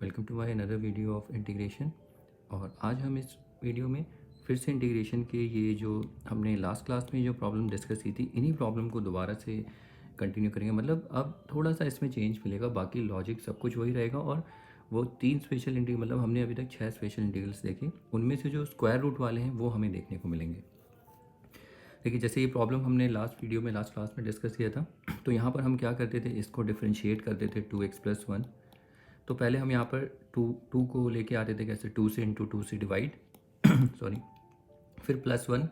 Welcome to my another video of integration. और आज हम इस वीडियो में फिर से इंटीग्रेशन के ये जो हमने लास्ट क्लास में जो प्रॉब्लम डिस्कस की थी, इन्हीं प्रॉब्लम को दोबारा से कंटिन्यू करेंगे। मतलब अब थोड़ा सा इसमें चेंज मिलेगा, बाकी लॉजिक सब कुछ वही रहेगा। और वो 3 स्पेशल इंटीग्रल, मतलब हमने अभी तक 6 स्पेशल इंटीग्रल्स देखे, उनमें से जो स्क्वायर रूट वाले हैं वो हमें देखने को मिलेंगे। देखिए, जैसे ये प्रॉब्लम हमने लास्ट क्लास में डिस्कस किया था, तो यहाँ पर हम क्या करते थे, इसको डिफ्रेंशिएट करते थे 2x+1। तो पहले हम यहाँ पर टू को लेके आते थे, कैसे 2 से इंटू 2 से डिवाइड सॉरी, फिर +1,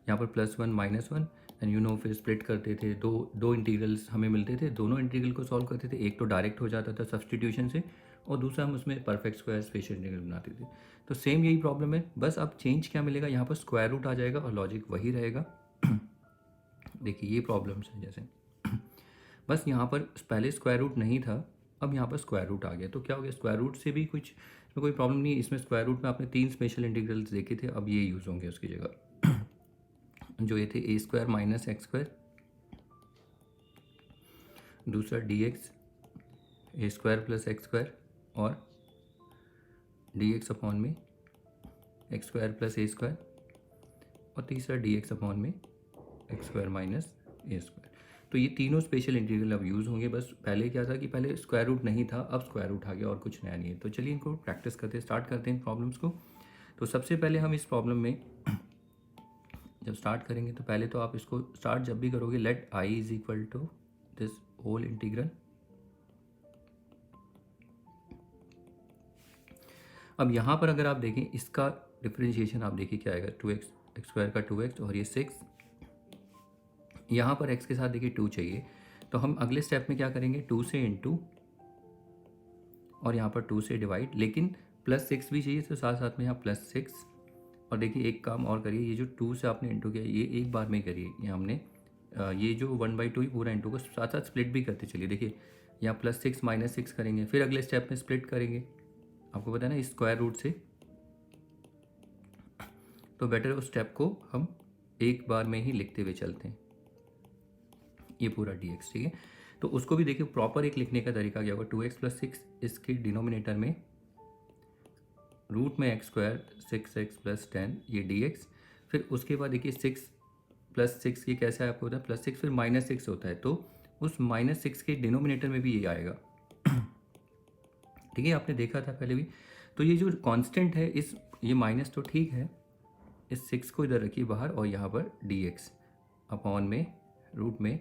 यहाँ पर +1 -1 एंड फिर स्प्लिट करते थे। दो इंटीग्रल्स हमें मिलते थे, दोनों इंटीग्रल को सॉल्व करते थे। एक तो डायरेक्ट हो जाता था सब्सटीट्यूशन से, और दूसरा हम उसमें परफेक्ट स्क्वायर स्पेशल इंटीग्रल बनाते थे। तो सेम यही प्रॉब्लम है, बस अब चेंज क्या मिलेगा, यहाँ पर स्क्वायर रूट आ जाएगा और लॉजिक वही रहेगा। देखिए ये प्रॉब्लम्स है, जैसे बस यहाँ पर पहले स्क्वायर रूट नहीं था, अब यहाँ पर स्क्वायर रूट आ गया। तो क्या हो गया, स्क्वायर रूट से भी कुछ इसमें कोई प्रॉब्लम नहीं है। इसमें स्क्वायर रूट में आपने 3 स्पेशल इंटीग्रल्स देखे थे, अब ये यूज़ होंगे उसकी जगह। जो ये थे a² - x², दूसरा dx a² + x² और dx अपॉन में x² + a², और तीसरा dx अपॉन में x² - a²। तो ये तीनों स्पेशल इंटीग्रल अब यूज़ होंगे। बस पहले क्या था कि पहले स्क्वायर रूट नहीं था, अब स्क्वायर रूट आ गया, और कुछ नया नहीं है। तो चलिए इनको प्रैक्टिस करते हैं, स्टार्ट करते हैं इन प्रॉब्लम्स को। तो सबसे पहले हम इस प्रॉब्लम में जब स्टार्ट करेंगे, तो पहले तो आप इसको स्टार्ट जब भी करोगे, let i = this whole integral. अब यहाँ पर अगर आप देखें, इसका डिफ्रेंशिएशन आप देखिए क्या आएगा, 2x, x² का 2x और ये 6। यहाँ पर x के साथ देखिए 2 चाहिए, तो हम अगले स्टेप में क्या करेंगे, 2 से इंटू और यहाँ पर 2 से डिवाइड, लेकिन +6 भी चाहिए, तो साथ साथ में यहाँ +6। और देखिए एक काम और करिए, ये जो 2 से आपने इंटू किया, ये एक बार में करिए। ये हमने ये जो 1/2 ही पूरा इंटू को साथ साथ स्प्लिट भी करते चलिए। देखिए यहाँ +6 -6 करेंगे, फिर अगले स्टेप में स्प्लिट करेंगे। आपको पता है ना, इस स्क्वायर रूट से तो बेटर उस स्टेप को हम एक बार में ही लिखते हुए चलते हैं, ये पूरा dx, ठीक है। तो उसको भी देखिए प्रॉपर एक लिखने का तरीका क्या होगा, 2x + 6, इसके डिनोमिनेटर में रूट में x², 6x + 10, ये dx। फिर उसके बाद देखिए 6 + 6 ये कैसे आपको होता है, +6 फिर -6 होता है, तो उस -6 के डिनोमिनेटर में भी ये आएगा। ठीक है, आपने देखा था पहले भी। तो ये जो कांस्टेंट है, इस ये माइनस तो ठीक है, इस 6 को इधर रखिए बाहर, और यहाँ पर dx अपॉन में रूट में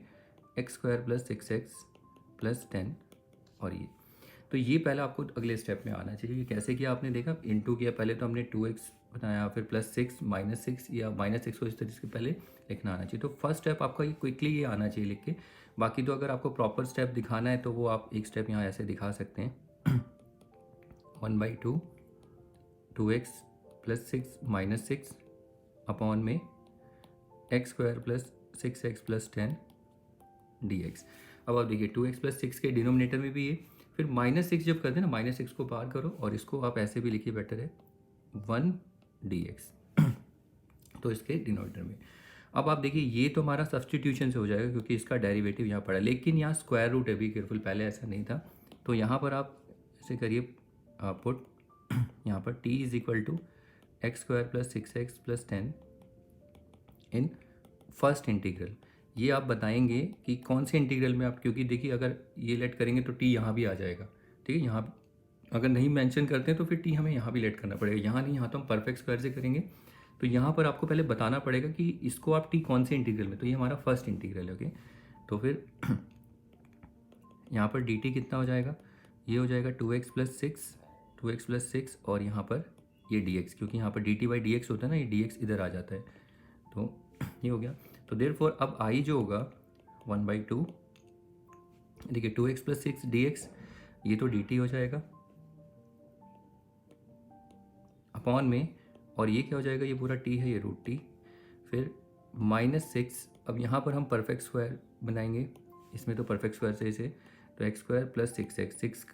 x² + 6x + 10, और ये तो ये पहला आपको अगले स्टेप में आना चाहिए। ये कैसे किया आपने देखा, इंटू किया, पहले तो हमने 2x बनाया, फिर +6 -6 या -6 को इस तरीके से पहले लिखना आना चाहिए। तो फर्स्ट स्टेप आपका ये क्विकली ये आना चाहिए लिख के। बाकी तो अगर आपको प्रॉपर स्टेप दिखाना है, तो वो आप एक स्टेप यहाँ ऐसे दिखा सकते हैं, 1/2 2x + 6 - 6 अपॉन में x² + 6x + 10 dx। अब आप देखिए 2x + 6 के डिनोमिनेटर में भी ये, फिर -6 जब करते हैं ना, -6 को पार करो, और इसको आप ऐसे भी लिखिए, बेटर है 1 dx। तो इसके डिनोमिनेटर में अब आप देखिए, ये तो हमारा सब्सटीट्यूशन से हो जाएगा, क्योंकि इसका डेरिवेटिव यहाँ पड़ा है, लेकिन यहाँ स्क्वायर रूट है, भी केयरफुल, पहले ऐसा नहीं था। तो यहाँ पर आप ऐसे करिए, पुट यहाँ पर t = x² + 6x + 10 इन फर्स्ट इंटीग्रल। ये आप बताएंगे कि कौन से इंटीग्रल में आप, क्योंकि देखिए अगर ये लेट करेंगे तो टी यहाँ भी आ जाएगा, ठीक है। यहाँ अगर नहीं मेंशन करते हैं तो फिर टी हमें यहाँ भी लेट करना पड़ेगा, यहाँ नहीं, यहाँ तो हम परफेक्ट स्क्वायर से करेंगे। तो यहाँ पर आपको पहले बताना पड़ेगा कि इसको आप टी कौन से इंटीग्रल में, तो ये हमारा फर्स्ट इंटीग्रल है, ओके। तो फिर यहाँ पर डी टी कितना हो जाएगा, ये हो जाएगा 2x + 6 और यहाँ पर ये dx, क्योंकि यहाँ पर dt/dx होता है ना, ये dx इधर आ जाता है, तो ये हो गया। तो देयरफॉर अब i जो होगा 1/2, देखिए 2x + 6 dx, ये तो dt हो जाएगा अपॉन में, और ये क्या हो जाएगा, ये पूरा t है, ये √t, फिर -6। अब यहाँ पर हम परफेक्ट स्क्वायर बनाएंगे, इसमें तो परफेक्ट स्क्वायर से इसे, तो x² + 6x,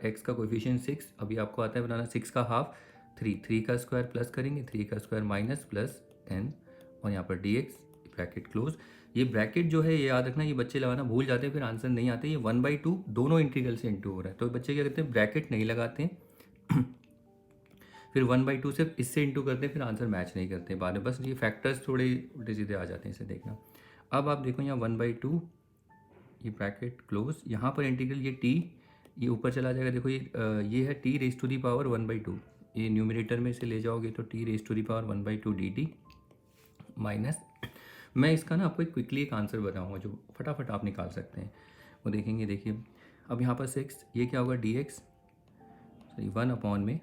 x का कोएफिशिएंट 6, अभी आपको आता है बनाना, 6 का हाफ 3 का स्क्वायर प्लस करेंगे, 3 का स्क्वायर माइनस प्लस 10, और यहाँ पर dx ब्रैकेट क्लोज। ये ब्रैकेट जो है, ये याद रखना, ये बच्चे लगाना भूल जाते हैं, फिर आंसर नहीं आते। ये 1/2 दोनों इंटीग्रल से इंटू हो रहा है, तो बच्चे क्या करते हैं, ब्रैकेट नहीं लगाते हैं, फिर 1/2 से इससे इंटू करते हैं, फिर आंसर मैच नहीं करते बाद में, बस ये फैक्टर्स थोड़े उल्टे सीधे आ जाते हैं, इसे देखना। अब आप देखो यहाँ 1/2, ये ब्रैकेट क्लोज, यहाँ पर इंटीग्रल ये t, ये ऊपर चला जाएगा, देखो ये है t raise to the power 1/2, ये न्यूमरेटर में इसे ले जाओगे तो t raise to the power 1/2 dt minus, मैं इसका ना आपको क्विकली एक आंसर बताऊंगा जो फटाफट आप निकाल सकते हैं, वो देखेंगे। देखिए अब यहाँ पर 6, ये क्या होगा dx, सॉरी 1 में,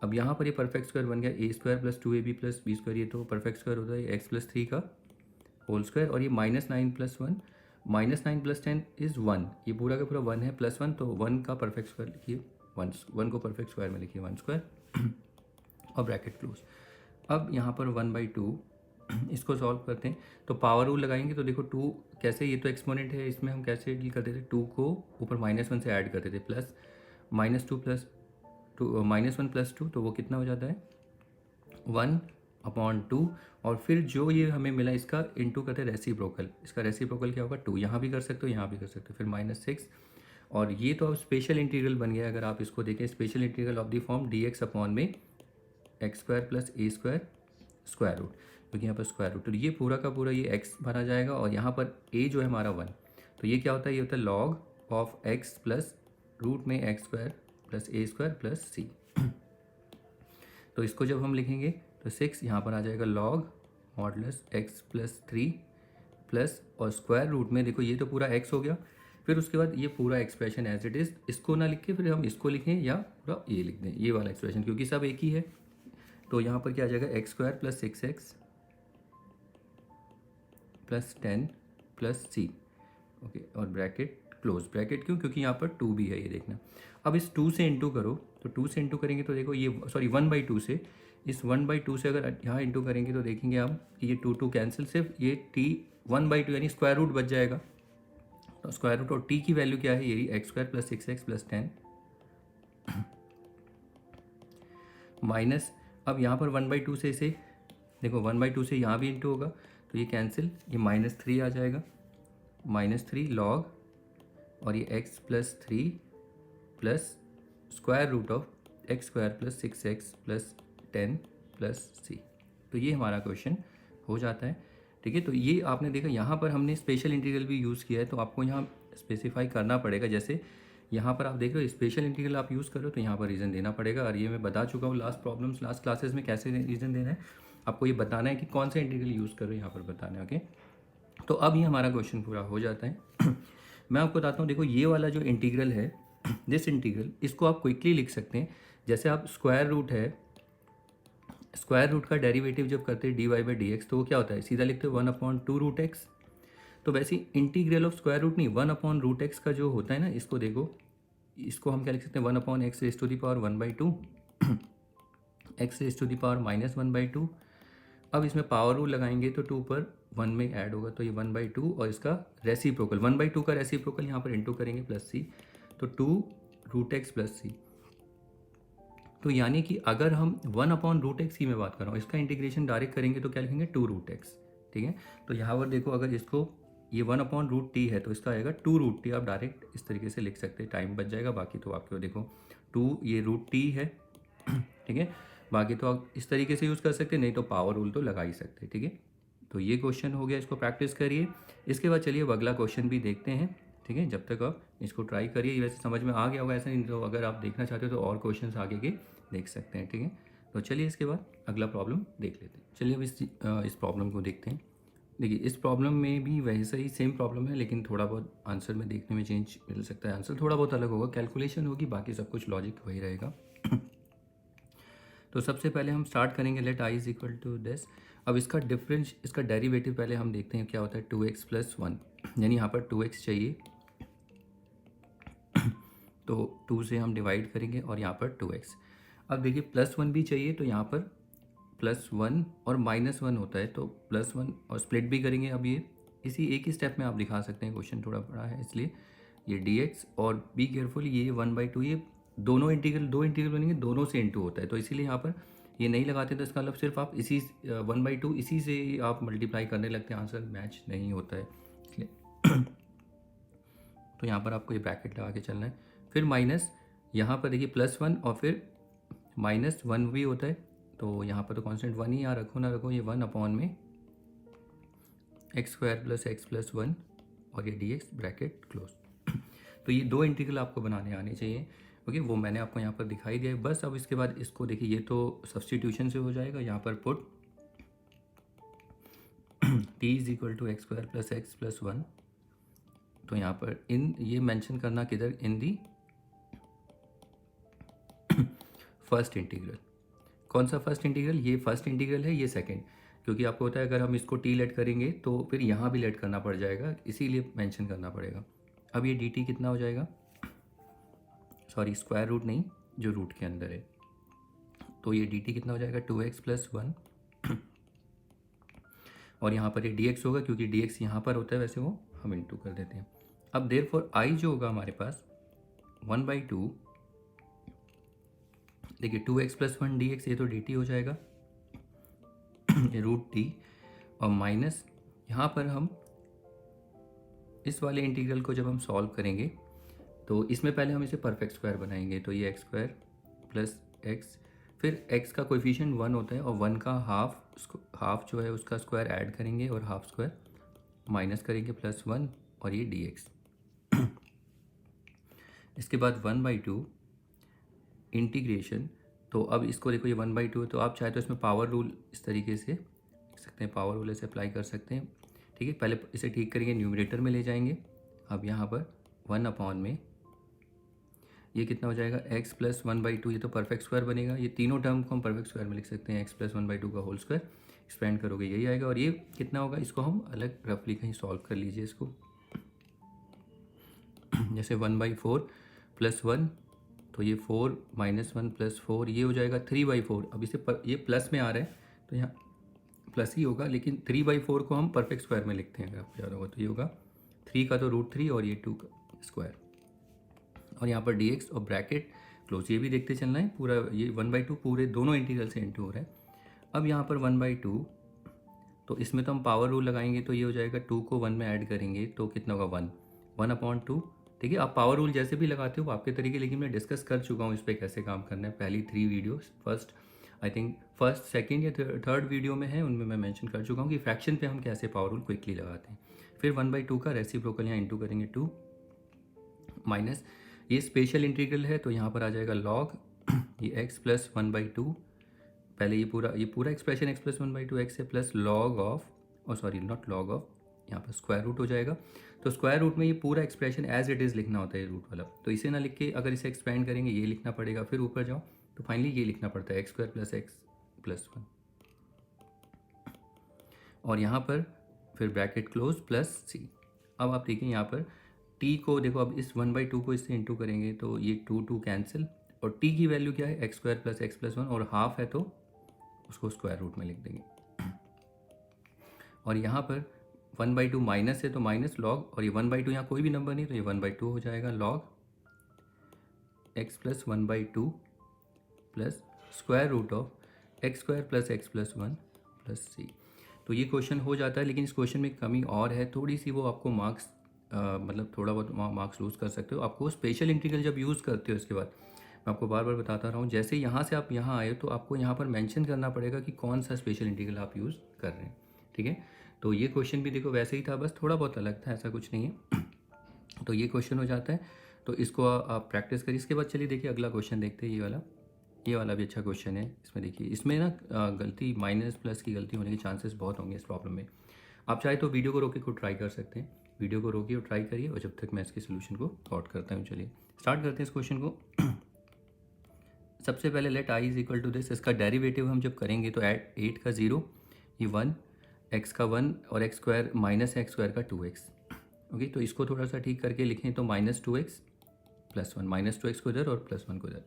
अब यहाँ पर ये परफेक्ट स्क्वायर बन गया a² + 2ab + b², ये तो परफेक्ट स्क्वायर होता है x + 3 का होल स्क्वायर, और ये -9 + 1, -9 + 10 इज़ 1, ये पूरा का पूरा 1 है, +1, तो 1 का परफेक्ट स्क्वायर लिखिए, 1 को परफेक्ट स्क्वायर में लिखिए 1² और ब्रैकेट क्लोज। अब यहाँ पर 1/2 इसको सॉल्व करते हैं, तो पावर रूल लगाएंगे, तो देखो 2 कैसे, ये तो एक्सपोनेंट है, इसमें हम कैसे डील करते थे, 2 को ऊपर -1 से ऐड करते थे, प्लस -2 + 2 -1 + 2, तो वो कितना हो जाता है 1/2, और फिर जो ये हमें मिला इसका इंटू करते हैं रेसिप्रोकल, इसका रेसिप्रोकल क्या होगा 2, यहाँ भी कर सकते हो यहाँ भी कर सकते हो, फिर -6, और ये तो अब स्पेशल इंटीग्रल बन गया, अगर आप इसको देखें special integral of the form dx में x² + a² स्क्वायर रूट, क्योंकि यहाँ पर स्क्वायर रूट, तो ये पूरा का पूरा ये x भरा जाएगा, और यहाँ पर a जो है हमारा 1, तो ये क्या होता है, ये होता है log of x plus root में x² + a² + c, तो इसको जब हम लिखेंगे तो 6 यहाँ पर आ जाएगा log मॉडुलस x + 3 प्लस और स्क्वायर रूट में, देखो ये तो पूरा x हो गया, फिर उसके बाद ये पूरा एक्सप्रेशन एज इट इज़, इसको ना लिख के फिर हम इसको लिखें या पूरा ये लिख दें, ये वाला एक्सप्रेशन, क्योंकि सब एक ही है, तो यहाँ पर क्या आ जाएगा x² + 6x + 10 + c, ओके, और ब्रैकेट क्लोज, ब्रैकेट क्यों, क्योंकि यहाँ पर 2 भी है, ये देखना। अब इस 2 से इंटू करो, तो 2 से इंटू करेंगे तो देखो ये, सॉरी 1/2 से, इस 1/2 से अगर यहाँ इंटू करेंगे तो देखेंगे आप कि ये 2 कैंसिल, सिर्फ ये t 1/2 यानी स्क्वायर रूट बच जाएगा, तो स्क्वायर रूट और t की वैल्यू क्या है, यही x² + 6x + 10 माइनस, अब यहाँ पर 1/2 से इसे देखो 1/2 से यहाँ भी इंटू होगा, तो ये कैंसिल, ये -3 आ जाएगा, -3 लॉग, और ये x + 3 plus square root of x² + 6x + 10 + c, तो ये हमारा क्वेश्चन हो जाता है। ठीक है, तो ये आपने देखा, यहाँ पर हमने स्पेशल इंटीग्रल भी यूज़ किया है, तो आपको यहाँ स्पेसिफाई करना पड़ेगा, जैसे यहाँ पर आप देख रहे हो स्पेशल इंटीग्रल आप यूज़ कर रहे हो, तो यहाँ पर रीज़न देना पड़ेगा, और ये मैं बता चुका हूँ लास्ट क्लासेस में कैसे रीज़न देना है, आपको ये बताना है कि कौन सा इंटीग्रल यूज़ कर रहे हो, यहाँ पर बताना है। ओके, तो अब ये हमारा क्वेश्चन पूरा हो जाता है। मैं आपको बताता हूँ, देखो ये वाला जो इंटीग्रल है, दिस इंटीग्रल, इसको आप क्विकली लिख सकते हैं, जैसे आप स्क्वायर रूट है, स्क्वायर रूट का डेरिवेटिव जब करते हैं dy/dx, तो वो क्या होता है, सीधा लिखते हो 1/√x, तो वैसे इंटीग्रल ऑफ स्क्वायर रूट नहीं, 1/√x का जो होता है ना, इसको देखो, इसको हम क्या लिख सकते हैं, 1/x⁻1/2 x⁻−1/2, अब इसमें पावर रूल लगाएंगे तो 2 पर 1 में ऐड होगा, तो ये 1/2, और इसका रेसिप्रोकल 1/2 का रेसिप्रोकल यहाँ पर इंटू करेंगे +c, तो 2√x + c, तो यानी कि अगर हम 1/√x की मैं बात कर रहा हूँ, इसका इंटीग्रेशन डायरेक्ट करेंगे तो क्या लिखेंगे 2√x। ठीक है, तो यहाँ पर देखो, अगर इसको ये 1/√t है तो इसका आएगा 2√t, आप डायरेक्ट इस तरीके से लिख सकते हैं, टाइम बच जाएगा, बाकी तो आपको देखो 2 ये √t है। ठीक है, बाकी तो आप इस तरीके से यूज़ कर सकते हैं, नहीं तो पावर रूल तो लगा ही सकते हैं। ठीक है, तो ये क्वेश्चन हो गया, इसको प्रैक्टिस करिए, इसके बाद चलिए अगला क्वेश्चन भी देखते हैं। ठीक है, जब तक आप इसको ट्राई करिए, वैसे समझ में आ गया होगा, ऐसा नहीं, तो अगर आप देखना चाहते हो तो और क्वेश्चंस आगे के देख सकते हैं। ठीक है, तो चलिए इसके बाद अगला प्रॉब्लम देख लेते हैं। चलिए अब इस प्रॉब्लम को देखते हैं। देखिए इस प्रॉब्लम में भी वैसे ही सेम प्रॉब्लम है, लेकिन थोड़ा बहुत आंसर में देखने में चेंज मिल सकता है, आंसर थोड़ा बहुत अलग होगा, कैलकुलेशन होगी, बाकी सब कुछ लॉजिक वही रहेगा। तो सबसे पहले हम स्टार्ट करेंगे, लेट i = दिस। अब इसका डिफरेंस, इसका डेरिवेटिव पहले हम देखते हैं क्या होता है, 2x + 1, यानी यहाँ पर 2x चाहिए, तो 2 से हम डिवाइड करेंगे और यहाँ पर 2x। अब देखिए +1 भी चाहिए, तो यहाँ पर +1 और -1 होता है, तो +1 और स्प्लिट भी करेंगे। अब ये इसी एक ही स्टेप में आप दिखा सकते हैं, क्वेश्चन थोड़ा बड़ा है इसलिए ये dx, और बी केयरफुल, ये 1/2, ये दोनों इंटीग्रल, दो इंटीग्रल बनेंगे, दोनों से इंटू होता है, तो इसीलिए यहाँ पर ये नहीं लगाते, तो इसका मतलब सिर्फ आप इसी 1/2 इसी से आप मल्टीप्लाई करने लगते हैं, आंसर मैच नहीं होता है इसलिए। तो यहाँ पर आपको ये ब्रैकेट लगा के चलना है, फिर माइनस, यहाँ पर देखिए +1 और फिर -1 भी होता है, तो यहाँ पर तो कांस्टेंट 1 ही, यहाँ रखो ना रखो ये 1 अपॉन में x² + x + 1 और ये dx ब्रैकेट क्लोज। तो ये 2 इंटीग्रल आपको बनाने आने चाहिए। ओके, वो मैंने आपको यहाँ पर दिखाई दिया है बस। अब इसके बाद इसको देखिए, ये तो सब्सटीट्यूशन से हो जाएगा। यहाँ पर पुट t = x² + x + 1। तो यहाँ पर ये मेंशन करना किधर, इन दी फर्स्ट इंटीग्रल। कौन सा फर्स्ट इंटीग्रल, ये फर्स्ट इंटीग्रल है, ये सेकंड, क्योंकि आपको होता है अगर हम इसको t लेट करेंगे तो फिर यहाँ भी लेट करना पड़ जाएगा, इसीलिए मेंशन करना पड़ेगा। अब ये dt कितना हो जाएगा, सॉरी स्क्वायर रूट नहीं, जो रूट के अंदर है, तो ये dt कितना हो जाएगा 2x + 1 और यहाँ पर ये dx होगा, क्योंकि dx यहाँ पर होता है, वैसे वो हम इंटू कर देते हैं। अब देयरफॉर I जो होगा हमारे पास 1/2, देखिए 2x + 1 dx, ये तो dt हो जाएगा ये रूट t, और माइनस यहाँ पर हम इस वाले इंटीग्रल को जब हम सॉल्व करेंगे तो इसमें पहले हम इसे परफेक्ट स्क्वायर बनाएंगे, तो ये x² + x, फिर x का कोएफिशिएंट 1 होता है और 1 का हाफ जो है उसका स्क्वायर ऐड करेंगे और हाफ स्क्वायर माइनस करेंगे +1 और ये dx। इसके बाद 1/2 इंटीग्रेशन, तो अब इसको देखो ये 1/2 है, तो आप चाहे तो इसमें पावर रूल इस तरीके से लिख सकते हैं, पावर रूल ऐसे अप्लाई कर सकते हैं। ठीक है, पहले इसे ठीक करेंगे, न्यूमरेटर में ले जाएंगे। अब यहाँ पर 1 अपॉन में ये कितना हो जाएगा x + 1/2, ये तो परफेक्ट स्क्वायर बनेगा। ये तीनों टर्म को हम परफेक्ट स्क्वायर में लिख सकते हैं, x + 1/2 का होल स्क्वायर, एक्सपेंड करोगे यही आएगा। और ये कितना होगा, इसको हम अलग रफली कहीं सॉल्व कर लीजिए इसको, जैसे 1/4 + 1, तो ये 4 - 1 + 4, ये हो जाएगा 3/4। अब इसे ये प्लस में आ रहा है तो यहाँ प्लस ही होगा, लेकिन 3/4 को हम परफेक्ट स्क्वायर में लिखते हैं, अगर आपको याद होगा तो ये होगा 3 का तो √3 और ये 2 का स्क्वायर, और यहाँ पर dx और ब्रैकेट क्लोज। ये भी देखते चलना है, पूरा ये 1/2 पूरे दोनों इंटीग्रल से इंटू हो रहा है। अब यहाँ पर 1/2, तो इसमें तो हम पावर रूल लगाएंगे, तो ये हो जाएगा 2 को 1 में ऐड करेंगे तो कितना होगा 1/2। ठीक है, आप पावर रूल जैसे भी लगाते हो आपके तरीके, लेकिन मैं डिस्कस कर चुका हूँ इस पर कैसे काम करना है, पहली 3 वीडियोस, फर्स्ट सेकंड या थर्ड वीडियो में है, उनमें मैं मेंशन कर चुका हूँ कि फ्रैक्शन पे हम कैसे पावर रूल क्विकली लगाते हैं। फिर 1/2 का रेसिप्रोकल यहाँ इंटू करेंगे 2 माइनस, ये स्पेशल इंटीग्रल है तो यहाँ पर आ जाएगा लॉग ये x + 1/2, पहले ये पूरा एक्सप्रेशन x + 1/2 x है, प्लस लॉग ऑफ, और सॉरी नॉट लॉग ऑफ, यहाँ पर स्क्वायर रूट हो जाएगा। तो स्क्वायर रूट में ये पूरा एक्सप्रेशन एज इट इज़ लिखना होता है रूट वाला, तो इसे ना लिख के अगर इसे एक्सपेंड करेंगे ये लिखना पड़ेगा, फिर ऊपर जाओ तो फाइनली ये लिखना पड़ता है x² + x + 1, और यहाँ पर फिर ब्रैकेट क्लोज प्लस c। अब आप देखिए यहाँ पर t को देखो, अब इस 1/2 को इससे इंटू करेंगे तो ये 2 कैंसिल, और t की वैल्यू क्या है, x² + x + 1, और हाफ है तो उसको स्क्वायर रूट में लिख देंगे। और यहाँ पर 1/2 माइनस है तो माइनस लॉग, और ये 1/2 यहाँ कोई भी नंबर नहीं तो ये 1/2 हो जाएगा, log x + 1/2 plus square root of x² + x + 1 plus c। तो ये क्वेश्चन हो जाता है, लेकिन इस क्वेश्चन में कमी और है थोड़ी सी, वो आपको मार्क्स मतलब थोड़ा बहुत मार्क्स लूज़ कर सकते हो। आपको स्पेशल इंटीग्रल जब यूज़ करते हो, इसके बाद मैं आपको बार बार बताता रहा हूँ, जैसे यहाँ से आप यहाँ आए तो आपको यहाँ पर मेंशन करना पड़ेगा कि कौन सा स्पेशल इंटीग्रल आप यूज़ कर रहे हैं। ठीक है, तो ये क्वेश्चन भी देखो वैसे ही था, बस थोड़ा बहुत अलग था, ऐसा कुछ नहीं है। तो ये क्वेश्चन हो जाता है, तो इसको आप प्रैक्टिस करिए। इसके बाद चलिए देखिए अगला क्वेश्चन देखते हैं, ये वाला भी अच्छा क्वेश्चन है। इसमें देखिए, इसमें ना गलती माइनस प्लस की गलती होने के चांसेस बहुत होंगे इस प्रॉब्लम में। आप चाहे तो वीडियो को रोक के खुद ट्राई कर सकते हैं, वीडियो को रोकिए और ट्राई करिए, और जब तक मैं इसके सोल्यूशन को सॉर्ट करता हूँ। चलिए स्टार्ट करते हैं इस क्वेश्चन को। सबसे पहले लेट i = दिस, इसका डेरिवेटिव हम जब करेंगे तो ऐड 8 का 0, ये 1, x का 1 और x² माइनस x² का 2x। ओके, तो इसको थोड़ा सा ठीक करके लिखें तो -2x + 1, -2x को इधर और +1 को इधर,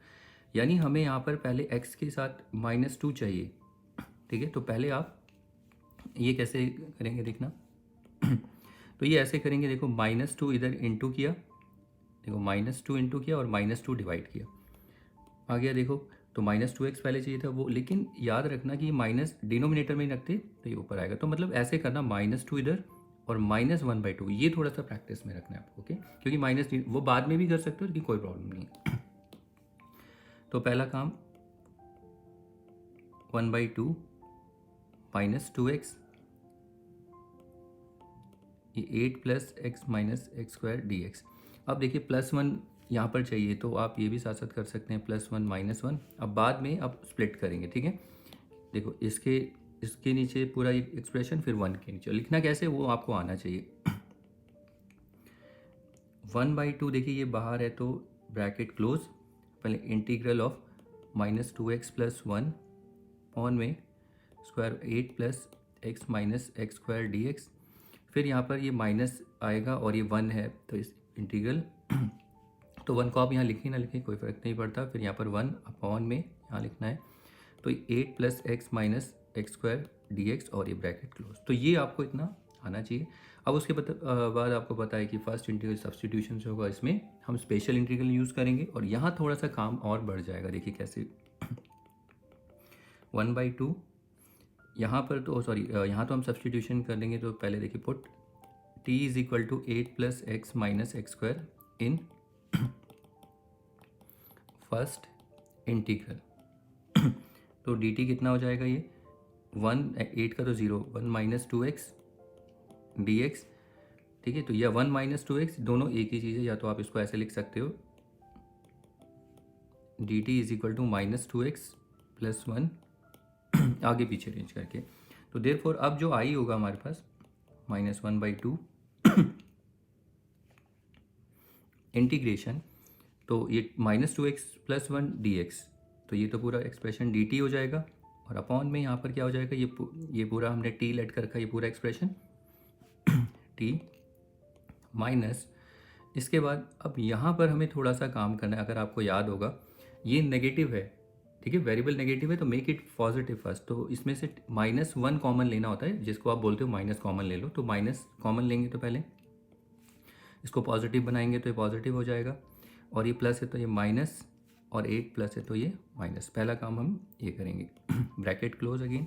यानी हमें यहाँ पर पहले x के साथ -2 चाहिए। ठीक है, तो पहले आप ये कैसे करेंगे देखना। तो ये ऐसे करेंगे, देखो -2 इधर इंटू किया, देखो -2 इंटू किया और -2 डिवाइड किया, आ गया देखो। तो -2x पहले चाहिए था वो, लेकिन याद रखना कि माइनस डिनोमिनेटर में ही रखते तो ये ऊपर आएगा, तो मतलब ऐसे करना -2 इधर और -1/2, ये थोड़ा सा प्रैक्टिस में रखना है आपको। ओके, क्योंकि माइनस वो बाद में भी कर सकते हो, लेकिन कोई प्रॉब्लम नहीं है। तो पहला काम 1/2 माइनस 2x, ये 8 plus x minus x square d x. अब देखिए +1 यहाँ पर चाहिए तो आप ये भी साथ साथ कर सकते हैं, +1 -1। अब बाद में आप स्प्लिट करेंगे, ठीक है। देखो इसके नीचे पूरा एक एक्सप्रेशन, फिर 1 के नीचे लिखना कैसे वो आपको आना चाहिए। 1/2 देखिए ये बाहर है तो ब्रैकेट क्लोज, पहले इंटीग्रल ऑफ -2x + 1 ऑन में square 8 plus x minus x square d x. फिर यहाँ पर ये माइनस आएगा और ये 1 है तो इस इंटीग्रल तो 1 को आप यहाँ लिखें ना लिखें कोई फ़र्क नहीं पड़ता। फिर यहाँ पर 1 अपॉन में यहाँ लिखना है तो 8 plus x minus x square d x और ये ब्रैकेट क्लोज। तो ये आपको इतना आना चाहिए। अब उसके बाद आपको पता है कि फर्स्ट इंटीग्रल सब्स्टिट्यूशन से होगा, इसमें हम स्पेशल इंटीग्रल यूज़ करेंगे और यहाँ थोड़ा सा काम और बढ़ जाएगा। देखिए कैसे 1/2 यहाँ पर तो यहाँ तो हम सब्स्टिट्यूशन कर लेंगे। तो पहले देखिए put t is equal to 8 plus x minus x square in first integral. तो dt कितना हो जाएगा, ये 8 का तो 0, 1 माइनस 2x dx, ठीक है। तो यह 1 माइनस 2x दोनों एक ही चीज़ है, या तो आप इसको ऐसे लिख सकते हो dt is equal to -2x + 1 आगे पीछे रेंज करके। तो देयरफॉर अब जो आई होगा हमारे पास -1/2 इंटीग्रेशन, तो ये -2x + 1 dx, तो ये तो पूरा एक्सप्रेशन dt हो जाएगा और अपॉन में यहाँ पर क्या हो जाएगा, ये पूरा हमने t लेट कर रखा, ये पूरा एक्सप्रेशन t माइनस। इसके बाद अब यहाँ पर हमें थोड़ा सा काम करना है। अगर आपको याद होगा ये नेगेटिव है, ठीक है, वेरिएबल नेगेटिव है तो मेक इट पॉजिटिव फर्स्ट। तो इसमें से -1 कॉमन लेना होता है, जिसको आप बोलते हो माइनस कॉमन ले लो। तो माइनस कॉमन लेंगे तो पहले इसको पॉजिटिव बनाएंगे तो ये पॉजिटिव हो जाएगा, और ये प्लस है तो ये माइनस, और 8 प्लस है तो ये माइनस। पहला काम हम ये करेंगे ब्रैकेट क्लोज अगेन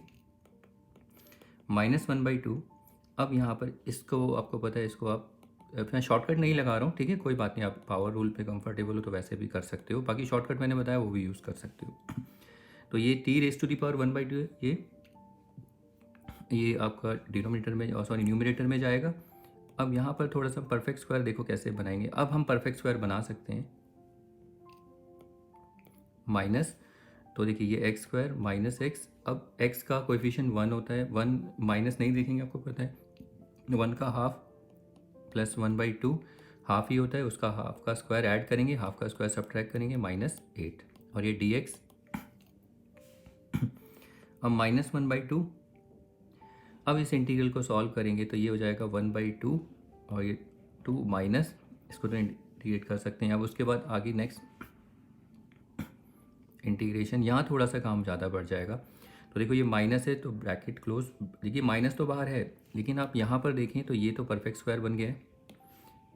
-1/2। अब यहाँ पर इसको आपको पता है, इसको आप मैं शॉर्टकट नहीं लगा रहा हूँ, ठीक है, कोई बात नहीं। आप पावर रूल पे कंफर्टेबल हो तो वैसे भी कर सकते हो, बाकी शॉर्टकट मैंने बताया वो भी यूज़ कर सकते हो। तो ये t⁻1/2 है, ये आपका डिनोमिनेटर में न्यूमरेटर में जाएगा। अब यहाँ पर थोड़ा सा परफेक्ट स्क्वायर देखो कैसे बनाएंगे। अब हम परफेक्ट स्क्वायर बना सकते हैं माइनस, तो देखिए ये एक्स स्क्वायर माइनस एक्स। अब एक्स का कोएफिशिएंट 1 होता है, 1 माइनस नहीं देखेंगे, आपको पता है 1 का हाफ प्लस 1/2 हाफ ही होता है, उसका हाफ का स्क्वायर ऐड करेंगे, हाफ का स्क्वायर सब्ट्रैक्ट करेंगे -8, और ये dx। अब -1/2, अब इस इंटीग्रल को सॉल्व करेंगे तो ये हो जाएगा 1/2 और ये 2 माइनस, इसको तो इंटीग्रेट कर सकते हैं। अब उसके बाद आगे नेक्स्ट इंटीग्रेशन, यहाँ थोड़ा सा काम ज़्यादा बढ़ जाएगा। तो देखो ये माइनस है तो ब्रैकेट क्लोज, देखिए माइनस तो बाहर है लेकिन आप यहाँ पर देखें तो ये तो परफेक्ट स्क्वायर बन गया है।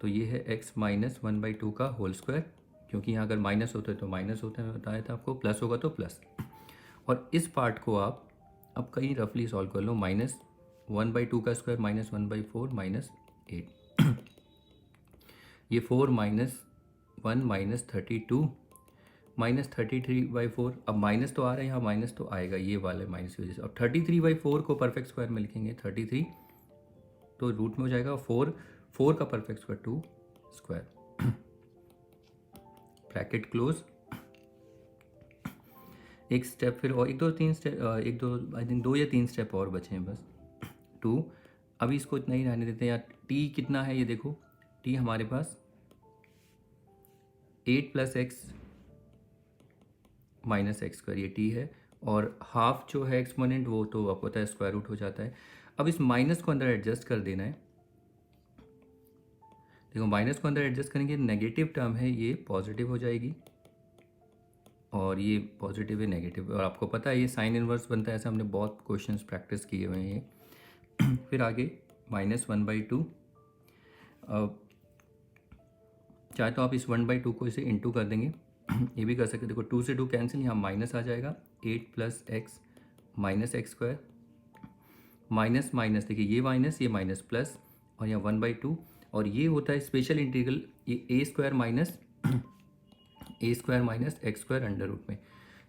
तो ये है x - 1/2 का होल स्क्वायर, क्योंकि यहाँ अगर माइनस होता है तो माइनस होता है, बताया था आपको, प्लस होगा तो प्लस। और इस पार्ट को आप अब कहीं रफली सॉल्व कर लो, -1/2 का स्क्वायर -1/4 -8 ये 4 - 1 -32 -33/4। अब माइनस तो आ रहा है यहाँ, माइनस तो आएगा ये वाले माइनस की वजह से। अब 33/4 को परफेक्ट स्क्वायर में लिखेंगे 33, तो रूट में हो जाएगा 4 का perfect square 2 square bracket close. एक स्टेप फिर और आई थिंक 2 या 3 स्टेप और बचे हैं बस 2। अभी इसको इतना ही रहने देते हैं यार। t कितना है ये देखो, t हमारे पास 8 plus x minus x square, ये t है, और हाफ जो है एक्सपोनेंट वो तो आपको पता है स्क्वायर रूट हो जाता है। अब इस माइनस को अंदर एडजस्ट कर देना है। देखो माइनस को अंदर एडजस्ट करेंगे, नेगेटिव टर्म है ये पॉजिटिव हो जाएगी, और ये पॉजिटिव है नेगेटिव, और आपको पता है ये साइन इनवर्स बनता है, ऐसा हमने बहुत क्वेश्चंस प्रैक्टिस किए हुए हैं। फिर आगे -1/2, चाहे तो आप इस 1/2 को इसे इंटू कर देंगे, ये भी कर सकते। देखो 2 से 2 कैंसिल, यहाँ माइनस आ जाएगा, 8 plus x minus x square minus minus, देखिए ये माइनस प्लस, और यहाँ 1/2, और ये होता है स्पेशल इंटीग्रल, ये a² minus a square minus x square under root में।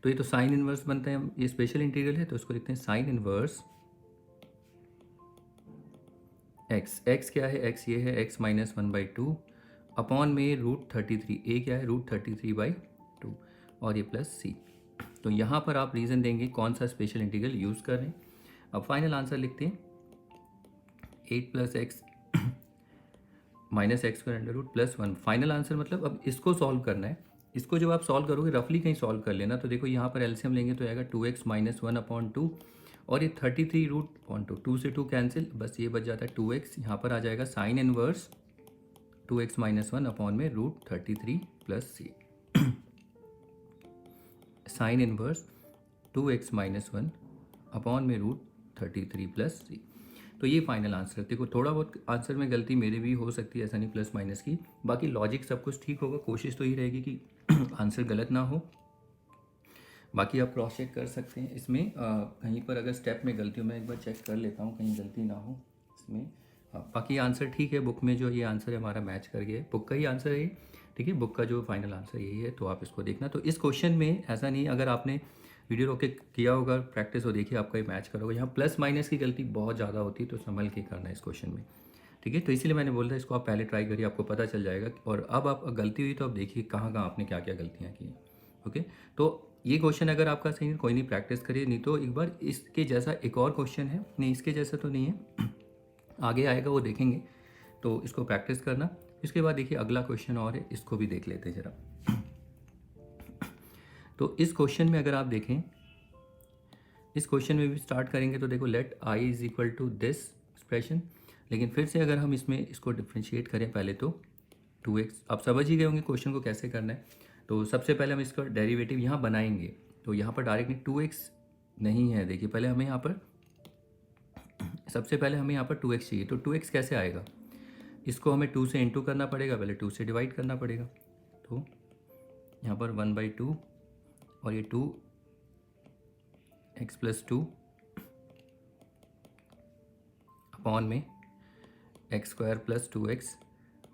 तो ये तो साइन इनवर्स बनता है, ये स्पेशल इंटीग्रल है तो इसको लिखते हैं साइन इनवर्स एक्स। एक्स क्या है, एक्स ये है एक्स माइनस 1/2 अपॉन में √33। ए क्या है √33/2 और ये प्लस सी। तो यहाँ पर आप रीज़न देंगे कौन सा स्पेशल इंटीग्रल यूज़ कर रहे हैं। अब फाइनल आंसर लिखते हैं 8 + x minus x square under root plus 1। Final answer मतलब अब इसको सॉल्व करना है। इसको जब आप सॉल्व करोगे रफली कहीं सॉल्व कर लेना। तो देखो यहाँ पर एलसीएम लेंगे तो आएगा 2x माइनस 1/2 और ये 33√2। 2 से 2 कैंसिल, बस ये बच जाता है 2x। यहाँ पर आ जाएगा sign inverse 2x minus 1 upon में √33 plus c. Sine inverse 2x minus 1 upon में √33 प्लस सी। तो ये फाइनल आंसर है। देखो थोड़ा बहुत आंसर में गलती मेरी भी हो सकती है, ऐसा नहीं प्लस माइनस की, बाकी लॉजिक सब कुछ ठीक होगा। कोशिश तो ये रहेगी कि आंसर गलत ना हो। बाकी आप क्रॉस चेक कर सकते हैं इसमें कहीं पर अगर स्टेप में गलती हो, मैं एक बार चेक कर लेता हूँ कहीं गलती ना हो इसमें। बाकी आंसर ठीक है, बुक में जो ये आंसर है हमारा मैच कर गया है, बुक का ही आंसर है, ठीक है, बुक का जो फाइनल आंसर यही है। तो आप इसको देखना। तो इस क्वेश्चन में ऐसा नहीं, अगर आपने वीडियो रोक के किया होगा प्रैक्टिस हो, देखिए आपका ये मैच करोगे। यहाँ प्लस माइनस की गलती बहुत ज़्यादा होती है, तो संभल के करना है इस क्वेश्चन में, ठीक है। तो इसीलिए मैंने बोला था इसको आप पहले ट्राई करिए, आपको पता चल जाएगा। और अब आप गलती हुई तो अब देखिए कहाँ कहाँ आपने क्या क्या गलतियाँ की। ओके, तो ये क्वेश्चन अगर आपका सही है कोई नहीं, प्रैक्टिस करिए। नहीं तो एक बार इसके जैसा एक और क्वेश्चन है, नहीं इसके जैसा तो नहीं है, आगे आएगा वो देखेंगे। तो इसको प्रैक्टिस करना। इसके बाद देखिए अगला क्वेश्चन और है, इसको भी देख लेते हैं ज़रा। तो इस क्वेश्चन में अगर आप देखें, इस क्वेश्चन में भी स्टार्ट करेंगे तो देखो let i is equal to this expression. लेकिन फिर से अगर हम इसमें इसको डिफ्रेंशिएट करें पहले तो 2x, आप समझ ही गए होंगे क्वेश्चन को कैसे करना है। तो सबसे पहले हम इसका डेरिवेटिव यहाँ बनाएंगे। तो यहाँ पर डायरेक्टली 2x नहीं है, देखिए पहले हमें यहाँ पर सबसे पहले हमें यहाँ पर 2x चाहिए। तो 2x कैसे आएगा, इसको हमें 2 से इंटू करना पड़ेगा, पहले 2 से डिवाइड करना पड़ेगा। तो यहाँ पर 1/2 और ये 2x + 2 अपॉन में x square plus 2x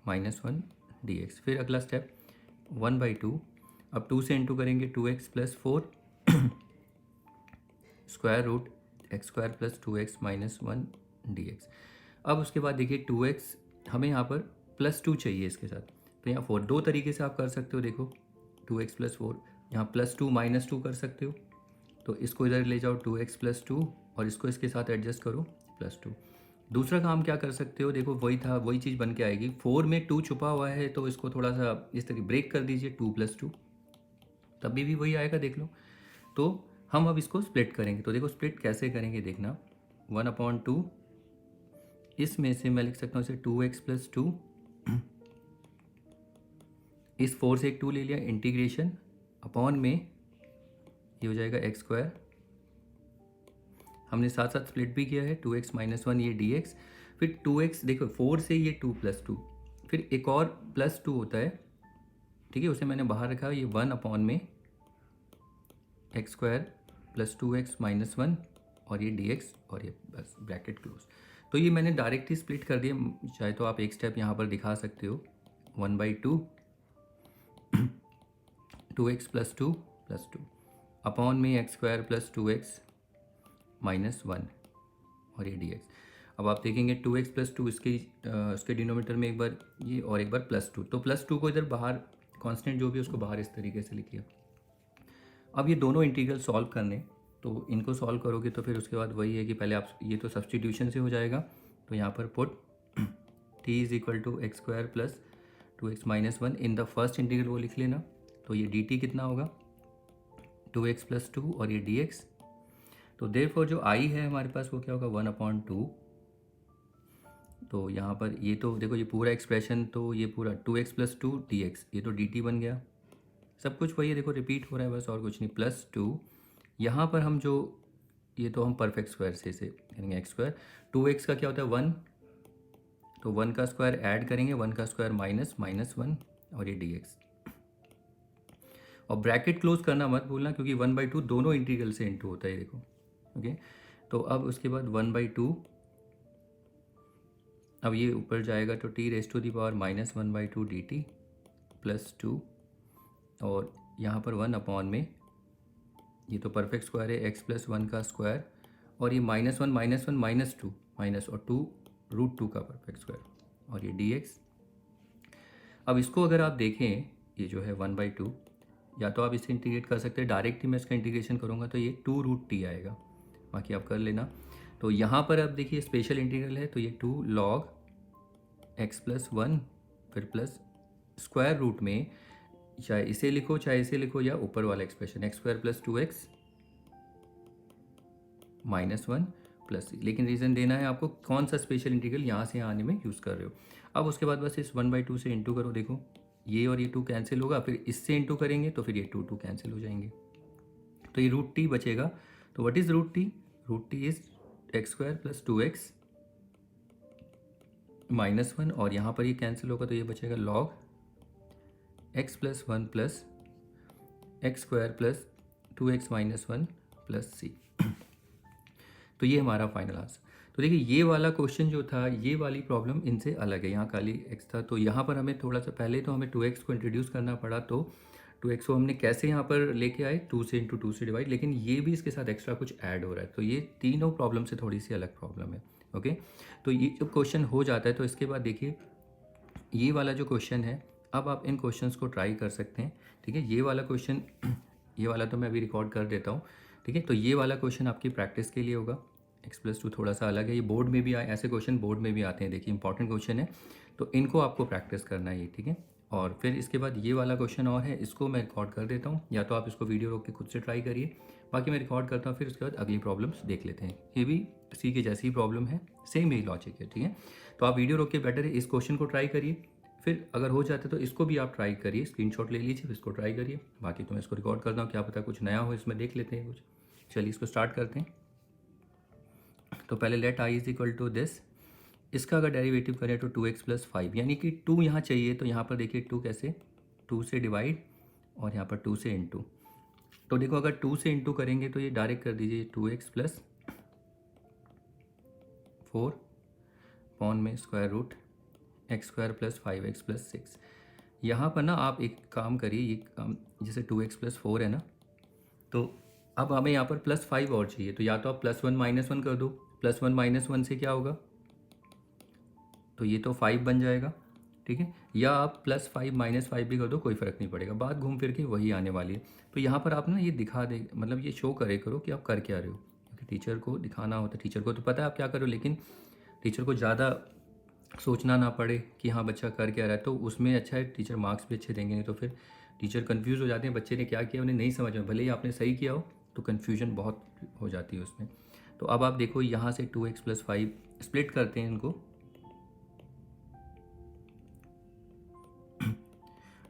minus 1 dx। फिर अगला स्टेप 1/2, अब 2 से इंटू करेंगे 2x + 4 square root x square plus 2x minus 1 dx। अब उसके बाद देखिए 2x हमें यहाँ पर +2 चाहिए इसके साथ, तो यहाँ 4 दो तरीके से आप कर सकते हो। देखो 2x + 4, यहाँ +2 -2 कर सकते हो। तो इसको इधर ले जाओ 2x + 2 और इसको इसके साथ एडजस्ट करो +2। दूसरा काम क्या कर सकते हो, देखो वही था, वही चीज़ बन के आएगी। 4 में 2 छुपा हुआ है तो इसको थोड़ा सा इस तरह ब्रेक कर दीजिए 2 + 2, तभी भी वही आएगा, देख लो। तो हम अब इसको स्प्लिट करेंगे। तो देखो स्प्लिट कैसे करेंगे देखना, 1/2 इसमें से मैं लिख सकता हूँ इसे 2x + 2, इस 4 से एक 2 ले लिया, इंटीग्रेशन अपॉन में ये हो जाएगा एक्स स्क्वायर। हमने साथ साथ स्प्लिट भी किया है, 2x माइनस 1 ये dx। फिर 2x देखो 4 से ये 2 + 2, फिर एक और +2 होता है, ठीक है, उसे मैंने बाहर रखा, ये 1 अपॉन में x square plus 2x minus 1 और ये dx और ये बस ब्रैकेट क्लोज। तो ये मैंने डायरेक्ट ही स्प्लिट कर दिया, चाहे तो आप एक स्टेप यहाँ पर दिखा सकते हो, 1/2 2x + 2 + 2 अपॉन में x square plus 2x minus 1 और ये dx। अब आप देखेंगे 2x + 2 इसके डिनोमिनेटर में एक बार ये और एक बार +2, तो +2 को इधर बाहर कांस्टेंट जो भी उसको बाहर इस तरीके से लिखिए। अब ये दोनों इंटीग्रल सॉल्व करने, तो इनको सॉल्व करोगे तो फिर उसके बाद वही है कि पहले आप ये तो सब्सटीट्यूशन से हो जाएगा। तो यहाँ पर put t is equal to x square plus 2x minus 1 in the first integral वो लिख लेना। तो ये dt कितना होगा 2x + 2 और ये dx। तो देयरफॉर जो i है हमारे पास वो क्या होगा 1/2। तो यहाँ पर ये तो देखो ये पूरा एक्सप्रेशन, तो ये पूरा 2x + 2 dx, ये तो dt बन गया। सब कुछ वही है, देखो रिपीट हो रहा है बस और कुछ नहीं, +2। यहाँ पर हम जो ये तो हम परफेक्ट स्क्वायर से इसे करेंगे एक्स स्क्वायर, 2x का क्या होता है 1, तो 1 का स्क्वायर ऐड करेंगे, 1 का स्क्वायर माइनस -1 और ये dx। और ब्रैकेट क्लोज करना मत भूलना क्योंकि 1/2 दोनों इंटीग्रल से इंटू होता है, देखो। ओके, तो अब उसके बाद 1/2, अब ये ऊपर जाएगा तो t⁻⁻⁻⁻⁻⁻² dt + 2 और यहाँ पर 1 अपॉन में, ये तो परफेक्ट स्क्वायर है, x प्लस 1 का स्क्वायर, और ये -1 -1 -2 माइनस और 2 √2 का परफेक्ट स्क्वायर, और ये dx। अब इसको अगर आप देखें, ये जो है 1/2, या तो आप इसे इंटीग्रेट कर सकते हैं, डायरेक्ट ही मैं इसका इंटीग्रेशन करूँगा तो ये 2√t आएगा, बाकी आप कर लेना। तो यहाँ पर अब देखिए स्पेशल इंटीग्रल है, तो ये 2 log x प्लस 1 फिर प्लस स्क्वायर रूट में, चाहे इसे लिखो चाहे इसे लिखो, या ऊपर वाला expression x² plus 2x -1 plus c। लेकिन रीज़न देना है आपको कौन सा स्पेशल इंटीग्रल यहाँ से आने में यूज़ कर रहे हो। अब उसके बाद बस इस 1/2 से इंटू करो, देखो ये और ये 2 कैंसिल होगा, फिर इससे इंटू करेंगे तो फिर ये 2 कैंसिल हो जाएंगे, तो ये √t बचेगा। तो what is √t? √t is x² plus 2x -1, और यहाँ पर ये कैंसिल होगा तो ये बचेगा log x plus 1 plus x² plus 2x -1 plus c। तो ये हमारा फाइनल आंसर। तो देखिए ये वाला क्वेश्चन जो था, ये वाली प्रॉब्लम इनसे अलग है, यहाँ खाली x था, तो यहाँ पर हमें थोड़ा सा पहले तो हमें 2x को इंट्रोड्यूस करना पड़ा, तो 2x को हमने कैसे यहाँ पर लेके आए, 2 से इंटू 2 से डिवाइड, लेकिन ये भी इसके साथ एक्स्ट्रा कुछ ऐड हो रहा है, तो ये तीनों प्रॉब्लम से थोड़ी सी अलग प्रॉब्लम है। ओके, तो ये जब क्वेश्चन हो जाता है तो इसके बाद देखिए ये वाला जो क्वेश्चन है, अब आप इन क्वेश्चंस को ट्राई कर सकते हैं। ठीक है, ये वाला क्वेश्चन, ये वाला तो मैं अभी रिकॉर्ड कर देता हूँ। ठीक है, तो ये वाला क्वेश्चन आपकी प्रैक्टिस के लिए होगा, x प्लस 2 थोड़ा सा अलग है, ये बोर्ड में भी आए, ऐसे क्वेश्चन बोर्ड में भी आते हैं, देखिए इंपॉर्टेंट क्वेश्चन है, तो इनको आपको प्रैक्टिस करना है ये। ठीक है, और फिर इसके बाद ये वाला क्वेश्चन और है, इसको मैं रिकॉर्ड कर देता हूँ, या तो आप इसको वीडियो रोक के खुद से ट्राई करिए, बाकी मैं रिकॉर्ड करता हूँ, फिर उसके बाद अगली प्रॉब्लम्स देख लेते हैं। ये भी सी के जैसी ही प्रॉब्लम है, सेम ही लॉजिक है। ठीक है, तो आप वीडियो रोक के बेटर है इस क्वेश्चन को ट्राई करिए, फिर अगर हो जाता है तो इसको भी आप ट्राई करिए, स्क्रीनशॉट ले लीजिए, फिर इसको ट्राई करिए, बाकी तो मैं इसको रिकॉर्ड करता हूँ, क्या पता कुछ नया हो इसमें, देख लेते हैं कुछ। चलिए इसको स्टार्ट करते हैं। तो पहले let i is equal to this, इसका अगर डेरिवेटिव करें तो 2x प्लस 5, यानी कि 2 यहाँ चाहिए, तो यहाँ पर देखिए 2 कैसे, 2 से डिवाइड और यहाँ पर 2 से इंटू। तो देखो अगर 2 से इंटू करेंगे तो ये डायरेक्ट कर दीजिए 2x प्लस 4 पॉन में square root x² plus 5x plus 6। यहाँ पर ना आप एक काम करिए, ये काम जैसे 2x प्लस 4 है ना, तो अब हमें यहाँ पर प्लस 5 और चाहिए, तो या तो आप +1 -1 कर दो, +1 -1 से क्या होगा, तो ये तो 5 बन जाएगा। ठीक है, या आप +5 -5 भी कर दो, कोई फ़र्क नहीं पड़ेगा, बात घूम फिर के वही आने वाली है। तो यहाँ पर आप ना ये दिखा दे, मतलब ये शो करे करो कि आप कर क्या रहे हो, क्योंकि टीचर को दिखाना होता है, टीचर को तो पता है आप क्या कर रहे हो, लेकिन टीचर को ज़्यादा सोचना ना पड़े कि हाँ बच्चा कर क्या रहा है, तो उसमें अच्छा है टीचर मार्क्स भी अच्छे देंगे, नहीं तो फिर टीचर कंफ्यूज हो जाते हैं, बच्चे ने क्या किया उन्हें नहीं समझ में, भले ही आपने सही किया हो तो कन्फ्यूजन बहुत हो जाती है उसमें। तो अब आप देखो यहाँ से 2x प्लस 5 स्प्लिट करते हैं इनको,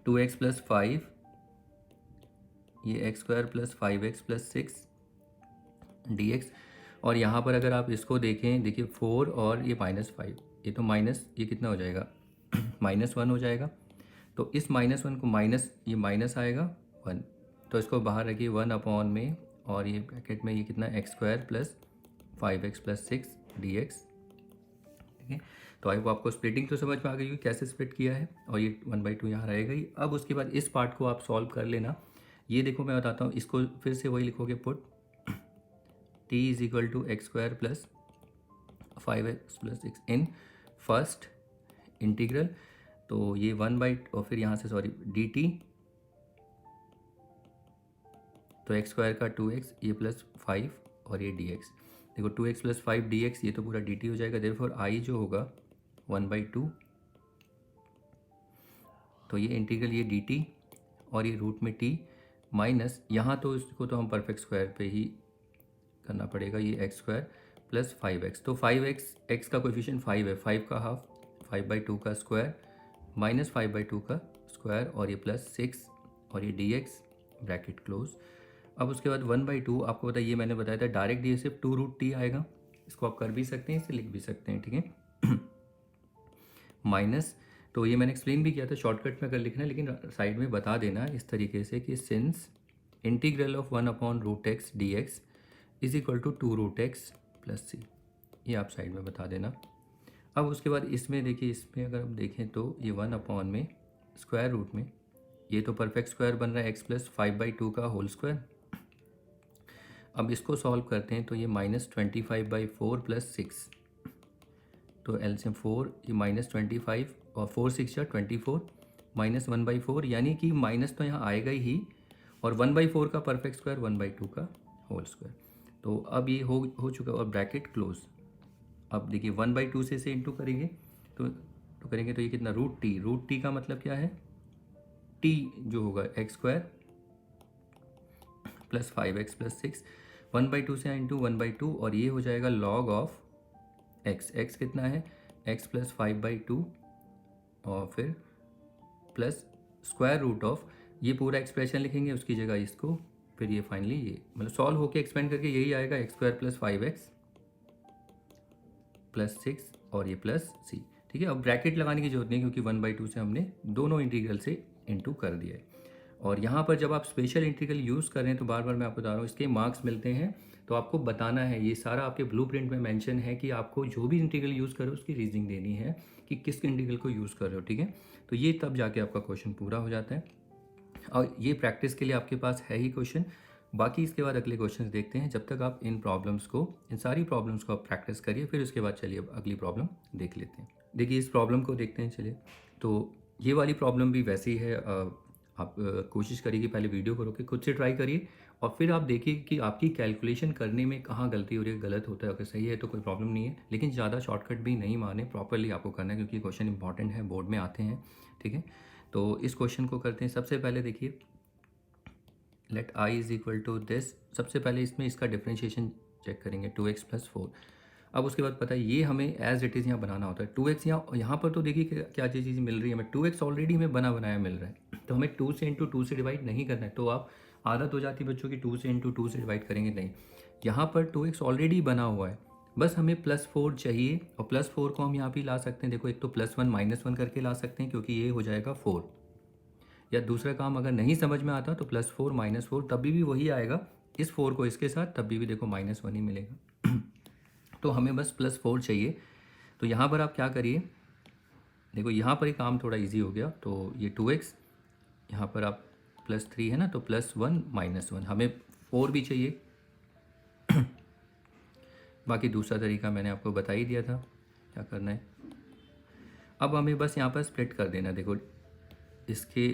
2x प्लस 5, ये x² plus 5x plus 6 dx, और यहाँ पर अगर आप इसको देखें, देखिए 4 और ये -5, ये तो माइनस, ये कितना हो जाएगा -1 हो जाएगा, तो इस -1 को माइनस, ये माइनस आएगा 1, तो इसको बाहर रखिए 1 अपॉन में, और ये ब्रैकेट में ये कितना x² plus 5x plus 6 dx। ठीक है, तो आई वो आपको स्प्लिटिंग तो समझ में आ गई कि कैसे स्प्लिट किया है, और ये 1/2 यहाँ रहेगा ही। अब उसके बाद इस पार्ट को आप सॉल्व कर लेना, ये देखो मैं बताता हूँ, इसको फिर से वही लिखोगे, put t is equal to x² plus 5x plus 6 in first integral, तो ये 1 और फिर यहाँ से सॉरी dt, तो x² का 2x, ये प्लस 5 और ये dx, देखो 2x प्लस 5 dx, ये तो पूरा dt हो जाएगा, देयरफॉर i जो होगा 1/2, तो ये इंटीग्रल ये dt और ये रूट में t माइनस, यहाँ तो इसको तो हम परफेक्ट स्क्वायर पे ही करना पड़ेगा, ये x² प्लस 5x, तो 5x, x का कोएफिशिएंट 5 है, 5 का हाफ 5/2 का स्क्वायर माइनस 5/2 का स्क्वायर, और ये प्लस 6 और ये dx ब्रैकेट क्लोज। अब उसके बाद 1/2 आपको पता है, ये मैंने बताया था डायरेक्ट, ये सिर्फ 2√t आएगा, इसको आप कर भी सकते हैं, इसे लिख भी सकते हैं। ठीक है, माइनस, तो ये मैंने एक्सप्लेन भी किया था, शॉर्टकट में अगर लिखना है, लेकिन साइड में बता देना इस तरीके से कि since integral of 1/√x dx is equal to 2√x plus c, ये आप साइड में बता देना। अब उसके बाद इसमें देखिए, इसमें अगर हम देखें तो ये 1 अपॉन में स्क्वायर रूट में ये तो परफेक्ट स्क्वायर बन रहा है x प्लस 5/2 का होल स्क्वायर। अब इसको सॉल्व करते हैं तो ये -25/4 + 6, तो एलसीएम 4, ये -25 और 4 6 या 24 -1/4, यानी कि माइनस तो यहाँ आएगा ही, और 1/4 का परफेक्ट स्क्वायर 1/2 का होल स्क्वायर। तो अब ये हो चुका और ब्रैकेट क्लोज। अब देखिए 1/2 से इसे इंटू करेंगे तो करेंगे तो ये कितना रूट टी का मतलब क्या है, टी जो होगा x² + 5x + 6, 1/2 से इंटू 1/2, और ये हो जाएगा log ऑफ x कितना है x + 5/2, और फिर प्लस स्क्वायर रूट ऑफ, ये पूरा एक्सप्रेशन लिखेंगे उसकी जगह इसको, फिर ये फाइनली ये मतलब सॉल्व होके एक्सपेंड करके यही आएगा x² + 5x + 6 और ये प्लस c। ठीक है, अब ब्रैकेट लगाने की जरूरत नहीं क्योंकि 1/2 से हमने दोनों इंटीग्रल से इंटू कर दिया है। और यहाँ पर जब आप स्पेशल इंटीग्रल यूज़ कर रहे हैं तो बार बार मैं आपको बता रहा हूँ इसके मार्क्स मिलते हैं, तो आपको बताना है, ये सारा आपके ब्लूप्रिंट में मेंशन है कि आपको जो भी इंटीग्रल यूज़ करो उसकी रीजनिंग देनी है कि किस इंटीग्रल को यूज़ कर रहे हो। ठीक है, तो ये तब जाके आपका क्वेश्चन पूरा हो जाता है, और ये प्रैक्टिस के लिए आपके पास है ही क्वेश्चन। बाकी इसके बाद अगले क्वेश्चंस देखते हैं। जब तक आप इन सारी प्रॉब्लम्स को आप प्रैक्टिस करिए, फिर उसके बाद चलिए अब अगली प्रॉब्लम देख लेते हैं। देखिए इस प्रॉब्लम को देखते हैं चलिए। तो ये वाली प्रॉब्लम भी वैसे ही है, आप कोशिश करिए कि पहले वीडियो को रोके खुद से ट्राई करिए, और फिर आप देखिए कि आपकी कैलकुलेशन करने में कहाँ गलती हो रही है, गलत होता है, अगर सही है तो कोई प्रॉब्लम नहीं है, लेकिन ज़्यादा शॉर्टकट भी नहीं माने, प्रॉपरली आपको करना है क्योंकि क्वेश्चन इंपॉर्टेंट है, बोर्ड में आते हैं। ठीक है, तो इस क्वेश्चन को करते हैं। सबसे पहले देखिए लेट i = दिस, सबसे पहले इसमें इसका डिफरेंशिएशन चेक करेंगे 2x + 4। अब उसके बाद पता है ये हमें एज इट इज़ यहाँ बनाना होता है। 2x यहाँ पर तो देखिए क्या चीज़ मिल रही है हमें, 2x ऑलरेडी हमें बना बनाया मिल रहा है, तो हमें 2 से इंटू 2 से डिवाइड नहीं करना है। तो आप आदत हो जाती है बच्चों की 2 से इंटू 2 से डिवाइड करेंगे, नहीं, यहाँ पर 2x ऑलरेडी बना हुआ है, बस हमें +4 चाहिए, और +4 को हम यहाँ भी ला सकते हैं। देखो एक तो +1 -1 करके ला सकते हैं क्योंकि ये हो जाएगा 4, या दूसरा काम अगर नहीं समझ में आता तो +4 -4 तभी भी वही आएगा, इस 4 को इसके साथ तभी भी देखो -1 ही मिलेगा। तो हमें बस +4 चाहिए। तो यहाँ पर आप क्या करिए, देखो यहाँ पर ही काम थोड़ा इजी हो गया, तो ये 2x, यहाँ पर आप +3 है ना, तो +1 -1, हमें 4 भी चाहिए। बाकी दूसरा तरीका मैंने आपको बता ही दिया था क्या करना है। अब हमें बस यहाँ पर स्प्लिट कर देना, देखो इसके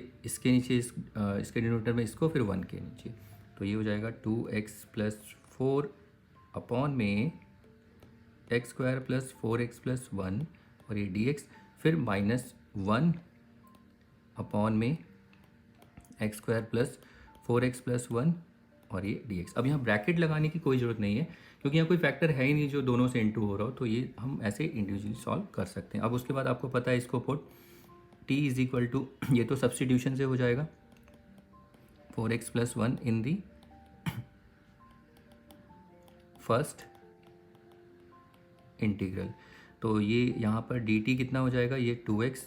नीचे इसके डिनोमिनेटर में इसको, फिर 1 के नीचे, तो ये हो जाएगा 2x + 4 अपॉन में x² + 4x + 1, और ये dx, फिर -1 अपॉन में x² + 4x + 1, और ये dx। अब यहाँ ब्रैकेट लगाने की कोई ज़रूरत नहीं है क्योंकि यहाँ कोई फैक्टर है ही नहीं जो दोनों से इंटू हो रहा हो, तो ये हम ऐसे इंडिविजुअली सॉल्व कर सकते हैं। अब उसके बाद आपको पता है इसको पुट t = ये तो सब्स्टिट्यूशन से हो जाएगा 4x + 1 in the first integral, तो ये यहाँ पर dt कितना हो जाएगा, ये 2x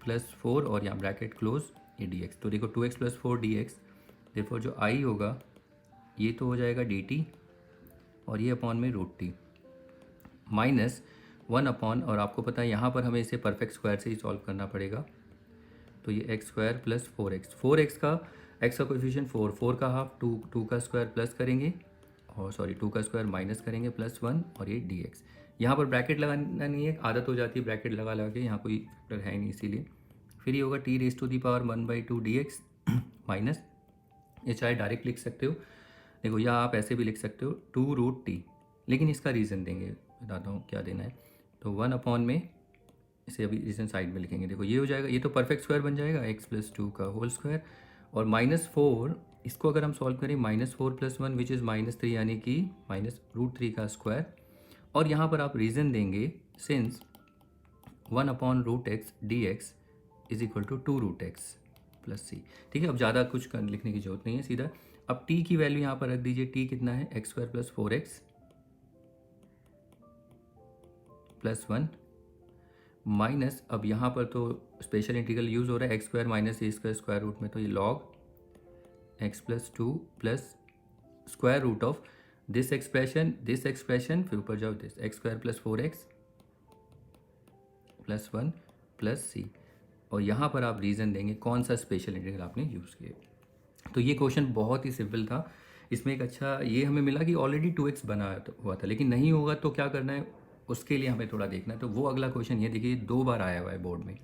+ 4 और यहाँ ब्रैकेट क्लोज, ये dx। तो देखो 2x + 4 dx, देखो जो i होगा ये तो हो जाएगा dt, और ये अपॉन में √t -1 अपॉन, और आपको पता है यहाँ पर हमें इसे परफेक्ट स्क्वायर से ही सॉल्व करना पड़ेगा, तो ये x² + 4x का x का कोएफिशिएंट 4 का हाफ 2 का स्क्वायर प्लस करेंगे, और सॉरी 2 का स्क्वायर माइनस करेंगे +1, और ये dx। यहाँ पर ब्रैकेट लगाना नहीं है, आदत हो जाती है ब्रैकेट लगा के, यहाँ कोई फैक्टर है नहीं इसीलिए। फिर ये होगा t⁻1/2 dx माइनस, ये चाहे डायरेक्ट लिख सकते हो, देखो या आप ऐसे भी लिख सकते हो 2√t, लेकिन इसका रीज़न देंगे, बताता हूँ क्या देना है। तो 1 अपॉन में, इसे अभी रीजन साइड में लिखेंगे, देखो ये हो जाएगा, ये तो परफेक्ट स्क्वायर बन जाएगा x + 2 का होल स्क्वायर, और -4, इसको अगर हम सॉल्व करें -4 + 1 विच इज़ -3, यानी कि -√3 का स्क्वायर, और यहाँ पर आप रीज़न देंगे since 1/√x dx = 2√x + c। ठीक है, अब ज़्यादा कुछ लिखने की जरूरत नहीं है, सीधा अब t की वैल्यू यहाँ पर रख दीजिए, t कितना है x² + 4x + 1 माइनस, अब यहाँ पर तो स्पेशल इंटीग्रल यूज़ हो रहा है x² - a² स्क्वायर रूट में, तो ये log x + 2 plus square root of this expression, फिर ऊपर जाओ दिस x² + 4x + 1 + c, और यहाँ पर आप रीज़न देंगे कौन सा स्पेशल इंटीग्रल आपने यूज़ किया। तो ये क्वेश्चन बहुत ही सिंपल था। इसमें एक अच्छा ये हमें मिला कि ऑलरेडी 2x बना हुआ था, लेकिन नहीं होगा तो क्या करना है, उसके लिए हमें थोड़ा देखना है। तो वो अगला क्वेश्चन ये देखिए 2 बार आया हुआ है बोर्ड में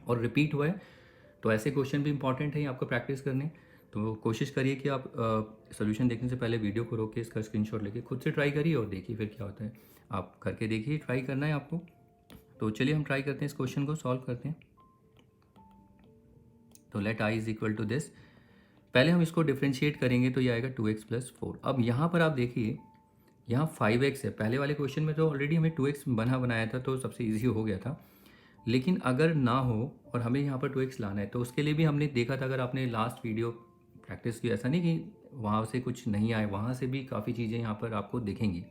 और रिपीट हुआ है। तो ऐसे क्वेश्चन भी इंपॉर्टेंट है आपको प्रैक्टिस करने। तो कोशिश करिए कि आप सोल्यूशन देखने से पहले वीडियो को रोक के इसका स्क्रीनशॉट लेके खुद से ट्राई करिए और देखिए फिर क्या होता है। आप करके देखिए, ट्राई करना है आपको। तो चलिए हम ट्राई करते हैं, इस क्वेश्चन को सॉल्व करते हैं। तो let I is equal to this. पहले हम इसको डिफ्रेंशिएट करेंगे तो ये आएगा 2x प्लस 4। अब यहाँ पर आप देखिए यहाँ 5x है। पहले वाले क्वेश्चन में तो ऑलरेडी हमें 2x बनाया था तो सबसे ईजी हो गया था। लेकिन अगर ना हो और हमें यहाँ पर 2x लाना है तो उसके लिए भी हमने देखा था, अगर आपने लास्ट वीडियो प्रैक्टिस की, ऐसा नहीं कि वहाँ से कुछ नहीं आए, वहाँ से भी काफ़ी चीज़ें यहाँ पर आपको दिखेंगी।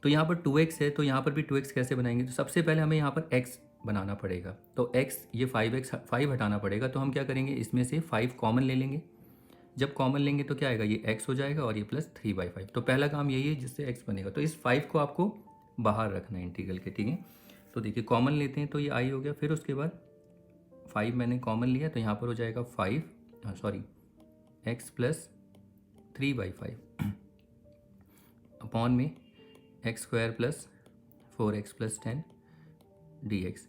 तो यहाँ पर 2x है तो यहाँ पर भी 2x कैसे बनाएंगे, तो सबसे पहले हमें यहाँ पर x बनाना पड़ेगा। तो x ये 5 हटाना पड़ेगा। तो हम क्या करेंगे, इसमें से 5 कॉमन ले लेंगे। जब कॉमन लेंगे तो क्या आएगा, ये x हो जाएगा और ये प्लस 3/5। तो पहला काम यही है जिससे x बनेगा। तो इस 5 को आपको बाहर रखना है इंटीग्रल के, ठीक है। तो देखिए कॉमन लेते हैं तो ये i हो गया। फिर उसके बाद 5 मैंने कॉमन लिया तो यहाँ पर हो जाएगा x प्लस 3/5 अपॉन में x square plus 4x plus 10 dx।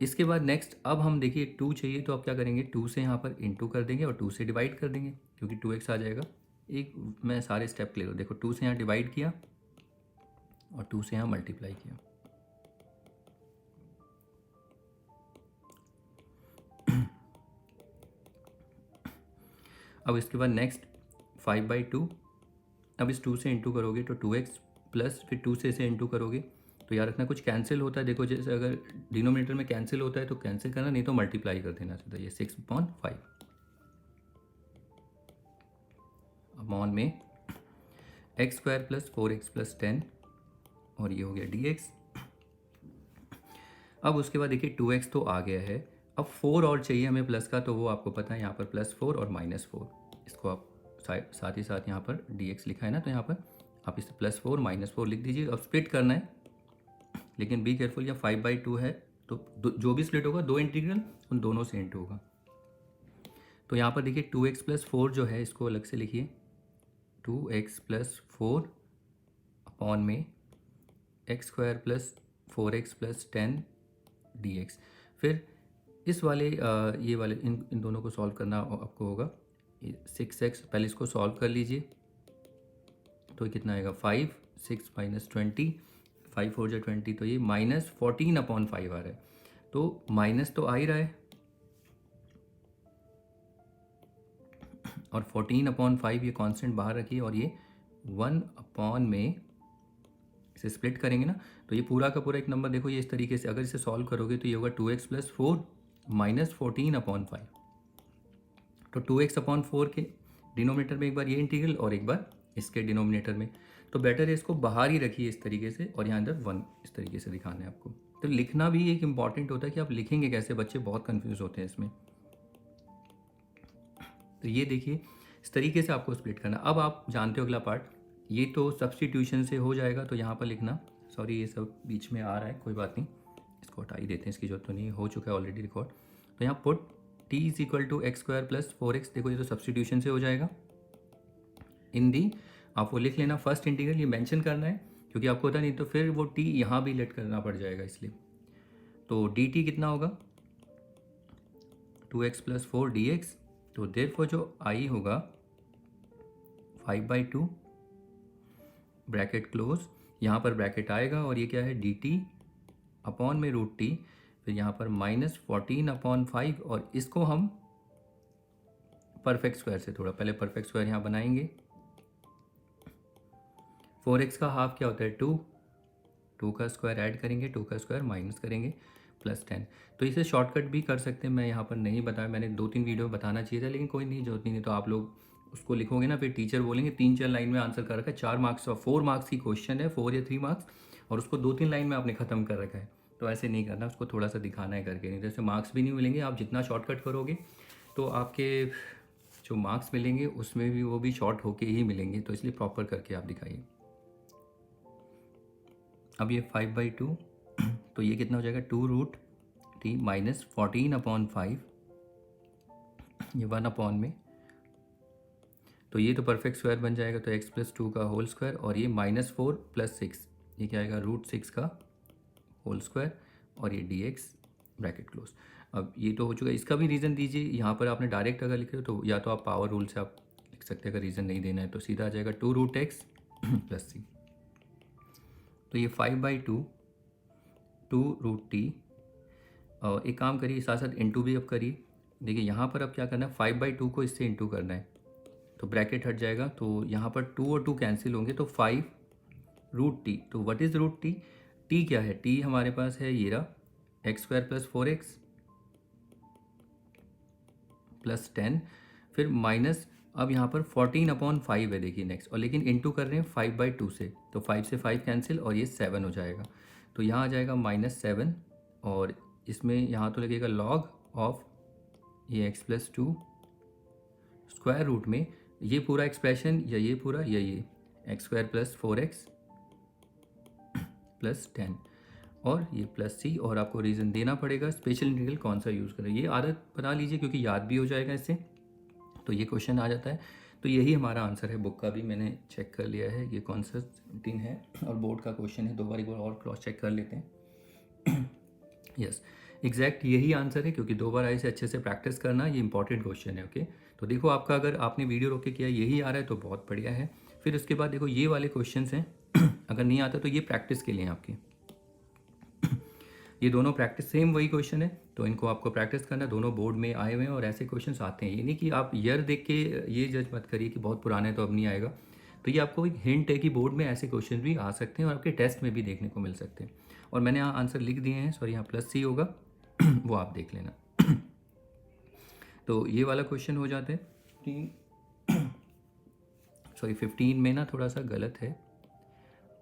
इसके बाद नेक्स्ट अब हम देखिए 2 चाहिए तो अब क्या करेंगे, 2 से यहाँ पर इंटू कर देंगे और 2 से डिवाइड कर देंगे क्योंकि 2x आ जाएगा। एक मैं सारे स्टेप क्लियर, देखो 2 से यहाँ डिवाइड किया और 2 से यहाँ मल्टीप्लाई किया। अब इसके बाद नेक्स्ट 5/2। अब इस 2 से इंटू करोगे तो 2x प्लस फिर 2 से इसे इंटू करोगे तो याद रखना कुछ कैंसिल होता है। देखो जैसे अगर डिनोमिनेटर में कैंसिल होता है तो कैंसिल करना, नहीं तो मल्टीप्लाई कर देना सीधा। ये 6/5 अपॉन में x square plus 4x plus 10 और ये हो गया dx। अब उसके बाद देखिए 2x तो आ गया है, अब 4 और चाहिए हमें प्लस का, तो वो आपको पता है यहाँ पर +4 और -4। इसको आप साथ ही साथ यहाँ पर dx लिखा है ना, तो यहाँ पर आप इसे +4 -4 लिख दीजिए। अब स्प्लिट करना है, लेकिन बी केयरफुल, या 5/2 है तो जो भी स्प्लिट होगा 2 इंटीग्रल उन दोनों से इंटू होगा। तो यहाँ पर देखिए 2x प्लस 4 जो है इसको अलग से लिखिए, 2x प्लस 4 अपॉन में x square plus 4x plus 10 dx। फिर इस वाले ये वाले इन दोनों को सॉल्व करना आपको होगा। 6x पहले इसको सॉल्व कर लीजिए तो कितना आएगा 5, 6 माइनस 20, 5 4 जा 20, तो ये -14/5 आ रहा है। तो माइनस तो आ ही रहा है और 14/5 ये कांस्टेंट बाहर रखिए और ये 1 में इसे स्प्लिट करेंगे ना तो ये पूरा का पूरा एक नंबर देखो ये इस तरीके से अगर इसे सॉल्व करोगे तो ये होगा 2x प्लस 4 माइनस 14/5। तो 2x/4 के डिनोमिनेटर में एक बार ये इंटीग्रल और एक बार इसके डिनोमिनेटर में, तो बेटर है इसको बाहर ही रखिए इस तरीके से और यहाँ अंदर 1 इस तरीके से दिखाना है आपको। तो लिखना भी एक इंपॉर्टेंट होता है कि आप लिखेंगे कैसे, बच्चे बहुत कंफ्यूज होते हैं इसमें। तो ये देखिए इस तरीके से आपको स्प्लिट करना। अब आप जानते हो अगला पार्ट, ये तो सब्सटीट्यूशन से हो जाएगा। तो यहाँ पर लिखना, सॉरी ये सब बीच में आ रहा है, कोई बात नहीं, इसको हटा ही देते हैं, इसकी जरूरत तो नहीं, हो चुका है ऑलरेडी रिकॉर्ड। तो यहाँ put t is equal to x square plus 4x, देखो ये तो सब्सटीट्यूशन से हो जाएगा। इन दी आप वो लिख लेना, फर्स्ट इंटीग्रल ये मेंशन करना है क्योंकि आपको होता नहीं तो फिर वो t यहाँ भी लेट करना पड़ जाएगा इसलिए। तो dt कितना होगा 2x प्लस 4 dx। तो देयरफॉर जो i होगा 5/2 ब्रैकेट क्लोज, यहाँ पर ब्रैकेट आएगा और ये क्या है dt अपॉन में √t, फिर यहाँ पर -14/5 और इसको हम परफेक्ट स्क्वायर से, थोड़ा पहले परफेक्ट स्क्वायर यहाँ बनाएंगे। 4x का हाफ क्या होता है 2, 2 का स्क्वायर ऐड करेंगे, 2 का स्क्वायर माइनस करेंगे प्लस 10। तो इसे शॉर्टकट भी कर सकते हैं, मैं यहाँ पर नहीं बताया, मैंने 2-3 वीडियो में बताना चाहिए था लेकिन कोई नहीं, जरूरत नहीं। तो आप लोग उसको लिखोगे ना, फिर टीचर बोलेंगे 3-4 लाइन में आंसर कर रखा है, 4 मार्क्स और 4 मार्क्स की क्वेश्चन है, 4 या 3 मार्क्स, और उसको 2-3 लाइन में आपने ख़त्म कर रखा है। तो ऐसे नहीं करना, उसको थोड़ा सा दिखाना है करके, नहीं तो ऐसे मार्क्स भी नहीं मिलेंगे। आप जितना शॉर्टकट करोगे तो आपके जो मार्क्स मिलेंगे उसमें भी वो भी शॉर्ट होके ही मिलेंगे, तो इसलिए प्रॉपर करके आप दिखाइए। अब ये 5/2 तो ये कितना हो जाएगा 2 √, टी माइनस 14/5, ये 1 में, तो ये तो परफेक्ट स्क्वायर बन जाएगा, तो x प्लस 2 का होल स्क्वायर, और ये -4 + 6, ये क्या आएगा √6 का होल स्क्वायर, और ये dx ब्रैकेट क्लोज। अब ये तो हो चुका है, इसका भी रीज़न दीजिए। यहाँ पर आपने डायरेक्ट अगर लिखे हो तो या तो आप पावर रूल से आप लिख सकते हैं, अगर रीज़न नहीं देना है तो सीधा आ जाएगा 2√x + c। तो ये 5/2 2√t, और एक काम करिए साथ साथ इंटू भी अब करिए। देखिए यहाँ पर अब क्या करना है, 5/2 को इससे इंटू करना है, तो ब्रैकेट हट जाएगा, तो यहाँ पर 2 और 2 कैंसिल होंगे, तो 5√t। तो व्हाट इज़ √t? t क्या है, t हमारे पास है ये रहा x² + 4x + 10, फिर माइनस, अब यहाँ पर 14/5 है देखिए नेक्स्ट, और लेकिन इंटू कर रहे हैं 5/2 से, तो 5 से 5 कैंसिल और ये 7 हो जाएगा, तो यहाँ आ जाएगा -7, और इसमें यहाँ तो लगेगा log ऑफ ये x + 2 स्क्वायर रूट में ये पूरा एक्सप्रेशन या ये पूरा या ये x² + 4x + 10 और ये +c, और आपको रीज़न देना पड़ेगा स्पेशल इंटीग्रल कौन सा यूज़ करें। ये आदत बना लीजिए क्योंकि याद भी हो जाएगा इससे, तो ये क्वेश्चन आ जाता है। तो यही हमारा आंसर है, बुक का भी मैंने चेक कर लिया है, ये कौन सा 17 है और बोर्ड का क्वेश्चन है, 2 बार एक बार और क्रॉस चेक कर लेते हैं। यस एग्जैक्ट यही आंसर है, क्योंकि 2 बार आए से अच्छे से प्रैक्टिस करना, ये इंपॉर्टेंट क्वेश्चन है। ओके, तो देखो आपका अगर आपने वीडियो रोक के किया यही आ रहा है तो बहुत बढ़िया है। फिर उसके बाद देखो ये वाले क्वेश्चन हैं अगर नहीं आता तो ये प्रैक्टिस के लिए आपके ये दोनों प्रैक्टिस, सेम वही क्वेश्चन है, तो इनको आपको प्रैक्टिस करना, दोनों बोर्ड में आए हुए हैं और ऐसे क्वेश्चंस आते हैं। ये नहीं कि आप ईयर देख के ये जज मत करिए कि बहुत पुराना है तो अब नहीं आएगा, तो ये आपको एक हिंट है कि बोर्ड में ऐसे क्वेश्चन भी आ सकते हैं और आपके टेस्ट में भी देखने को मिल सकते हैं। और मैंने यहाँ आंसर लिख दिए हैं, सॉरी यहाँ +c होगा वो आप देख लेना। तो ये वाला क्वेश्चन हो जाते हैं 15 में ना थोड़ा सा गलत है,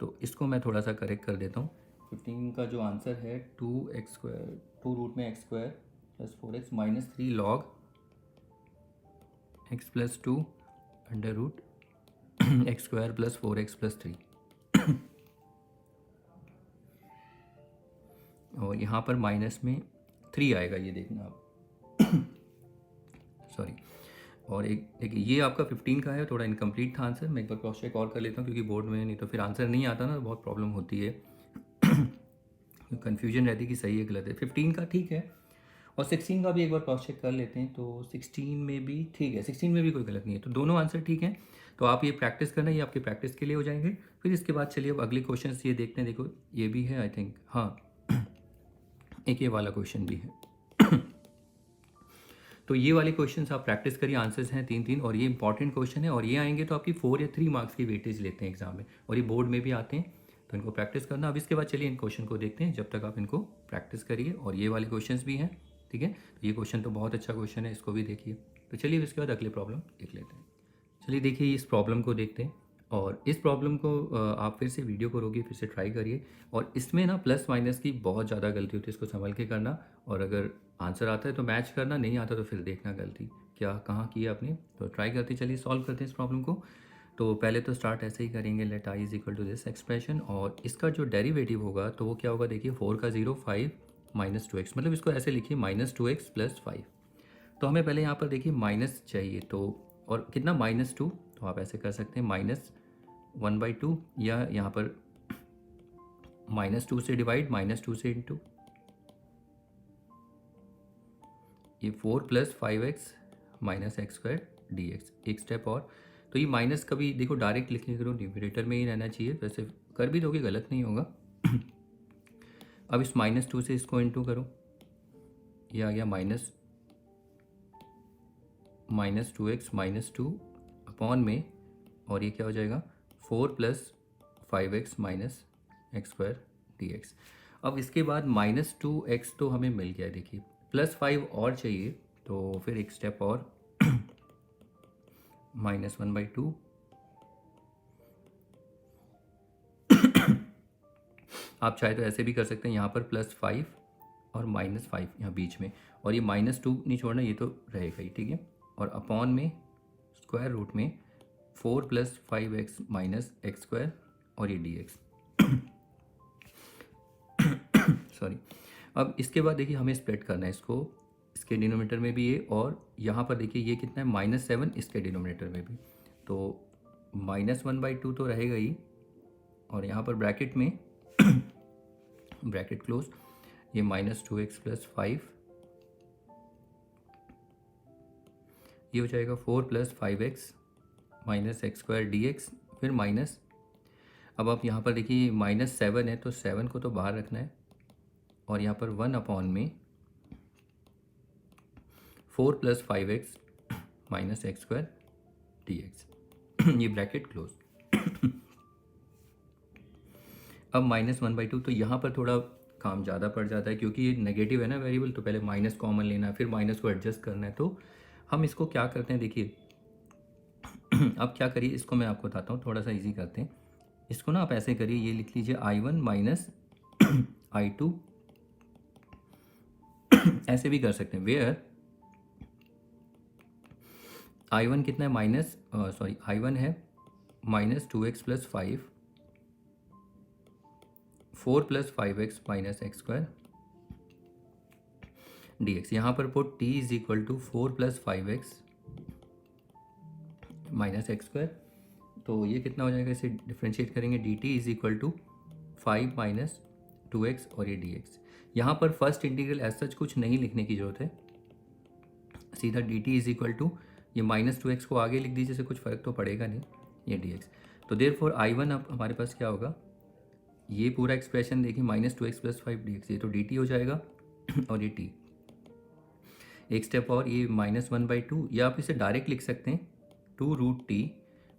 तो इसको मैं थोड़ा सा करेक्ट कर देता हूँ। 15 का जो आंसर है 2x² 2√x² + 4x - 3 log x + 2 √x² + 4x + 3 और यहाँ पर माइनस में 3 आएगा, ये देखना आप सॉरी। और एक देखिए ये आपका 15 का है, थोड़ा इनकम्प्लीट था आंसर, मैं एक बार क्रॉस चेक और कर लेता हूँ क्योंकि बोर्ड में नहीं तो फिर आंसर नहीं आता ना, तो बहुत प्रॉब्लम होती है, कन्फ्यूजन रहती है कि सही है गलत है। 15 का ठीक है, और 16 का भी एक बार क्रॉस चेक कर लेते हैं, तो 16 में भी ठीक है, 16 में भी कोई गलत नहीं है, तो दोनों आंसर ठीक हैं। तो आप ये प्रैक्टिस करना, ये आपके प्रैक्टिस के लिए हो जाएंगे। फिर इसके बाद चलिए अब अगले क्वेश्चन ये देखते हैं। देखो ये भी है आई थिंक, हाँ एक ये वाला क्वेश्चन भी है। तो ये वाले क्वेश्चंस आप प्रैक्टिस करिए, आंसर्स हैं 3-3 और ये इंपॉर्टेंट क्वेश्चन है, और ये आएंगे तो आपकी 4 या 3 मार्क्स की वेटेज लेते हैं एग्जाम में, और ये बोर्ड में भी आते हैं, तो इनको प्रैक्टिस करना। अब इसके बाद चलिए इन क्वेश्चन को देखते हैं, जब तक आप इनको प्रैक्टिस करिए। और ये वाले क्वेश्चंस भी हैं, ठीक है, तो ये क्वेश्चन तो बहुत अच्छा क्वेश्चन है, इसको भी देखिए। तो चलिए इसके बाद अगले प्रॉब्लम देख लेते हैं। चलिए देखिए इस प्रॉब्लम को देखते हैं, और इस प्रॉब्लम को आप फिर से वीडियो को रोकिए, फिर से ट्राई करिए। और इसमें ना प्लस माइनस की बहुत ज़्यादा गलती होती है, इसको संभल के करना, और अगर आंसर आता है तो मैच करना, नहीं आता तो फिर देखना गलती क्या कहाँ की है आपने। तो ट्राई करते चलिए सॉल्व करते हैं इस प्रॉब्लम को। तो पहले तो स्टार्ट ऐसे ही करेंगे, लेट i = दिस एक्सप्रेशन, और इसका जो डेरिवेटिव होगा तो वो क्या होगा, देखिए 4 का 0 5 - 2x, मतलब इसको ऐसे लिखिए -2x + 5। तो हमें पहले यहाँ पर देखिए माइनस चाहिए, तो और कितना -2, तो आप ऐसे कर सकते हैं -1/2, या यहाँ पर -2 से डिवाइड, -2 से इंटू, ये 4 + 5x - x² dx, एक स्टेप और। तो ये माइनस कभी देखो डायरेक्ट लिखने करो, न्यूमरेटर में ही रहना चाहिए, वैसे कर भी दोगे गलत नहीं होगा। अब इस -2 से इसको इंटू करो, ये आ गया -2x - 2 अपॉन में, और ये क्या हो जाएगा 4 + 5x - x² dx। अब इसके बाद -2x तो हमें मिल गया, देखिए +5 और चाहिए, तो फिर एक स्टेप और -1/2 आप चाहे तो ऐसे भी कर सकते हैं, यहाँ पर +5 और -5 यहाँ बीच में, और ये -2 नहीं छोड़ना, ये तो रहेगा ही, ठीक है। और अपॉन में स्क्वायर रूट में 4 + 5x - x² और ये dx। सॉरी, अब इसके बाद देखिए हमें स्प्लिट करना है इसको, इसके डिनोमिनेटर में भी ये, और यहाँ पर देखिए ये कितना है -7 इसके डिनोमिनेटर में भी, तो -1/2 तो रहेगा ही, और यहाँ पर ब्रैकेट में ब्रैकेट क्लोज, ये -2x + 5, ये हो जाएगा 4 + 5x - x² dx, फिर माइनस, अब आप यहाँ पर देखिए -7 है तो 7 को तो बाहर रखना है, और यहाँ पर 1/में 4 + 5x - x² dx ये ब्रैकेट क्लोज। अब -1/2, तो यहाँ पर थोड़ा काम ज़्यादा पड़ जाता है क्योंकि ये नेगेटिव है ना वेरिएबल, तो पहले माइनस कॉमन लेना है, फिर माइनस को एडजस्ट करना है। तो हम इसको क्या करते हैं देखिए अब क्या करिए, इसको मैं आपको बताता हूँ, थोड़ा सा इजी करते हैं इसको ना। आप ऐसे करिए, ये लिख लीजिए I1 - I2 ऐसे भी कर सकते हैं, वेयर I1 कितना है I1 है -2x + 5, 4 + 5x - x² dx। यहाँ पर पुट t = 4 + 5x - x², तो ये कितना हो जाएगा, इसे डिफ्रेंशिएट करेंगे, dt = 5 - 2x और ये dx। यहाँ पर फर्स्ट इंटीग्रल एज सच कुछ नहीं लिखने की ज़रूरत है, सीधा dt = ये -2x को आगे लिख दीजिए, से कुछ फ़र्क तो पड़ेगा नहीं, ये dx। तो देयरफॉर I1 अब हमारे पास क्या होगा, ये पूरा एक्सप्रेशन देखिए -2x + 5 dx, ये तो dt हो जाएगा और ये t, एक स्टेप और, ये -1/2, या आप इसे डायरेक्ट लिख सकते हैं 2√t,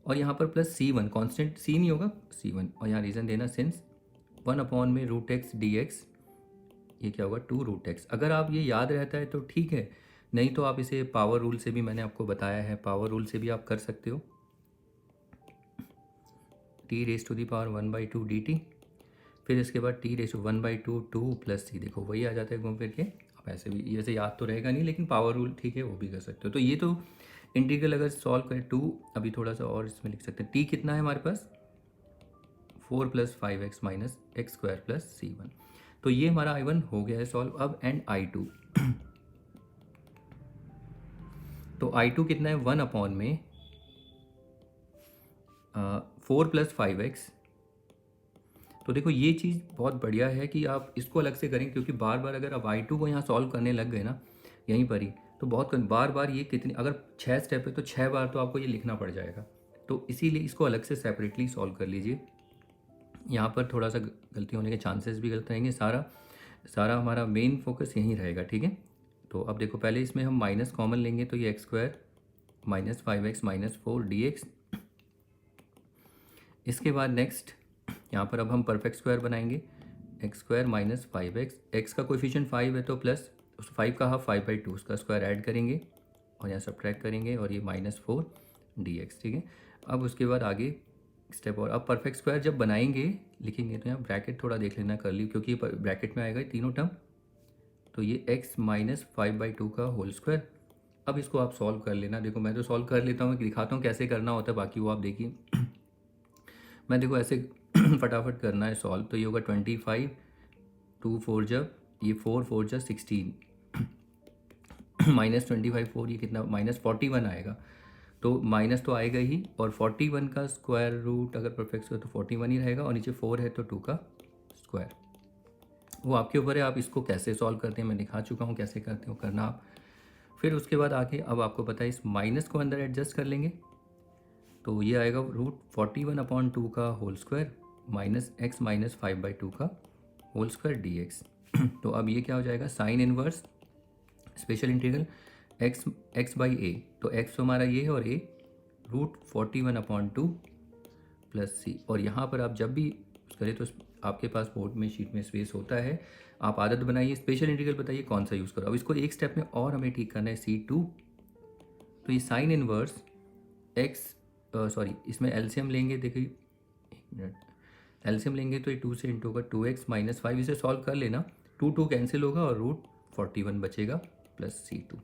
और यहाँ पर प्लस C1, कांस्टेंट c नहीं होगा C1, और यहाँ रीज़न देना सिंस 1/में √x dx, ये क्या होगा 2√x। अगर आप ये याद रहता है तो ठीक है, नहीं तो आप इसे पावर रूल से भी, मैंने आपको बताया है, पावर रूल से भी आप कर सकते हो, t⁻1/2 dt, फिर इसके बाद t⁻1/2 2 + c, देखो वही आ जाता है घूम फिर के। आप ऐसे भी, ऐसे याद तो रहेगा नहीं, लेकिन पावर रूल ठीक है, वो भी कर सकते हो। तो ये तो इंटीग्रल अगर सॉल्व करें 2, अभी थोड़ा सा और इसमें लिख सकते हैं, t कितना है हमारे पास 4 + 5x - x² + c1। तो ये हमारा I1 हो गया है सॉल्व। अब एंड I2 तो I2 कितना है 1/में 4 + 5x। तो देखो ये चीज़ बहुत बढ़िया है कि आप इसको अलग से करें, क्योंकि बार बार अगर आप I2 को यहाँ सॉल्व करने लग गए ना यहीं पर ही, तो बहुत बार बार ये कितनी, अगर 6 स्टेप है तो 6 बार तो आपको ये लिखना पड़ जाएगा। तो इसीलिए इसको अलग से सेपरेटली सॉल्व कर लीजिए। यहाँ पर थोड़ा सा गलती होने के चांसेस भी गलत रहेंगे, सारा हमारा मेन फोकस यहीं रहेगा, ठीक है। तो अब देखो पहले इसमें हम माइनस कॉमन लेंगे, तो ये x² - 5x - 4 dx। इसके बाद नेक्स्ट यहाँ पर अब हम परफेक्ट स्क्वायर बनाएंगे, x² - 5x, x का कोएफिशिएंट 5 है तो प्लस उस 5 का हाफ 5/2, उसका स्क्वायर ऐड करेंगे और यहाँ सब्ट्रैक्ट करेंगे, और ये -4 dx, ठीक है। अब उसके बाद आगे स्टेप और, अब परफेक्ट स्क्वायर जब बनाएंगे लिखेंगे तो यहाँ ब्रैकेट थोड़ा देख लेना कर ली, क्योंकि ब्रैकेट में आएगा ये तीनों टर्म, तो ये x - 5/2 का होल स्क्वायर। अब इसको आप सॉल्व कर लेना, देखो मैं तो सॉल्व कर लेता हूँ, दिखाता हूँ कैसे करना होता है, बाकी वो आप देखिए मैं देखो ऐसे फटाफट करना है सॉल्व। तो ये होगा 25, 2 4 जब, ये 4 4 जा 16 -25 4, ये कितना -41 आएगा, तो माइनस तो आएगा ही, और 41 का स्क्वायर रूट अगर परफेक्ट स्क्वायर तो 41 ही रहेगा, और नीचे 4 है तो 2 का स्क्वायर। वो आपके ऊपर है, आप इसको कैसे सॉल्व करते हैं मैं दिखा चुका हूँ, कैसे करते हो करना आप। फिर उसके बाद आके अब आपको पता है इस माइनस को अंदर एडजस्ट कर लेंगे, तो ये आएगा √41/2 का होल स्क्वायर -x - 5/2 का होल स्क्वायर dx। तो अब ये क्या हो जाएगा, sine inverse special integral x/a, तो x हमारा ये है और a √41/2 + c। और यहाँ पर आप जब भी करें तो आपके पास बोर्ड में शीट में स्पेस होता है, आप आदत बनाइए, स्पेशल इंटीग्रल बताइए कौन सा यूज़ करो। अब इसको एक स्टेप में और हमें ठीक करना है, C2, तो ये साइन इनवर्स इसमें एलसीएम लेंगे, देखिए एक मिनट, एलसीएम लेंगे तो ये 2 से इंटू होगा 2x - 5, इसे सॉल्व कर लेना, 2 कैंसिल होगा और √41 बचेगा प्लस C2।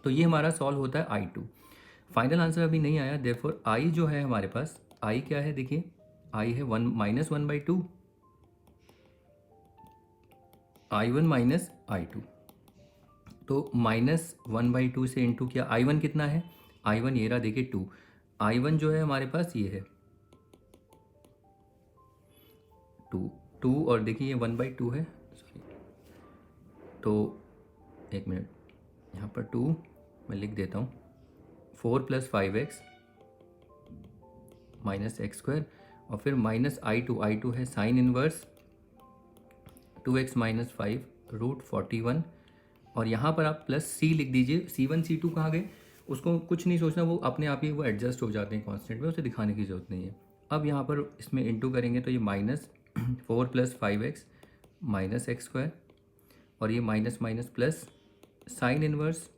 तो ये हमारा सॉल्व होता है I2। फाइनल आंसर अभी नहीं आया, देयरफॉर I जो है हमारे पास, I क्या है देखिए, I है -1/2। I1 माइनस I2, तो -1/2 से इंटू किया। I1 कितना है, I1 ये रहा देखिए 2, I1 जो है हमारे पास ये है 2 और देखिए ये 1/2 है, सॉरी, तो एक मिनट, यहाँ पर 2 मैं लिख देता हूँ, 4 + 5x माइनस x² और फिर -I2 है साइन इनवर्स 2x - 5√41 और यहाँ पर आप +c लिख दीजिए। C1 C2 कहाँ गए, उसको कुछ नहीं सोचना, वो अपने आप ही वो एडजस्ट हो जाते हैं कांस्टेंट में, उसे दिखाने की ज़रूरत नहीं है। अब यहाँ पर इसमें इंटू करेंगे तो ये -4 + 5x माइनस x² और ये minus minus plus sign inverse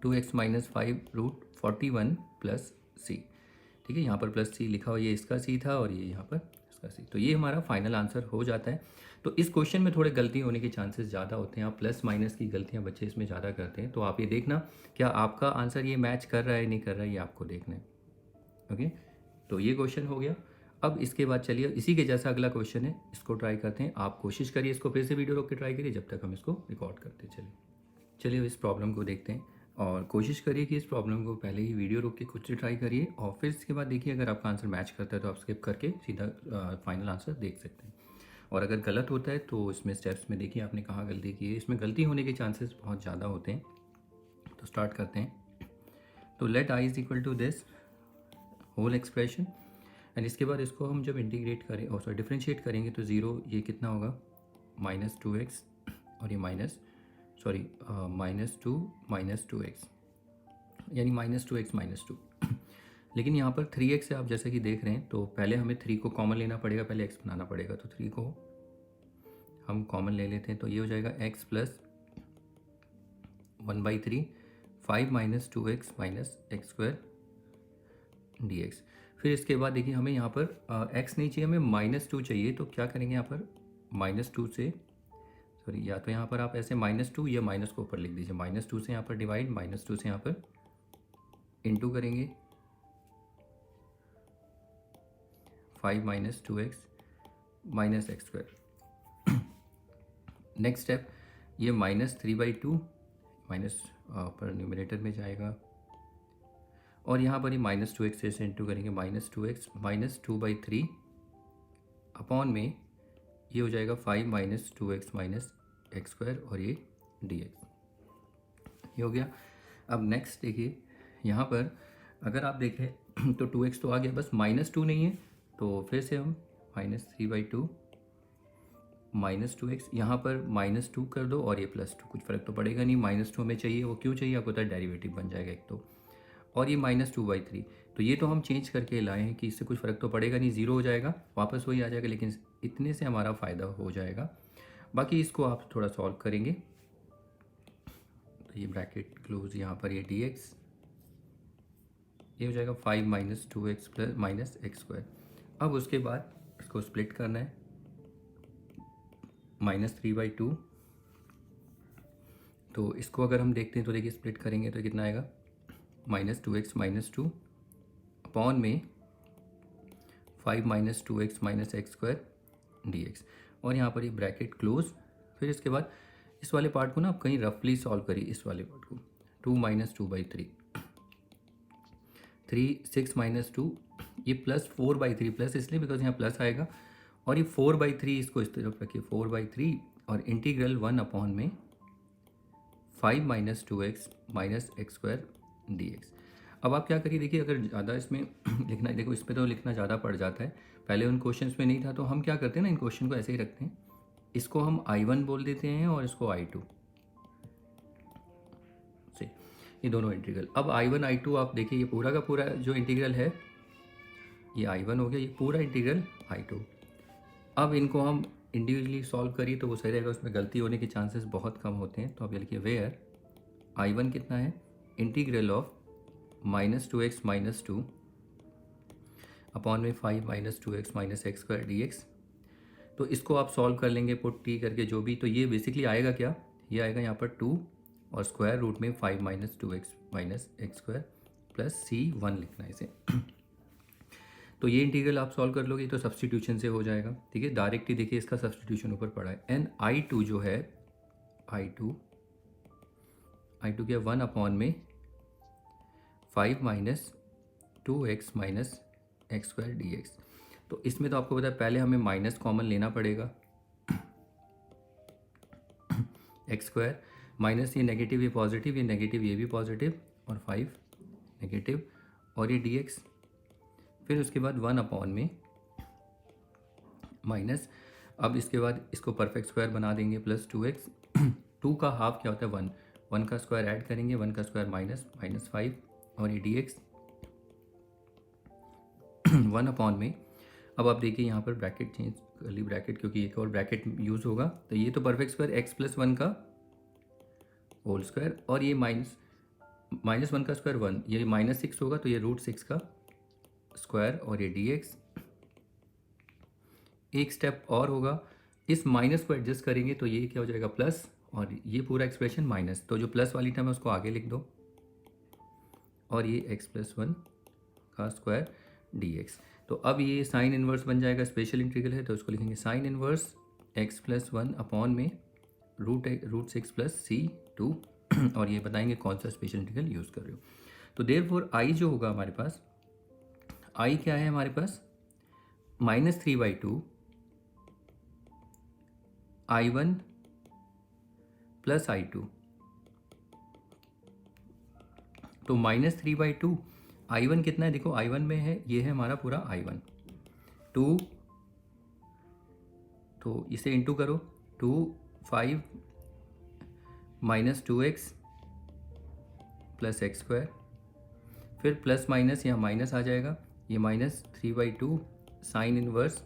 2x - 5√41 + c। ठीक है, यहाँ पर +c लिखा हुआ, ये इसका c था और ये यहाँ पर इसका c, तो ये हमारा फाइनल आंसर हो जाता है। तो इस क्वेश्चन में थोड़े गलती होने के चांसेस ज़्यादा होते हैं, आप प्लस माइनस की गलतियाँ बच्चे इसमें ज़्यादा करते हैं, तो आप ये देखना क्या आपका आंसर ये मैच कर रहा है नहीं कर रहा है, ये आपको देखना है। ओके, तो ये क्वेश्चन हो गया। अब इसके बाद चलिए इसी के जैसा अगला क्वेश्चन है, इसको ट्राई करते हैं। आप कोशिश करिए, इसको फिर से वीडियो रोक के ट्राई करिए जब तक हम इसको रिकॉर्ड करते चलिए इस प्रॉब्लम को देखते हैं और कोशिश करिए कि इस प्रॉब्लम को पहले ही वीडियो रोक के खुद से ट्राई करिए और फिर इसके बाद देखिए अगर आपका आंसर मैच करता है तो आप स्किप करके सीधा फाइनल आंसर देख सकते हैं, और अगर गलत होता है तो इसमें स्टेप्स में देखिए आपने कहाँ गलती की है। इसमें गलती होने के चांसेस बहुत ज़्यादा होते हैं, तो स्टार्ट करते हैं। तो let i = this whole expression and इसके बाद इसको हम जब इंटीग्रेट करें और सॉरी डिफ्रेंशिएट करेंगे तो 0 ये कितना होगा -2x और ये -2 यानी -2x -2 लेकिन यहाँ पर 3x से आप जैसे कि देख रहे हैं तो पहले हमें 3 को कॉमन लेना पड़ेगा, पहले x बनाना पड़ेगा, तो 3 को हम कॉमन ले लेते हैं तो ये हो जाएगा x + 1/3 5 - 2x - x² dx। फिर इसके बाद देखिए हमें यहाँ पर x नहीं चाहिए, हमें -2 चाहिए, तो क्या करेंगे यहाँ पर -2 से सॉरी या तो यहाँ पर आप ऐसे -2 या माइनस को ऊपर लिख दीजिए, -2 से यहाँ पर डिवाइड, -2 से यहाँ पर इंटू करेंगे 5 - 2x - x²। नेक्स्ट स्टेप ये -3/2 माइनस पर न्यूमरेटर में जाएगा और यहाँ पर ये -2x से इंटू करेंगे -2x - 2/3 अपॉन में ये हो जाएगा 5 - 2x - x² और ये dx, ये हो गया। अब नेक्स्ट देखिए यहाँ पर अगर आप देखें तो 2x तो आ गया, बस -2 नहीं है, तो फिर से हम -3/2 -2x यहाँ पर -2 कर दो और ये +2, कुछ फ़र्क तो पड़ेगा नहीं, -2 हमें चाहिए, वो क्यों चाहिए आपको पता है, डेरिवेटिव बन जाएगा एक तो, और ये -2/3, तो ये तो हम चेंज करके लाए हैं कि इससे कुछ फ़र्क तो पड़ेगा नहीं, 0 हो जाएगा, वापस वही आ जाएगा, लेकिन इतने से हमारा फ़ायदा हो जाएगा। बाकी इसको आप थोड़ा सॉल्व करेंगे तो ये ब्रैकेट क्लोज, यहाँ पर ये dx, ये हो जाएगा 5 - 2x - x²। अब उसके बाद इसको स्प्लिट करना है, -3/2, तो इसको अगर हम देखते हैं तो देखिए स्प्लिट करेंगे तो कितना आएगा -2x - 2 अपॉन में 5 - 2x - x² dx, और यहाँ पर ये ब्रैकेट क्लोज। फिर इसके बाद इस वाले पार्ट को ना आप कहीं रफली सॉल्व करिए, इस वाले पार्ट को 2 - 2/3 6 - 2 ये +4/3, प्लस इसलिए बिकॉज यहाँ प्लस आएगा, और ये 4/3 इसको इस तरफ रखिए 4/3 और इंटीग्रल 1 अपॉन में 5 - 2x - x² dx। अब आप क्या करिए, देखिए अगर ज़्यादा इसमें लिखना है, देखो इस पर तो लिखना ज़्यादा पड़ जाता है, पहले उन क्वेश्चंस में नहीं था, तो हम क्या करते हैं ना, इन क्वेश्चन को ऐसे ही रखते हैं, इसको हम I1 बोल देते हैं और इसको I2 से, ये दोनों इंटीग्रल। अब I1 I2 आप देखिए ये पूरा का पूरा जो इंटीग्रल है ये I1 हो गया, ये पूरा इंटीग्रल I2। अब इनको हम इंडिविजुअली सॉल्व करिए तो वो सही रहेगा, उसमें गलती होने के चांसेस बहुत कम होते हैं। तो आप ये लिखिए वेयर I1 कितना है, इंटीग्रल ऑफ -2x - 2 अपॉन में 5 - 2x - x² dx। तो इसको आप सॉल्व कर लेंगे पुट टी करके जो भी, तो ये बेसिकली आएगा क्या, ये आएगा यहाँ पर 2 और स्क्वायर रूट में 5 - 2x - x² प्लस C1 लिखना है इसे। तो ये इंटीग्रल आप सॉल्व कर लोगे तो सब्सटीट्यूशन से हो जाएगा, ठीक है। डायरेक्ट ही देखिए इसका सब्सटीट्यूशन ऊपर पड़ा है। एन आई टू जो है आई टू क्या 1 अपॉन में 5 minus 2x minus x square d x. तो इसमें तो आपको पता है पहले हमें माइनस कॉमन लेना पड़ेगा, एक्स स्क्वायर माइनस ये नेगेटिव ये पॉजिटिव, ये नेगेटिव ये भी पॉजिटिव, और 5 नेगेटिव, और ये डी एक्स। फिर उसके बाद 1 अपॉन में माइनस, अब इसके बाद इसको परफेक्ट स्क्वायर बना देंगे, प्लस 2x। 2 का हाफ क्या होता है 1, 1 का स्क्वायर ऐड करेंगे, 1 का स्क्वायर माइनस 5, और ये डी एक्स 1 अपॉन में। अब आप देखिए यहाँ पर ब्रैकेट चेंज कर ली, ब्रैकेट क्योंकि एक और ब्रैकेट यूज़ होगा, तो ये तो परफेक्ट स्क्वायर एक्स प्लस 1 का होल स्क्वायर, और ये माइनस 1 का स्क्वायर 1, ये -6 होगा तो ये √6 का स्क्वायर, और ये डी एक्स। एक स्टेप और होगा, इस माइनस को एडजस्ट करेंगे तो ये क्या हो जाएगा प्लस, और ये पूरा एक्सप्रेशन माइनस, तो जो प्लस वाली टर्म है उसको आगे लिख दो, और ये x प्लस 1 का स्क्वायर डी एक्स। तो अब ये साइन इन्वर्स बन जाएगा, स्पेशल इंटीग्रल है तो उसको लिखेंगे sign inverse x plus 1 upon में √6 प्लस c2, और ये बताएंगे कौन सा स्पेशल इंटीग्रल यूज़ कर रहे हो। तो देयरफॉर i जो होगा हमारे पास, i क्या है हमारे पास -3/2 i1 प्लस i2। तो -3/2 i1 कितना है देखो, i1 में है, ये है हमारा पूरा i1 2, तो इसे इंटू करो, 2 5 minus 2x plus x square, फिर प्लस माइनस यहाँ माइनस आ जाएगा, ये -3/2 साइन इनवर्स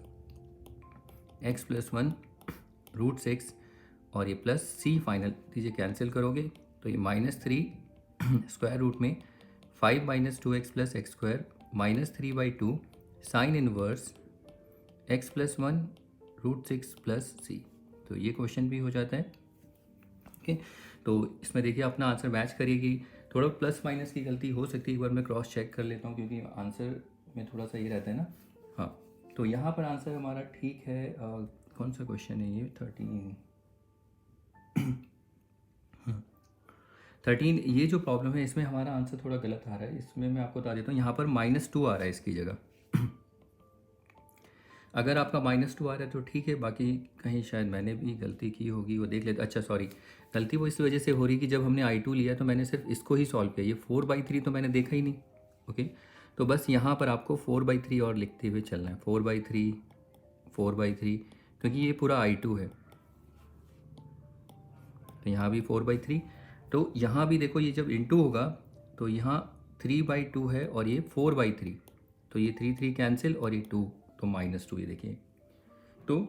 x प्लस 1 √6, और ये प्लस c फाइनल दीजिए, कैंसिल करोगे तो ये -3 स्क्वायर रूट में 5 minus 2x plus x square -3/2 sign inverse x plus 1 √6 plus c। तो ये क्वेश्चन भी हो जाता है, ओके। तो इसमें देखिए अपना आंसर मैच करिएगी, थोड़ा प्लस माइनस की गलती हो सकती है, एक बार मैं क्रॉस चेक कर लेता हूँ क्योंकि आंसर में थोड़ा सा ये रहता है ना। हाँ, तो यहाँ पर आंसर हमारा ठीक है। कौन सा क्वेश्चन है ये 13 ये जो प्रॉब्लम है इसमें हमारा आंसर थोड़ा गलत आ रहा है। इसमें मैं आपको बता देता हूँ, यहाँ पर -2 आ रहा है इसकी जगह। अगर आपका -2 आ रहा है तो ठीक है, बाकी कहीं शायद मैंने भी गलती की होगी, वो देख लेते। अच्छा सॉरी, गलती वो इस वजह से हो रही कि जब हमने i2 लिया तो मैंने सिर्फ इसको ही सॉल्व किया, ये 4/3 तो मैंने देखा ही नहीं, ओके। तो बस यहाँ पर आपको 4/3 और लिखते हुए चलना है, 4/3 क्योंकि ये पूरा i2 है, तो यहाँ भी 4/3। तो यहाँ भी देखो ये जब इंटू होगा तो यहाँ 3/2 है और ये 4/3, तो ये 3 कैंसिल और ये 2, तो -2 ये देखिए। तो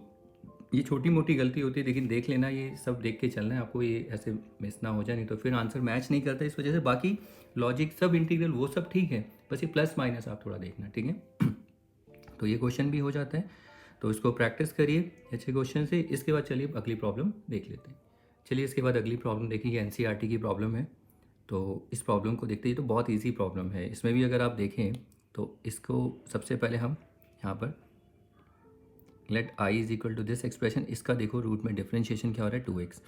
ये छोटी मोटी गलती होती है, लेकिन देख लेना, ये सब देख के चलना है आपको, ये ऐसे मिस ना हो जाए, नहीं तो फिर आंसर मैच नहीं करता इस वजह से। बाकी लॉजिक सब इंटीग्रल वो सब ठीक है, बस ये प्लस माइनस आप थोड़ा देखना, ठीक है। तो ये क्वेश्चन भी हो जाता है, तो इसको प्रैक्टिस करिए अच्छे क्वेश्चन से। इसके बाद चलिए अगली प्रॉब्लम देख लेते हैं। चलिए इसके बाद अगली प्रॉब्लम देखिए, एनसीईआरटी की प्रॉब्लम है। तो इस प्रॉब्लम को देखते ही, तो बहुत ईजी प्रॉब्लम है। इसमें भी अगर आप देखें तो इसको सबसे पहले हम यहाँ पर let i is equal to this expression, इसका देखो रूट में डिफ्रेंशिएशन क्या हो रहा है 2x,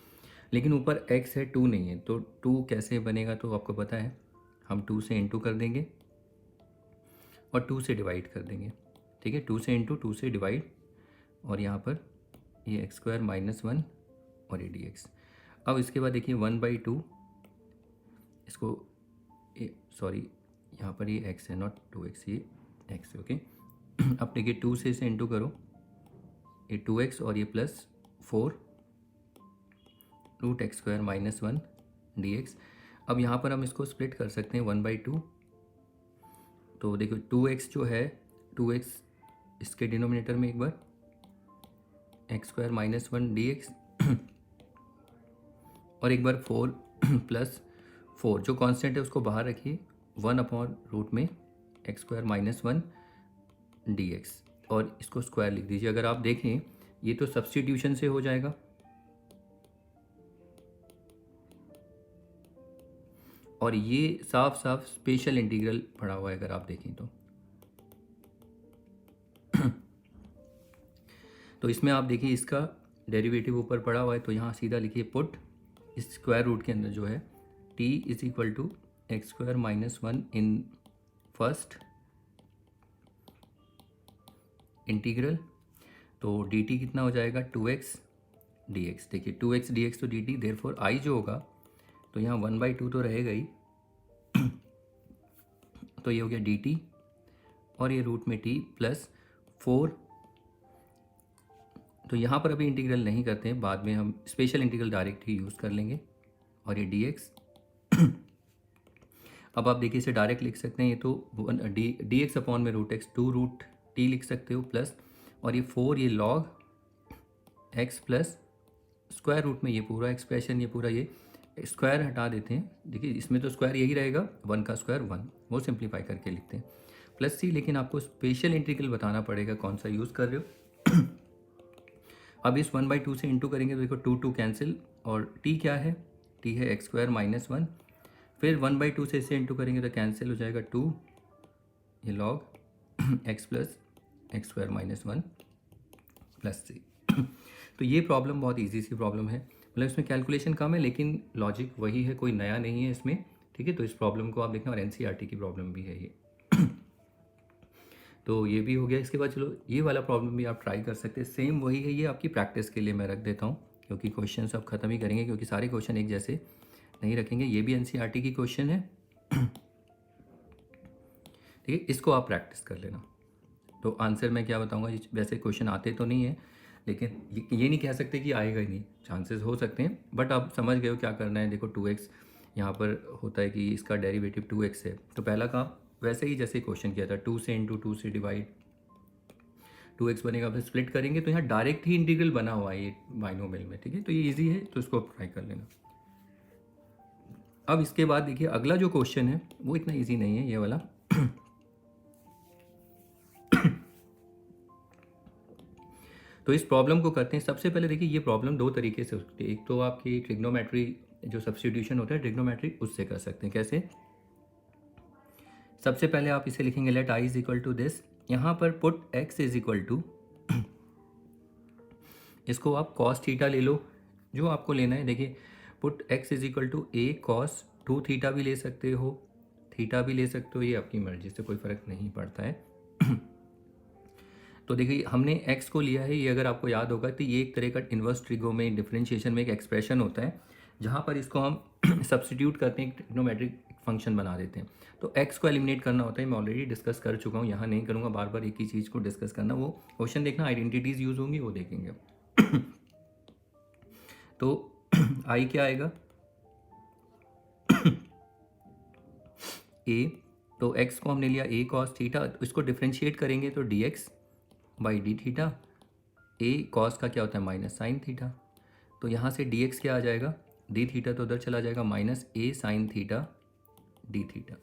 लेकिन ऊपर x है 2 नहीं है, तो 2 कैसे बनेगा तो आपको पता है, हम 2 से इंटू कर देंगे और 2 से डिवाइड कर देंगे, ठीक है। 2 से इंटू 2 से डिवाइड, और यहाँ पर ये एक्स स्क्वायर -1 और ये dx। अब इसके बाद देखिए 1/2, इसको सॉरी यहाँ पर ये x है, नॉट 2x, ये x है, ओके। अब देखिए 2 से इसे इंटू करो, ये 2x और ये +4 √x² -1 dx। अब यहाँ पर हम इसको स्प्लिट कर सकते हैं 1/2, तो देखो 2x जो है, 2x इसके डिनोमिनेटर में एक बार x² -1 dx, और एक बार 4 +4 जो कांस्टेंट है उसको बाहर रखिए, 1/रूट में x² -1 dx, और इसको स्क्वायर लिख दीजिए। अगर आप देखें ये तो सब्स्टिट्यूशन से हो जाएगा, और ये साफ साफ स्पेशल इंटीग्रल पढ़ा हुआ है अगर आप देखें तो, तो इसमें आप देखिए इसका डेरिवेटिव ऊपर पड़ा हुआ है, तो यहाँ सीधा लिखिए पुट इस स्क्वायर रूट के अंदर जो है t is equal to x square minus 1 in first integral. तो dt कितना हो जाएगा 2x dx। देखिए 2x dx तो dt, देयरफॉर i जो होगा तो यहाँ 1/2 तो रहेगा ही तो ये हो गया dt और ये रूट में t प्लस 4। तो यहाँ पर अभी इंटीग्रल नहीं करते हैं, बाद में हम स्पेशल इंटीग्रल डायरेक्ट ही यूज़ कर लेंगे। और ये dx अब आप देखिए इसे डायरेक्ट लिख सकते हैं, ये तो dx अपॉन में रूट एक्स 2 रूट t लिख सकते हो प्लस, और ये 4 ये log x plus square root में ये पूरा एक्सप्रेशन, ये पूरा ये स्क्वायर हटा देते हैं। देखिए इसमें तो स्क्वायर यही रहेगा, 1 का स्क्वायर 1, वो सिंप्लीफाई करके लिखते हैं प्लस c। लेकिन आपको स्पेशल इंटीग्रल बताना पड़ेगा कौन सा यूज़ कर रहे हो। अब इस 1/2 से इंटू करेंगे तो देखो 2 कैंसिल, और t क्या है, t है एक्स स्क्वायर माइनस 1। फिर 1/2 से इसे इंटू करेंगे तो कैंसिल हो जाएगा 2, ये log x plus x square minus 1 plus c। तो ये प्रॉब्लम बहुत इजी सी प्रॉब्लम है, मतलब इसमें कैलकुलेशन कम है लेकिन लॉजिक वही है, कोई नया नहीं है इसमें, ठीक है। तो इस प्रॉब्लम को आप देखना, और एनसीईआरटी की प्रॉब्लम भी है ये। तो ये भी हो गया। इसके बाद चलो ये वाला प्रॉब्लम भी आप ट्राई कर सकते हैं, सेम वही है, ये आपकी प्रैक्टिस के लिए मैं रख देता हूँ क्योंकि क्वेश्चन सब खत्म ही करेंगे, क्योंकि सारे क्वेश्चन एक जैसे नहीं रखेंगे। ये भी एनसीईआरटी की क्वेश्चन है, ठीक है, इसको आप प्रैक्टिस कर लेना। तो आंसर मैं क्या बताऊंगा, वैसे क्वेश्चन आते तो नहीं है लेकिन ये नहीं कह सकते कि आएगा ही नहीं, चांसेस हो सकते हैं, बट आप समझ गए हो क्या करना है। देखो 2x यहाँ पर होता है कि इसका डेरिवेटिव 2x है, तो पहला काम वैसे ही जैसे क्वेश्चन किया था, 2 से इंटू 2 से डिवाइड, 2x बनेगा, फिर स्प्लिट करेंगे तो यहाँ डायरेक्ट ही इंटीग्रल बना हुआ है ये बाइनोमियल में, ठीक है। तो ये ईजी है, तो इसको ट्राई कर लेना। अब इसके बाद देखिए अगला जो क्वेश्चन है वो इतना ईजी नहीं है, ये वाला। तो इस प्रॉब्लम को करते हैं। सबसे पहले देखिए ये प्रॉब्लम दो तरीके से हो सकती है, एक तो आपकी ट्रिग्नोमेट्री जो सब्स्टिट्यूशन होता है ट्रिग्नोमेट्री, उससे कर सकते हैं। कैसे, सबसे पहले आप इसे लिखेंगे let I is equal to this, यहाँ पर put x is equal to, इसको आप कॉस थीटा ले लो जो आपको लेना है। देखिए put x is equal to A cos 2 theta भी ले सकते हो, थीटा भी ले सकते हो, ये आपकी मर्जी से, कोई फ़र्क नहीं पड़ता है। तो देखिए हमने x को लिया है, ये अगर आपको याद होगा तो ये एक तरह का इन्वर्स ट्रिगो में डिफरेंशिएशन में एक एक्सप्रेशन होता है जहाँ पर इसको हम सब्स्टिट्यूट करते हैं, ट्रिग्नोमेट्रिक फंक्शन बना देते हैं। तो x को एलिमिनेट करना होता है, मैं ऑलरेडी डिस्कस कर चुका हूँ, यहाँ नहीं करूँगा बार बार एक ही चीज़ को डिस्कस करना। वो क्वेश्चन देखना, आइडेंटिटीज़ यूज़ होंगी वो देखेंगे। तो आई क्या आएगा a, तो x को हमने लिया a cos थीटा, इसको डिफ्रेंशिएट करेंगे तो dx by D theta, a cos का क्या होता है माइनस साइन थीटा, तो यहाँ से dx क्या आ जाएगा, डी थीटा तो उधर चला जाएगा, minus a sign theta d theta.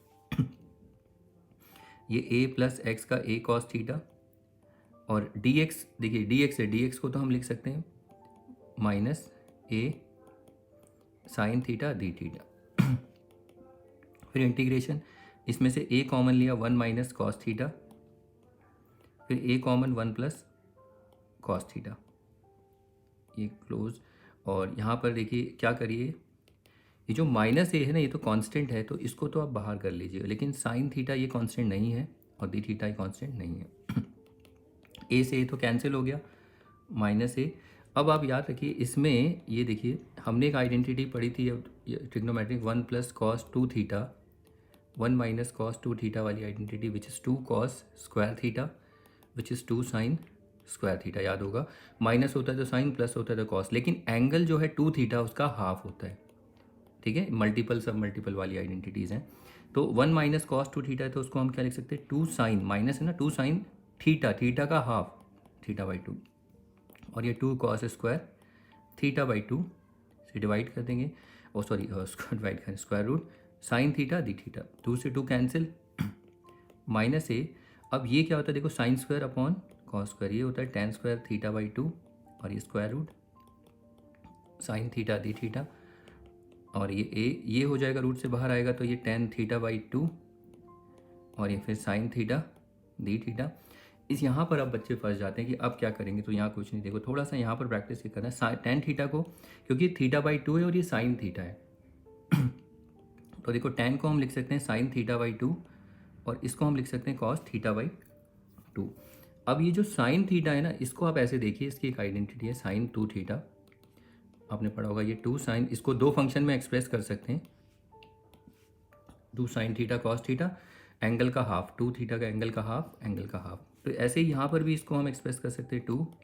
ये a प्लस एक्स का a cos थीटा, और dx देखिए dx है, dx को तो हम लिख सकते हैं minus a sign theta d theta. फिर इंटीग्रेशन, इसमें से a कॉमन लिया 1 माइनस कॉस थीटा, फिर a common 1 plus cos theta, ये क्लोज। और यहाँ पर देखिए क्या करिए, ये जो माइनस a है ना, ये तो कांस्टेंट है, तो इसको तो आप बाहर कर लीजिएगा, लेकिन साइन थीटा ये कांस्टेंट नहीं है और डी थीटा ये कांस्टेंट नहीं है। a से a तो कैंसिल हो गया, माइनस a। अब आप याद रखिए इसमें ये देखिए हमने एक आइडेंटिटी पढ़ी थी trigonometric, 1 plus cos 2 theta 1 minus cos 2 theta वाली identity, which is 2 cos square theta which is 2 sine square theta. याद होगा माइनस होता है तो साइन, प्लस होता है तो कॉस, लेकिन एंगल जो है 2 थीटा उसका हाफ होता है, ठीक है। मल्टीपल सब मल्टीपल वाली आइडेंटिटीज़ हैं। तो 1 माइनस कॉस 2 थीटा है तो उसको हम क्या लिख सकते हैं, 2 साइन, माइनस है ना, 2 साइन थीटा, थीटा का हाफ थीटा बाई 2, और ये 2 कॉस स्क्वायर थीटा बाई 2 से डिवाइड कर देंगे, और सॉरी डिवाइड करें square root sine theta d theta, 2 से 2 कैंसिल, माइनस a। अब ये क्या होता है देखो, sine square upon cos square, ये होता है टेन स्क्वायर थीटा बाई 2, और ये square root sine theta d theta, और ये a ये हो जाएगा, रूट से बाहर आएगा तो ये टेन थीटा बाई 2, और ये फिर साइन थीटा डी थीटा। इस यहाँ पर अब बच्चे फंस जाते हैं कि अब क्या करेंगे, तो यहाँ कुछ नहीं, देखो थोड़ा सा यहाँ पर प्रैक्टिस ये करना है टेन थीटा को, क्योंकि थीटा बाई टू है और ये साइन थीटा है तो देखो टेन को हम लिख सकते हैं साइन थीटा बाई टू और इसको हम लिख सकते हैं कॉस थीटा बाई टू। अब ये जो साइन थीटा है ना, इसको आप ऐसे देखिए, इसकी एक आइडेंटिटी है साइन टू थीटा, आपने पढ़ा होगा ये टू साइन, इसको दो फंक्शन में एक्सप्रेस कर सकते हैं, two sine theta cos theta, angle का हाफ, टू थीटा का एंगल का हाफ, एंगल का हाफ। तो ऐसे ही यहाँ पर भी इसको हम एक्सप्रेस कर सकते हैं two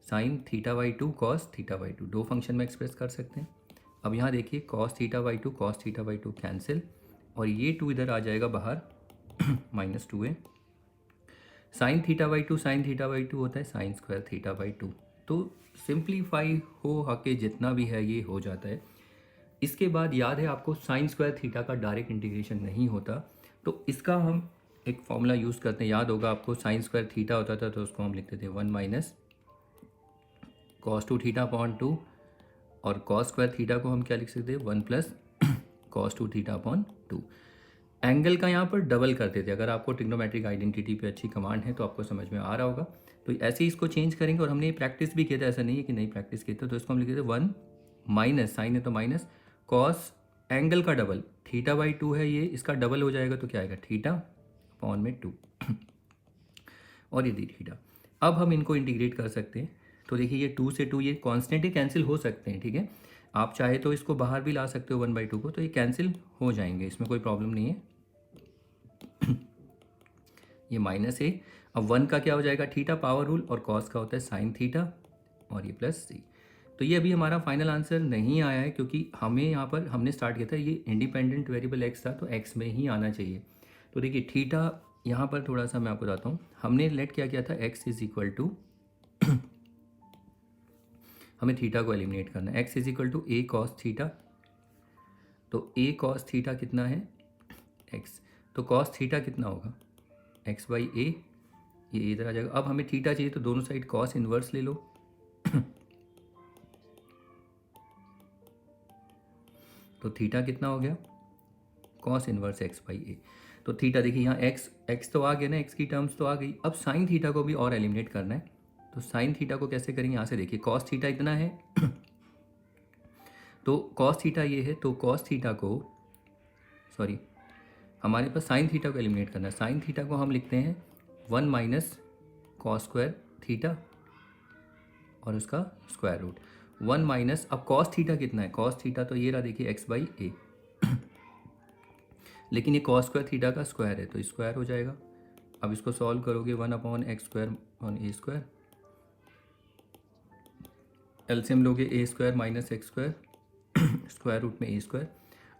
sine theta by two cos theta by two, दो फंक्शन में एक्सप्रेस कर सकते हैं। अब यहाँ देखिए cos theta by two cos theta by two cancel और ये टू इधर आ जाएगा बाहर माइनस टू है, साइन थीटा बाई टू होता है sine square theta by two. तो सिंप्लीफाई हो आके जितना भी है ये हो जाता है। इसके बाद याद है आपको साइन स्क्वायर थीटा का डायरेक्ट इंटीग्रेशन नहीं होता, तो इसका हम एक फॉर्मूला यूज़ करते हैं, याद होगा आपको, साइन स्क्वायर थीटा होता था तो उसको हम लिखते थे one minus cos two theta upon two, और कॉस स्क्वायर थीटा को हम क्या लिख सकते हैं one plus cos two theta upon two. Angle का यहाँ पर डबल करते थे, अगर आपको ट्रिग्नोमेट्रिक आइडेंटिटी पे अच्छी कमांड है तो आपको समझ में आ रहा होगा। तो ऐसे ही इसको चेंज करेंगे और हमने ये प्रैक्टिस भी किया था, ऐसा नहीं है कि नहीं प्रैक्टिस किया था। तो इसको हम लिखते थे वन माइनस, साइन है तो माइनस, कॉस एंगल का डबल थीटा बाई टू है ये, इसका डबल हो जाएगा तो क्या आएगा थीटा अपॉन में टू और ये दी थीटा। अब हम इनको इंटीग्रेट कर सकते हैं, तो देखिए ये टू से टू ये कॉन्स्टेंट ही कैंसिल हो सकते हैं, ठीक है। आप चाहे तो इसको बाहर भी ला सकते हो वन बाई टू को, तो ये कैंसिल हो जाएंगे, इसमें कोई प्रॉब्लम नहीं है ये माइनस ए, अब वन का क्या हो जाएगा थीटा पावर रूल, और कॉस का होता है साइन थीटा और ये प्लस सी। तो ये अभी हमारा फाइनल आंसर नहीं आया है, क्योंकि हमें यहाँ पर हमने स्टार्ट किया था ये इंडिपेंडेंट वेरिएबल एक्स था, तो एक्स में ही आना चाहिए। तो देखिए थीटा यहाँ पर थोड़ा सा मैं आपको बताता हूँ, हमने लेट क्या किया था एक्स इज इक्वल टू हमें थीटा को एलिमिनेट करना है, x is equal to A cos theta, तो ए कॉस थीटा कितना है एक्स, तो कॉस थीटा कितना होगा एक्स बाई ए, ये इधर आ जाएगा। अब हमें थीटा चाहिए तो दोनों साइड कॉस इनवर्स ले लो तो थीटा कितना हो गया कॉस इनवर्स एक्स बाई ए। तो थीटा देखिए यहाँ एक्स तो आ गया ना, एक्स की टर्म्स तो आ गई। अब साइन थीटा को भी और एलिमिनेट करना है, तो साइन थीटा को कैसे करेंगे, यहाँ से देखिए कॉस थीटा इतना है तो कॉस थीटा ये है, तो कॉस थीटा को सॉरी हमारे पास साइन थीटा को एलिमिनेट करना है, साइन थीटा को हम लिखते हैं one minus cos square theta और उसका स्क्वायर रूट, वन माइनस, अब कॉस थीटा कितना है, कॉस थीटा तो ये रहा देखिए एक्स बाई ए लेकिन ये कॉस स्क्वायर थीटा का स्क्वायर है तो स्क्वायर हो जाएगा। अब इसको सॉल्व करोगे one upon x square on a square, LCM लोगे a square minus x square square root में ए स्क्वायर।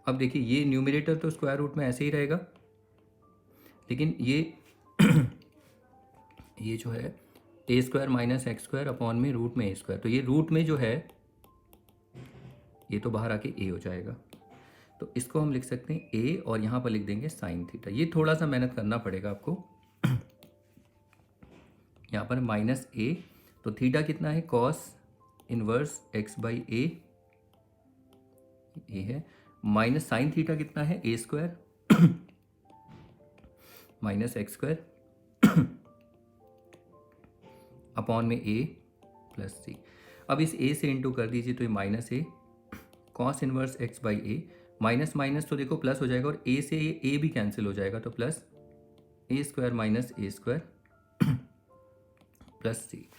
अब देखिए ये न्यूमरेटर तो स्क्वायर रूट में ऐसे ही रहेगा, लेकिन ये जो है a square minus x square upon में रूट में ए स्क्वायर, तो ये रूट में जो है ये तो बाहर आके ए हो जाएगा, तो इसको हम लिख सकते हैं ए और यहाँ पर लिख देंगे साइन थीटा। ये थोड़ा सा मेहनत करना पड़ेगा आपको यहाँ पर माइनस ए, तो थीटा कितना है cos inverse x by a है, माइनस साइन थीटा कितना है a square minus x square upon में ए प्लस सी। अब इस ए से इंटू कर दीजिए तो ये minus A cos inverse x by A, minus minus तो देखो प्लस हो जाएगा और ए से ए भी कैंसिल हो जाएगा, तो plus A square minus a square plus c.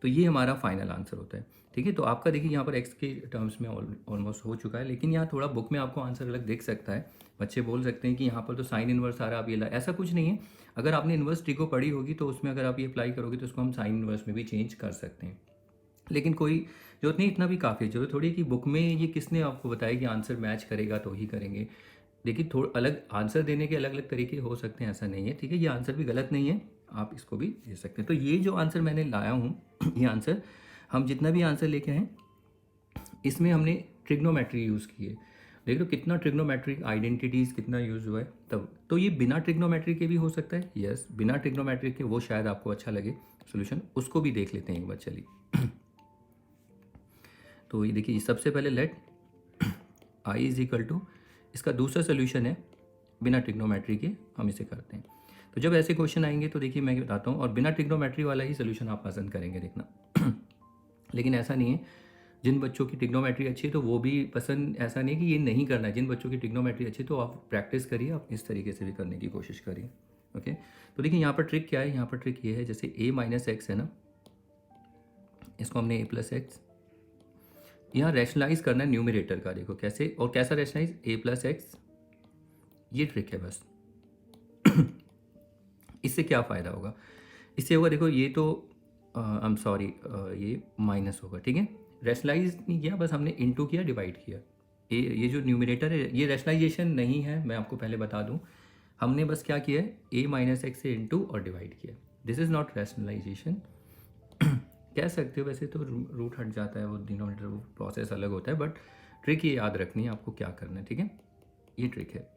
तो ये हमारा फाइनल आंसर होता है, ठीक है। तो आपका देखिए यहाँ पर एक्स के टर्म्स में ऑलमोस्ट हो चुका है, लेकिन यहाँ थोड़ा बुक में आपको आंसर अलग दिख सकता है। बच्चे बोल सकते हैं कि यहाँ पर तो साइन इनवर्स आ रहा है, आप ये ला, ऐसा कुछ नहीं है। अगर आपने इनवर्स ट्री को पढ़ी होगी तो उसमें अगर आप ये अप्लाई करोगे तो उसको हम साइन इनवर्स में भी चेंज कर सकते हैं, लेकिन कोई जरूरत नहीं, इतना भी काफ़ी है। जरूरत थोड़ी है कि बुक में ये किसने आपको बताया कि आंसर मैच करेगा तो ही करेंगे। देखिए थोड़ा अलग आंसर देने के अलग अलग तरीके हो सकते हैं, ऐसा नहीं है, ठीक है। ये आंसर भी गलत नहीं है, आप इसको भी दे सकते हैं। तो ये जो आंसर मैंने लाया हूँ ये आंसर हम जितना भी आंसर लेके आए इसमें हमने ट्रिग्नोमेट्री यूज़ की है। देख लो कितना ट्रिग्नोमेट्रिक आइडेंटिटीज़ कितना यूज़ हुआ है तब। तो ये बिना ट्रिग्नोमेट्री के भी हो सकता है, यस बिना ट्रिग्नोमेट्री के, वो शायद आपको अच्छा लगे सोल्यूशन, उसको भी देख लेते हैं एक बार, चलिए। तो ये देखिए सबसे पहले let I is equal to, इसका दूसरा सोल्यूशन है बिना ट्रिग्नोमेट्री के, हम इसे करते हैं। तो जब ऐसे क्वेश्चन आएंगे तो देखिए मैं बताता हूँ, और बिना ट्रिग्नोमेट्री वाला ही सोल्यूशन आप पसंद करेंगे देखना। लेकिन ऐसा नहीं है, जिन बच्चों की ट्रिग्नोमेट्री अच्छी है तो वो भी पसंद, ऐसा नहीं कि ये नहीं करना है। जिन बच्चों की ट्रिग्नोमेट्री अच्छी है तो आप प्रैक्टिस करिए, आप इस तरीके से भी करने की कोशिश करिए। ओके, तो देखिए यहाँ पर ट्रिक क्या है, यहाँ पर ट्रिक ये है, जैसे a माइनस एक्स है ना, इसको हमने a प्लस एक्स, यहाँ रैशनलाइज करना है न्यूमरेटर का। देखो कैसे, और कैसा रैशनलाइज, a प्लस एक्स, ये ट्रिक है बस। इससे क्या फ़ायदा होगा, इससे होगा देखो, ये तो आई एम सॉरी, ये माइनस होगा, ठीक है। रैशनलाइज नहीं किया, बस हमने इनटू किया, डिवाइड किया। ये जो न्यूमरेटर है ये रैशनलाइजेशन नहीं है, मैं आपको पहले बता दूं। हमने बस क्या किया है, a माइनस एक्स से इनटू और डिवाइड किया। This is not rationalisation. कह सकते हो वैसे तो, रूट हट जाता है, वो डिनोमिनेटर, वो प्रोसेस अलग होता है, बट ट्रिक ये याद रखनी है आपको क्या करना है, ठीक है। ये ट्रिक है।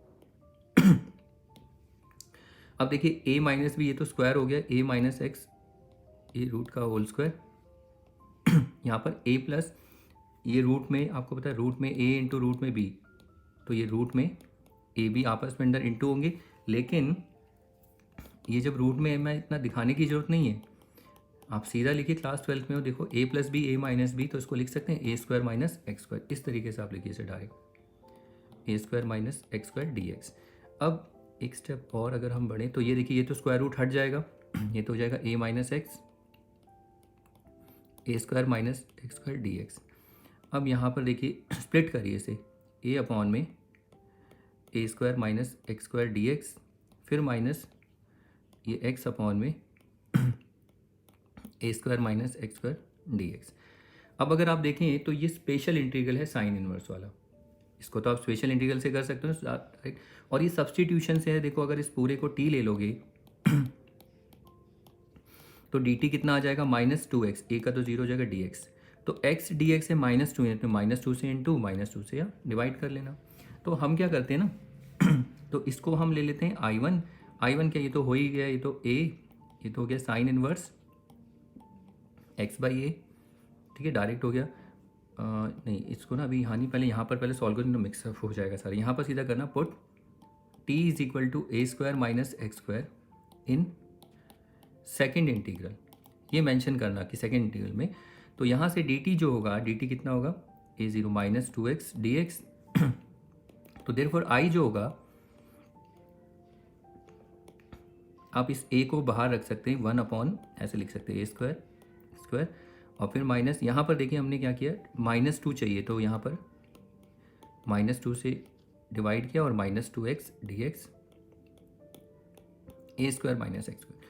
अब देखिए a माइनस भी, ये तो स्क्वायर हो गया, a माइनस एक्स, ये रूट का होल स्क्वायर, यहाँ पर a प्लस, ये रूट में आपको पता है, रूट में a इंटू रूट में b, तो ये रूट में a b आपस में अंदर इंटू होंगे। लेकिन ये जब रूट में है, मैं इतना दिखाने की जरूरत नहीं है, आप सीधा लिखिए, क्लास 12 में हो, देखो a plus b, a minus b, तो इसको लिख सकते हैं a square minus x square, इस तरीके से आप लिखिए इसे direct, a square minus x square d x. अब एक स्टेप और अगर हम बढ़ें तो ये देखिए, ये तो स्क्वायर रूट हट जाएगा, ये तो हो जाएगा a minus x, A square minus x square d x. अब यहाँ पर देखिए स्प्लिट करिए इसे, a अपॉन में a square minus x square d x, फिर माइनस ये x अपॉन में a square minus x square d x. अब अगर आप देखें तो ये स्पेशल इंटीग्रल है साइन इनवर्स वाला, इसको तो आप स्पेशल इंटीग्रल से कर सकते हो, और ये सब्सटीट्यूशन से है। देखो अगर इस पूरे को t ले लोगे तो dt कितना आ जाएगा, माइनस 2x, a का तो जीरो हो जाएगा, dx, तो x dx है माइनस 2 है, तो माइनस 2 से इंटू माइनस 2 से या डिवाइड कर लेना। तो हम क्या करते हैं ना तो इसको हम ले लेते हैं i1, i1 क्या, ये तो हो ही गया, ये तो a, ये तो हो गया साइन इनवर्स x बाई ए, ठीक है, डायरेक्ट हो गया। नहीं इसको ना अभी यहाँ नहीं, पहले यहाँ पर पहले सॉल्व करें तो मिक्सअप हो जाएगा सारा। यहाँ पर सीधा करना, put t is equal to a square minus x square in second integral, ये मेंशन करना कि सेकेंड इंटीग्रल में, तो यहाँ से dt जो होगा, dt कितना होगा, a zero minus 2x dx, तो देयरफॉर i जो होगा, आप इस a को बाहर रख सकते हैं, 1 अपॉन ऐसे लिख सकते हैं, ए स्क्वायर स्क्वायर, और फिर माइनस, यहाँ पर देखिए हमने क्या किया, माइनस 2 चाहिए, तो यहाँ पर माइनस 2 से डिवाइड किया और माइनस 2x dx, ए स्क्वायर माइनस एक्स स्क्वायर।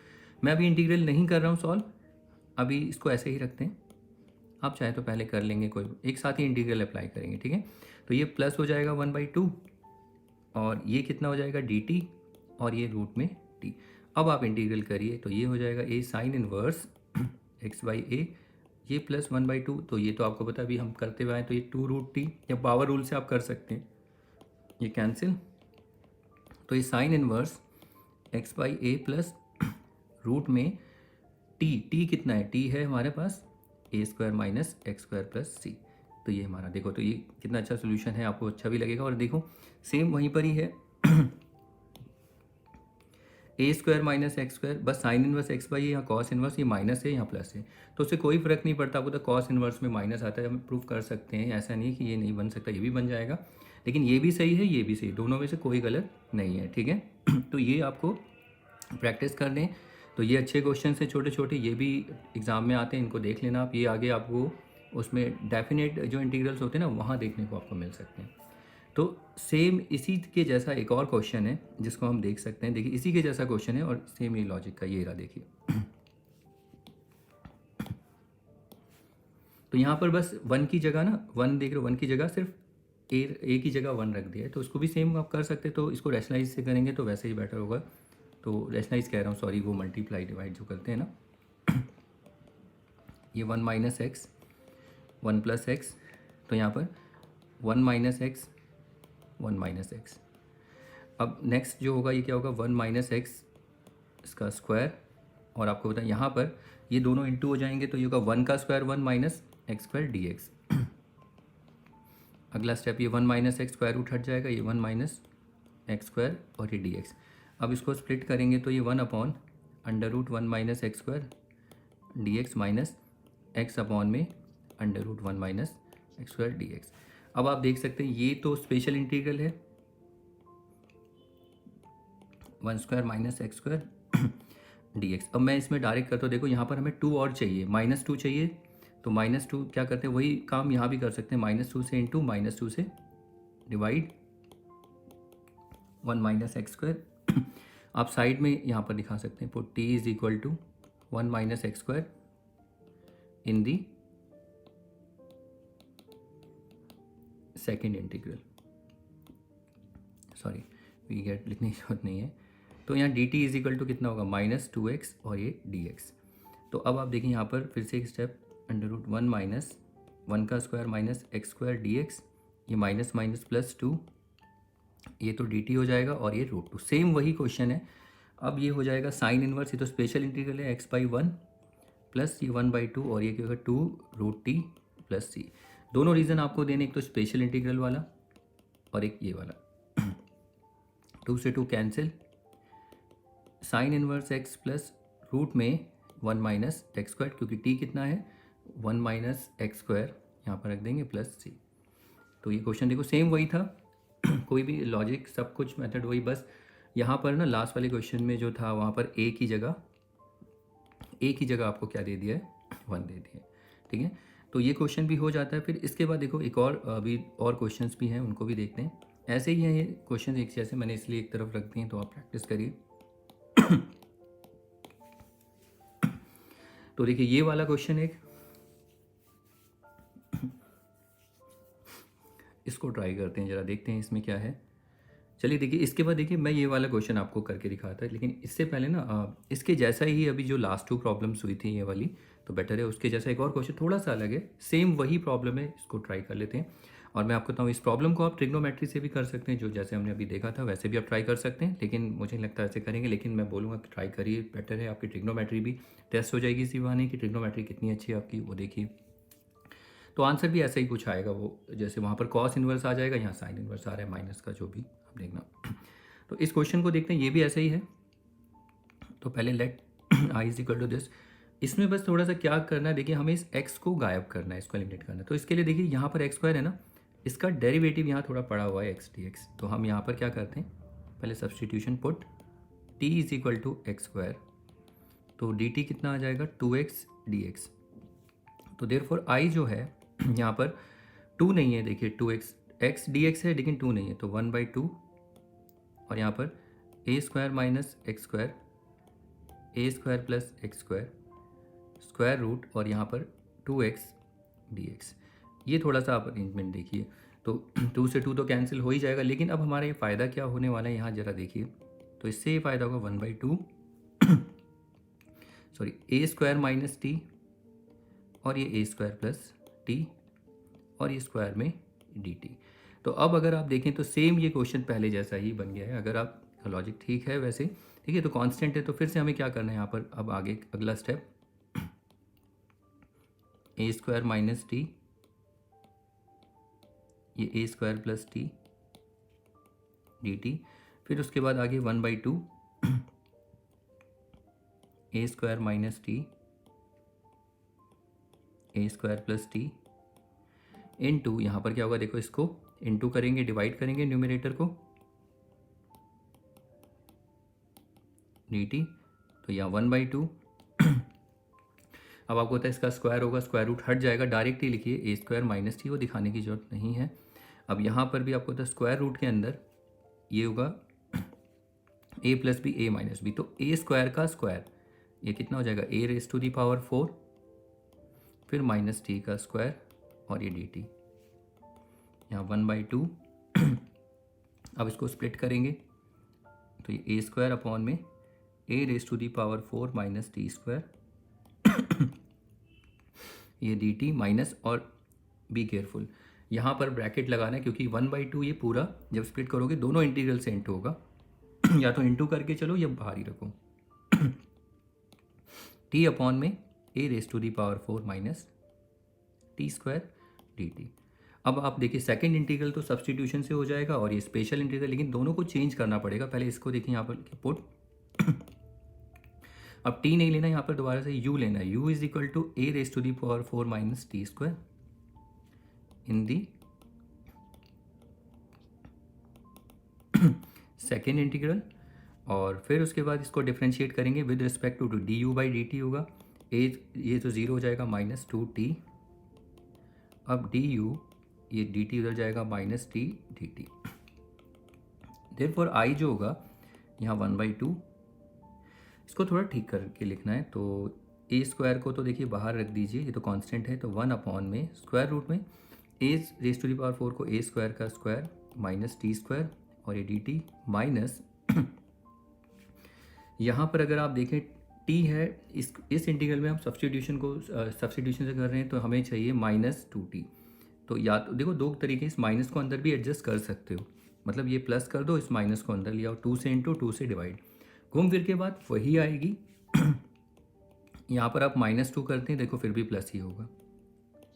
मैं अभी इंटीग्रल नहीं कर रहा हूँ सॉल्व, अभी इसको ऐसे ही रखते हैं, आप चाहे तो पहले कर लेंगे, कोई एक साथ ही इंटीग्रल अप्लाई करेंगे, ठीक है। तो ये प्लस हो जाएगा 1/2, और ये कितना हो जाएगा dt, और ये रूट में t। अब आप इंटीग्रल करिए तो ये हो जाएगा a sine inverse x by a, ये प्लस 1/2, तो ये तो आपको पता अभी हम करते हुए आए, तो ये 2√t, या पावर रूल से आप कर सकते हैं, ये कैंसिल, तो ये sine inverse x by a plus root में t कितना है, t है हमारे पास a square minus x square plus c. तो ये हमारा देखो, तो ये कितना अच्छा सोल्यूशन है, आपको अच्छा भी लगेगा। और देखो सेम वहीं पर ही है, a square minus x square, बस साइन इनवर्स एक्स बाई यहाँ कॉस इनवर्स, ये माइनस है यहाँ प्लस है, तो उससे कोई फर्क नहीं पड़ता। आपको तो कॉस इनवर्स में माइनस आता है, हम प्रूव कर सकते हैं, ऐसा नहीं कि ये नहीं बन सकता, ये भी बन जाएगा, लेकिन ये भी सही है, ये भी सही, दोनों में से कोई गलत नहीं है, ठीक है। तो ये आपको प्रैक्टिस कर लें, तो ये अच्छे क्वेश्चन है छोटे छोटे, ये भी एग्ज़ाम में आते हैं, इनको देख लेना आप, ये आगे आपको उसमें डेफिनेट जो इंटीग्रल्स होते हैं ना, वहाँ देखने को आपको मिल सकते हैं। तो सेम इसी के जैसा एक और क्वेश्चन है जिसको हम देख सकते हैं, देखिए इसी के जैसा क्वेश्चन है और सेम ये लॉजिक का, ये रहा देखिए। तो यहाँ पर बस 1 की जगह ना, 1 देख रहे हो, 1 की जगह सिर्फ ए की जगह 1 रख दिया है, तो उसको भी सेम आप कर सकते हैं। तो इसको रैशनलाइज से करेंगे तो वैसे ही बेटर होगा, तो रैशनलाइज कह रहा हूँ, सॉरी, वो मल्टीप्लाई डिवाइड जो करते हैं ना, ये 1 माइनस एक्स 1 प्लस एक्स, तो यहाँ पर 1 माइनस एक्स 1 माइनस एक्स। अब नेक्स्ट जो होगा ये क्या होगा, 1 माइनस एक्स इसका स्क्वायर, और आपको बताएं यहाँ पर ये दोनों इंटू हो जाएंगे, तो ये होगा 1 का square 1 minus x square d x. अगला स्टेप, ये 1 माइनस एक्स स्क्वायर रूट हट जाएगा, ये 1 माइनस एक्स स्क्वायर और ये डी एक्स। अब इसको स्प्लिट करेंगे तो ये 1/√1 minus x square d x minus x upon में √1 minus x square d x. अब आप देख सकते हैं ये तो स्पेशल इंटीग्रल है, 1² minus x square d x. अब मैं इसमें डायरेक्ट करता हूँ, देखो यहाँ पर हमें 2 और चाहिए, -2 चाहिए, तो -2 क्या करते हैं वही काम यहाँ भी कर सकते हैं, -2 से इंटू -2 से डिवाइड 1 माइनस एक्स स्क्वायर। आप साइड में यहाँ पर दिखा सकते हैं, put t is equal to 1 minus x square in the second integral, sorry we get लिखने की जरूरत नहीं है। तो यहाँ dt इज इक्वल टू कितना होगा, -2x और ये dx। तो अब आप देखिए यहाँ पर फिर से एक स्टेप, √1 माइनस 1 का square minus x square dx, ये माइनस माइनस प्लस 2, ये तो dt हो जाएगा और ये √2। सेम वही क्वेश्चन है। अब ये हो जाएगा साइन इनवर्स, ये तो स्पेशल इंटीग्रल है, x/1 प्लस ये 1/2 और ये क्या होगा 2√t प्लस c। दोनों रीज़न आपको देने, एक तो स्पेशल इंटीग्रल वाला और एक ये वाला। 2 से 2 cancel, sine inverse x plus root में 1 माइनस एक्स स्क्वायर, क्योंकि t कितना है 1 माइनस एक्स स्क्वायर, यहाँ पर रख देंगे प्लस c। तो ये क्वेश्चन देखो सेम वही था, कोई भी लॉजिक सब कुछ मेथड वही, बस यहाँ पर ना लास्ट वाले क्वेश्चन में जो था वहाँ पर a की जगह आपको क्या दे दिया है, 1 दे दिया है। ठीक है, तो ये क्वेश्चन भी हो जाता है। फिर इसके बाद देखो एक और अभी और क्वेश्चंस भी हैं, उनको भी देखते हैं। ऐसे ही हैं ये क्वेश्चन एक जैसे, मैंने इसलिए एक तरफ रख दिए हैं, तो आप प्रैक्टिस करिए। तो देखिए ये वाला क्वेश्चन एक, इसको ट्राई करते हैं, ज़रा देखते हैं इसमें क्या है। चलिए देखिए, इसके बाद देखिए मैं ये वाला क्वेश्चन आपको करके दिखाता है, लेकिन इससे पहले ना इसके जैसा ही अभी जो लास्ट 2 प्रॉब्लम्स हुई थी ये वाली, तो बेटर है उसके जैसा एक और क्वेश्चन थोड़ा सा अलग है, सेम वही प्रॉब्लम है, इसको ट्राई कर लेते हैं। और मैं आपको बताऊँ इस प्रॉब्लम को आप ट्रिग्नोमेट्री से भी कर सकते हैं, जो जैसे हमने अभी देखा था वैसे भी आप ट्राई कर सकते हैं, लेकिन मुझे नहीं लगता ऐसे करेंगे, लेकिन मैं बोलूँगा कि ट्राई करिए, बेटर है, आपकी ट्रिग्नोमेट्री भी टेस्ट हो जाएगी इसी बहाने की ट्रिग्नोमेट्री कितनी अच्छी है आपकी, वो देखिए। तो आंसर भी ऐसा ही कुछ आएगा, वो जैसे वहाँ पर कॉस इन्वर्स आ जाएगा, यहाँ साइन इन्वर्स आ रहा है माइनस का, जो भी आप देखना। तो इस क्वेश्चन को देखते हैं, ये भी ऐसा ही है। तो पहले let I is equal to this, इसमें बस थोड़ा सा क्या करना है, देखिए हमें इस x को गायब करना है, इसको एलिमिनेट करना है। तो इसके लिए देखिए यहाँ पर एक्स स्क्वायर है ना, इसका डेरिवेटिव यहाँ थोड़ा पड़ा हुआ है x dx। तो हम यहाँ पर क्या करते हैं, पहले substitution put t is equal to x square, तो dt कितना आ जाएगा 2x dx। तो देयरफॉर i जो है यहाँ पर 2 नहीं है, देखिए 2x dx है लेकिन 2 नहीं है, तो 1/2 और यहाँ पर a square minus x square, a square plus x square square root और यहाँ पर 2x dx। ये थोड़ा सा आप अरेंजमेंट देखिए, तो 2 से 2 तो कैंसिल हो ही जाएगा, लेकिन अब हमारा ये फ़ायदा क्या होने वाला है यहाँ ज़रा देखिए। तो इससे ये फ़ायदा होगा 1/2 sorry a square minus T और ये a स्क्वायर प्लस टी और ये स्क्वायर में dt। तो अब अगर आप देखें तो सेम ये क्वेश्चन पहले जैसा ही बन गया है, अगर आप लॉजिक ठीक है वैसे, ठीक है। तो कांस्टेंट है, तो फिर से हमें क्या करना है यहाँ पर, अब आगे अगला step, a square minus T, ये a square plus T dt। फिर उसके बाद आगे 1/2 a square minus T, a square plus T into, यहाँ पर क्या होगा देखो, इसको इनटू करेंगे, डिवाइड करेंगे न्यूमरेटर को dt, तो यहाँ 1/2। अब आपको पता है इसका स्क्वायर होगा, स्क्वायर रूट हट जाएगा, डायरेक्ट ही लिखिए a स्क्वायर माइनस टी, वो दिखाने की जरूरत नहीं है। अब यहाँ पर भी आपको पता है स्क्वायर रूट के अंदर ये होगा a plus b a minus b, तो a स्क्वायर का स्क्वायर ये कितना हो जाएगा, a raise to the power 4 फिर माइनस टी का स्क्वायर और ये dt, यहाँ 1/2। अब इसको स्प्लिट करेंगे तो ये a स्क्वायर अपॉन में a raise to the power 4 minus t square, ये dt माइनस, और बी केयरफुल यहाँ पर ब्रैकेट लगाना है, क्योंकि 1/2 ये पूरा जब स्प्लिट करोगे दोनों इंटीग्रल से इंटू होगा या तो इंटू करके चलो या बाहर ही रखो t अपॉन में a raise to the power 4 minus t square dt। अब आप देखिए सेकंड इंटीग्रल तो सब्स्टिट्यूशन से हो जाएगा और ये स्पेशल इंटीग्रल, लेकिन दोनों को चेंज करना पड़ेगा। पहले इसको देखिए यहाँ पर पुट अब t नहीं लेना, यहाँ पर दोबारा से u लेना है। u is equal to a raise to the power 4 minus t square in the second integral, और फिर उसके बाद इसको डिफ्रेंशिएट करेंगे with respect to d u by d t होगा। ये तो ज़ीरो हो जाएगा, माइनस टू टी। अब डी यू, ये डी टी उधर जाएगा, minus t d t. Therefore I जो होगा यहाँ 1/2। इसको थोड़ा ठीक करके लिखना है, तो ए स्क्वायर को तो देखिए बाहर रख दीजिए, ये तो कांस्टेंट है, तो 1 अपॉन में स्क्वायर रूट में ए रेज टू दी पावर 4 को ए स्क्वायर का स्क्वायर माइनस टी स्क्वायर, और ये डी टी माइनस यहाँ पर अगर आप देखें टी है, इस इंटीग्रल में हम सब्स्टिट्यूशन से कर रहे हैं, तो हमें चाहिए माइनस टू टी। तो या तो देखो दो तरीके, इस माइनस को अंदर भी एडजस्ट कर सकते हो, मतलब ये प्लस कर दो, इस माइनस को अंदर ले आओ, 2 से इंटू 2 से डिवाइड, घूम फिर के बाद वही आएगी। यहाँ पर आप -2 करते हैं, देखो फिर भी प्लस ही होगा।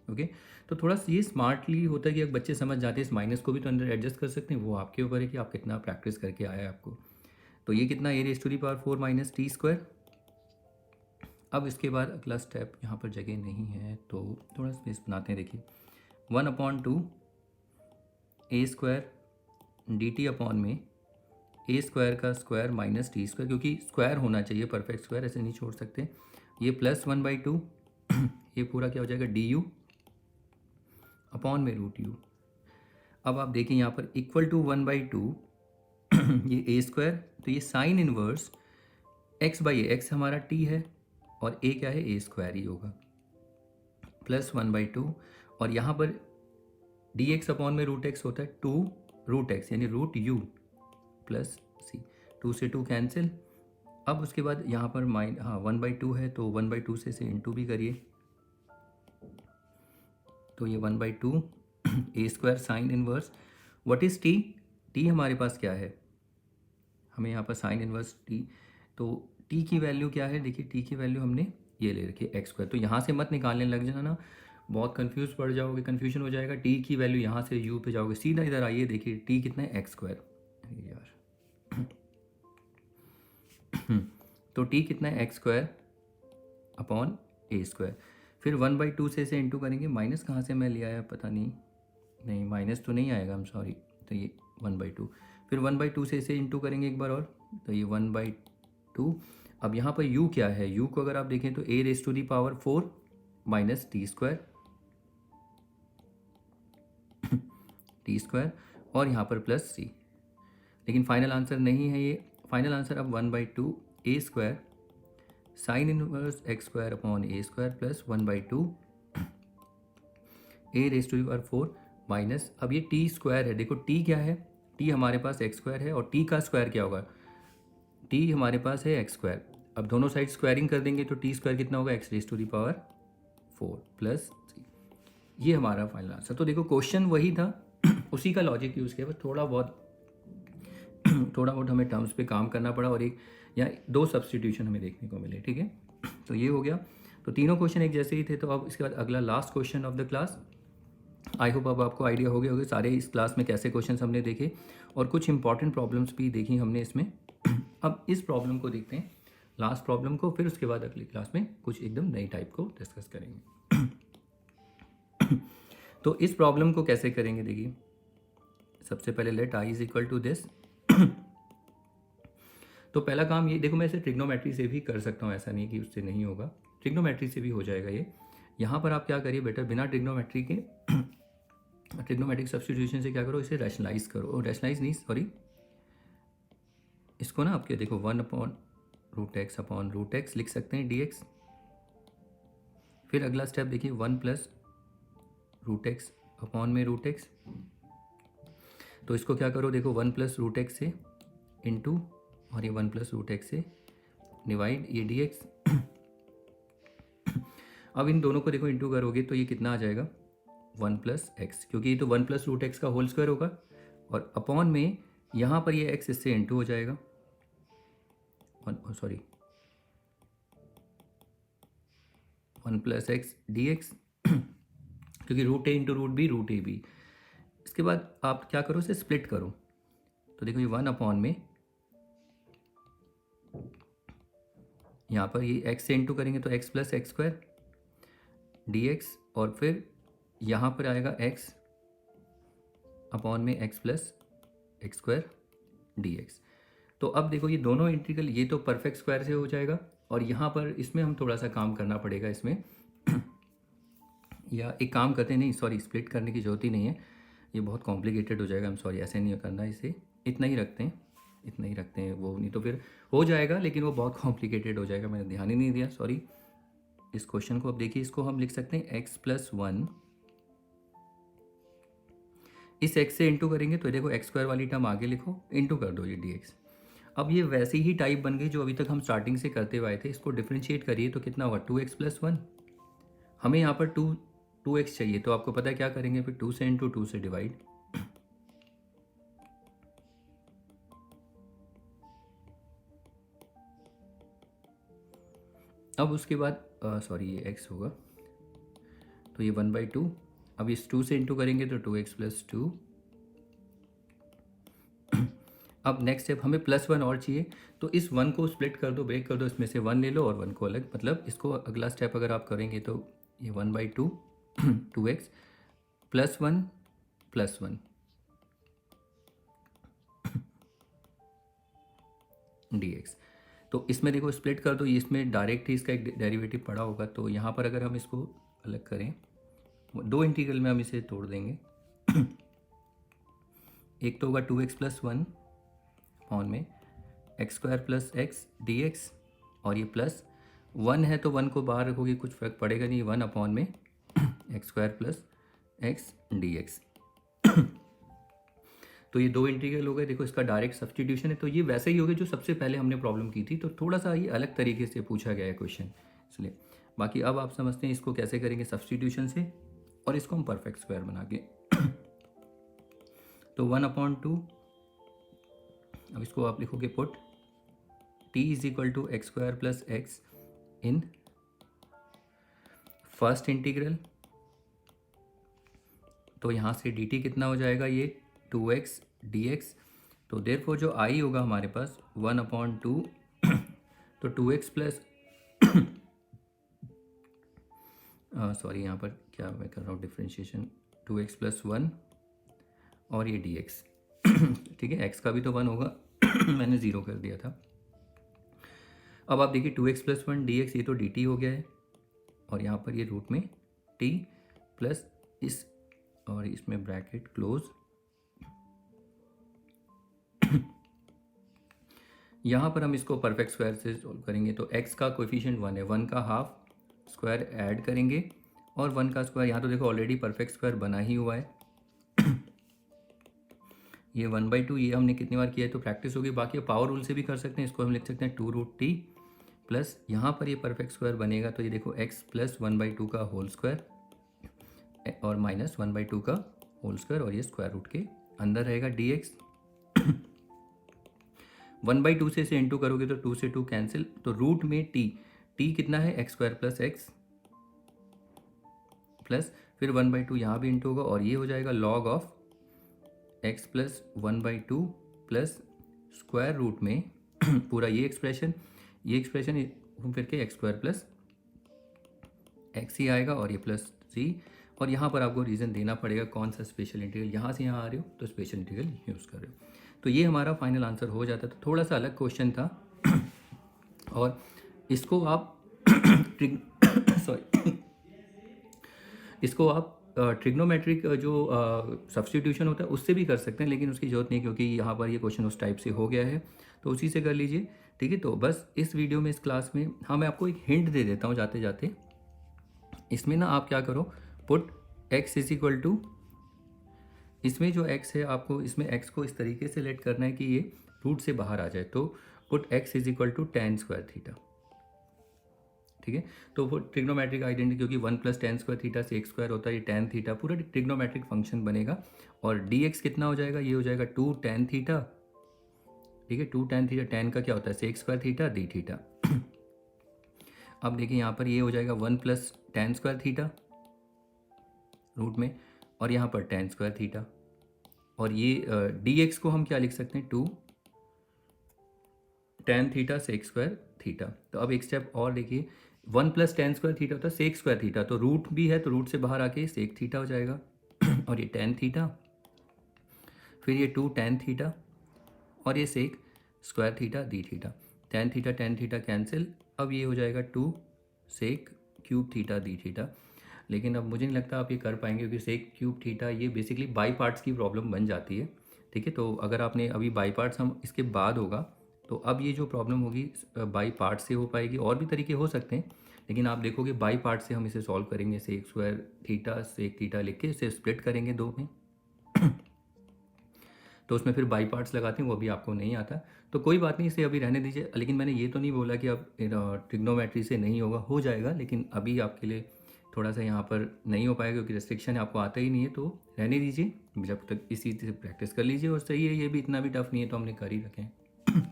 ओके, तो थोड़ा सा ये स्मार्टली होता है कि अब बच्चे समझ जाते हैं इस माइनस को भी तो अंदर एडजस्ट कर सकते हैं, वो आपके ऊपर है कि आप कितना प्रैक्टिस करके आया है आपको। तो ये कितना, a raise to the power 4 minus t square. अब इसके बाद अगला स्टेप, यहाँ पर जगह नहीं है तो थोड़ा स्पेस बनाते हैं। देखिए 1/2 a square D T upon में ए स्क्वायर का स्क्वायर माइनस टी स्क्वायर, क्योंकि स्क्वायर होना चाहिए, परफेक्ट स्क्वायर, ऐसे नहीं छोड़ सकते। ये प्लस 1/2 ये पूरा क्या हो जाएगा, डी यू अपॉन में रूट यू। अब आप देखें यहाँ पर इक्वल टू 1/2 ये ए स्क्वायर, तो ये sine inverse x by x हमारा टी है, और ए क्या है, ए स्क्वायर ही होगा, प्लस 1/2, और यहाँ पर डी एक्स अपॉन में रूट एक्स होता है 2 रूट एक्स यानी रूट यू प्लस सी, 2 से 2 कैंसिल। अब उसके बाद यहाँ पर 1/2 है, तो 1/2 से इसे इंटू भी करिए, तो ये 1/2 a square sine inverse what is t. T हमारे पास क्या है, हमें यहाँ पर साइन इनवर्स टी, तो टी की वैल्यू क्या है, देखिए टी की वैल्यू हमने ये ले रखी है एक्स स्क्वायर। तो यहाँ से मत निकालने लग जाना, बहुत कंफ्यूज पड़ जाओगे, कन्फ्यूजन हो जाएगा। टी की वैल्यू यहाँ से यू पे जाओगे, सीधा इधर आइए, देखिए टी कितना है, एक्स स्क्वायर यार तो टी कितना है, x square upon a square. फिर 1/2 से इसे इंटू करेंगे, माइनस कहाँ से मैं ले आया पता नहीं माइनस तो नहीं आएगा, हम सॉरी, तो ये 1/2। फिर 1/2 से इसे इंटू करेंगे एक बार और, तो ये 1/2। अब यहाँ पर u क्या है, u को अगर आप देखें तो a raise to the power 4 minus t square और यहाँ पर प्लस c, लेकिन फाइनल आंसर नहीं है ये। फाइनल आंसर अब 1/2 a square sine inverse x square upon a square plus 1/2 a raise to the power 4 minus, अब ये टी स्क्वायर है, देखो टी क्या है, टी हमारे पास एक्स स्क्वायर है, और टी का स्क्वायर क्या होगा, टी हमारे पास है एक्स स्क्वायर। अब दोनों साइड स्क्वायरिंग कर देंगे तो टी स्क्वायर कितना होगा, X raise to the power 4 plus C, ये हमारा फाइनल आंसर। तो देखो क्वेश्चन वही था, उसी का लॉजिक यूज़ किया, बस थोड़ा बहुत हमें टर्म्स पे काम करना पड़ा, और एक या दो सब्स्टिट्यूशन हमें देखने को मिले। ठीक है, तो ये हो गया। तो तीनों क्वेश्चन एक जैसे ही थे। तो अब इसके बाद अगला last question of the class. I hope अब आपको आइडिया हो गया होगा सारे इस क्लास में कैसे क्वेश्चन हमने देखे, और कुछ इंपॉर्टेंट प्रॉब्लम्स भी देखी हमने इसमें। अब इस प्रॉब्लम को देखते हैं, लास्ट प्रॉब्लम को, फिर उसके बाद अगली क्लास में कुछ एकदम नई टाइप को डिस्कस करेंगे। तो इस प्रॉब्लम को कैसे करेंगे, देखिए सबसे पहले let I is equal to this. तो पहला काम ये, देखो मैं इसे ट्रिग्नोमेट्री से भी कर सकता हूँ, ऐसा नहीं कि उससे नहीं होगा, ट्रिग्नोमेट्री से भी हो जाएगा ये। यहाँ पर आप क्या करिए बेटर, बिना ट्रिग्नोमेट्री के ट्रिग्नोमेट्रिक सब्स्टिट्यूशन से क्या करो, इसे रैशनलाइज करो, रैशनलाइज नहीं सॉरी, इसको ना आपके देखो 1/√x अपॉन √x लिख सकते हैं dx। फिर अगला स्टेप देखिए 1+√x अपॉन में √x, तो इसको क्या करो, देखो 1+√x से इंटू, और ये 1+√x से डिवाइड, ये dx। अब इन दोनों को देखो इंटू करोगे तो ये कितना आ जाएगा, 1+x, क्योंकि ये तो 1+√x का होल स्क्वायर होगा, और अपॉन में यहाँ पर ये x इससे इंटू हो जाएगा, सॉरी 1+x dx, क्योंकि √a इंटू √b √ab, इसके बाद आप क्या करो, इसे स्प्लिट करो। तो देखो ये 1 में यहाँ पर ये x से इंटू करेंगे तो x plus x square dx, और फिर यहाँ पर आएगा x अपॉन में x plus x square dx। तो अब देखो ये दोनों इंटीग्रल, ये तो परफेक्ट स्क्वायर से हो जाएगा, और यहाँ पर इसमें हम थोड़ा सा काम करना पड़ेगा इसमें या एक काम करते हैं, नहीं सॉरी, स्प्लिट करने की जरूरत ही नहीं है, ये बहुत कॉम्प्लिकेटेड हो जाएगा। हम सॉरी, ऐसे नहीं करना, इसे इतना ही रखते हैं, इतना ही रखते हैं, वो नहीं तो फिर हो जाएगा लेकिन वो बहुत कॉम्प्लिकेटेड हो जाएगा, मैंने ध्यान ही नहीं दिया, सॉरी। इस क्वेश्चन को अब देखिए, इसको हम लिख सकते हैं x+1, इस x से इंटू करेंगे तो देखो एक्स स्क्वायर वाली टर्म आगे लिखो, इंटू कर दो ये dx। अब ये वैसे ही टाइप बन गई जो अभी तक हम स्टार्टिंग से करते हुए आए थे। इसको डिफ्रेंशिएट करिए तो कितना होगा, 2x+1। हमें यहाँ पर 2x चाहिए, तो आपको पता है क्या करेंगे फिर, 2 से इंटू 2 से डिवाइड। अब उसके बाद सॉरी ये x होगा, तो ये 1/2। अब इस 2 से इंटू करेंगे तो 2x+2। अब नेक्स्ट स्टेप, हमें +1 और चाहिए, तो इस 1 को स्प्लिट कर दो, ब्रेक कर दो, इसमें से 1 ले लो और 1 को अलग, मतलब इसको अगला स्टेप अगर आप करेंगे तो ये 1/2 2x +1 +1 dx। तो इसमें देखो स्प्लिट कर दो, ये इसमें डायरेक्ट ही इसका एक डेरिवेटिव पड़ा होगा, तो यहाँ पर अगर हम इसको अलग करें, दो इंटीग्रल में हम इसे तोड़ देंगे। एक तो होगा 2x+1 अपॉन में x² + x dx, और ये +1 है तो 1 को बाहर रखोगे कुछ फर्क पड़ेगा नहीं, 1 अपॉन में x² + x dx। तो ये दो इंटीग्रल हो गए। देखो इसका डायरेक्ट सब्स्टिट्यूशन है, तो ये वैसे ही हो गया जो सबसे पहले हमने प्रॉब्लम की थी, तो थोड़ा सा ये अलग तरीके से पूछा गया है क्वेश्चन, इसलिए। बाकी अब आप समझते हैं इसको कैसे करेंगे सब्स्टिट्यूशन से, और इसको हम परफेक्ट स्क्वायर बना के तो 1/2, अब इसको आप लिखोगे पुट t = x² + x इन फर्स्ट इंटीग्रल, तो यहाँ से dt कितना हो जाएगा, ये 2x dx। तो देयरफॉर जो i होगा हमारे पास 1/2, तो 2x प्लस सॉरी यहाँ पर क्या मैं कर रहा हूँ डिफ्रेंशिएशन, 2x + 1 और ये dx ठीक है, x का भी तो 1 होगा मैंने 0 कर दिया था। अब आप देखिए 2x + 1 dx, ये तो dt हो गया है, और यहाँ पर ये रूट में t प्लस इस, और इसमें ब्रैकेट क्लोज। यहाँ पर हम इसको परफेक्ट स्क्वायर से सॉल्व करेंगे, तो x का कोएफिशिएंट 1 है, 1 का हाफ स्क्वायर ऐड करेंगे और 1 का स्क्वायर, यहाँ तो देखो ऑलरेडी परफेक्ट स्क्वायर बना ही हुआ है ये 1/2, ये हमने कितनी बार किया है तो प्रैक्टिस होगी। बाकी पावर रूल से भी कर सकते हैं, इसको हम लिख सकते हैं 2√t प्लस यहाँ पर ये परफेक्ट स्क्वायर बनेगा, तो ये देखो x + 1/2 का होल स्क्वायर और माइनस 1/2 का होल स्क्वायर, और ये स्क्वायर रूट के अंदर रहेगा dx 1/2 से इसे इंटू करोगे तो 2 से 2 कैंसिल, तो रूट में t कितना है x² + x प्लस फिर 1/2 यहाँ भी इंटू होगा, और ये हो जाएगा log of x + 1/2 plus square root में पूरा ये एक्सप्रेशन घूम फिर के x² + x ही आएगा, और ये प्लस c, और यहाँ पर आपको रीज़न देना पड़ेगा कौन सा स्पेशल इंटीग्रल, यहाँ से यहाँ आ रहे हो तो स्पेशल इंटीग्रल यूज़ कर रहे हो, तो ये हमारा फाइनल आंसर हो जाता है। तो थोड़ा सा अलग क्वेश्चन था और इसको आप सॉरी इसको आप ट्रिग्नोमेट्रिक जो सब्स्टिट्यूशन होता है उससे भी कर सकते हैं, लेकिन उसकी ज़रूरत नहीं क्योंकि यहाँ पर ये क्वेश्चन उस टाइप से हो गया है, तो उसी से कर लीजिए, ठीक है। तो बस इस वीडियो में, इस क्लास में, हाँ मैं आपको एक हिंट दे देता हूँ जाते जाते, इसमें ना आप क्या करो, पुट x = इसमें जो x है आपको इसमें x को इस तरीके से लेट करना है कि ये रूट से बाहर आ जाए, तो पुट x = tan² थीटा, ठीक है। तो वो ट्रिग्नोमेट्रिक आइडेंटिटी, क्योंकि 1 + tan² थीटा से x² होता है, ये tan थीटा पूरा ट्रिग्नोमेट्रिक फंक्शन बनेगा, और dx कितना हो जाएगा, ये हो जाएगा 2 tan थीटा, ठीक है। 2 tan थीटा, tan का क्या होता है sec² थीटा d थीटा अब देखिए यहाँ पर ये हो जाएगा 1 + tan² थीटा रूट में, और यहाँ पर tan² थीटा, और ये डी एक्स को हम क्या लिख सकते हैं, 2 tan theta sec square theta. तो अब एक स्टेप और देखिए, 1 प्लस टेन स्क्वायर थीटा होता है सेक स्क्वायर थीटा, तो रूट भी है तो रूट से बाहर आके सेक थीटा हो जाएगा और ये tan थीटा, फिर ये 2 tan थीटा और ये sec square theta d theta. tan theta cancel, अब ये हो जाएगा 2 sec cube theta d theta. लेकिन अब मुझे नहीं लगता आप ये कर पाएंगे क्योंकि सेक क्यूब थीटा ये बेसिकली बाई पार्ट्स की प्रॉब्लम बन जाती है, ठीक है। तो अगर आपने अभी बाई पार्ट्स हम इसके बाद होगा, तो अब ये जो प्रॉब्लम होगी बाई पार्ट से हो पाएगी। और भी तरीके हो सकते हैं, लेकिन आप देखोगे बाई पार्ट से हम इसे सॉल्व करेंगे। Sec square theta sec theta लिख के इसे स्प्लिट करेंगे 2 में तो उसमें फिर बाई पार्ट्स लगाते हैं, वो भी आपको नहीं आता। तो कोई बात नहीं, इसे अभी रहने दीजिए। लेकिन मैंने ये तो नहीं बोला कि अब ट्रिग्नोमेट्री से नहीं होगा, हो जाएगा, लेकिन अभी आपके लिए थोड़ा सा यहाँ पर नहीं हो पाएगा क्योंकि रेस्ट्रिक्शन है, आपको आता ही नहीं है। तो रहने दीजिए, जब तक इसी से प्रैक्टिस कर लीजिए। और सही है, ये भी इतना भी टफ नहीं है, तो हमने कर ही रखे हैं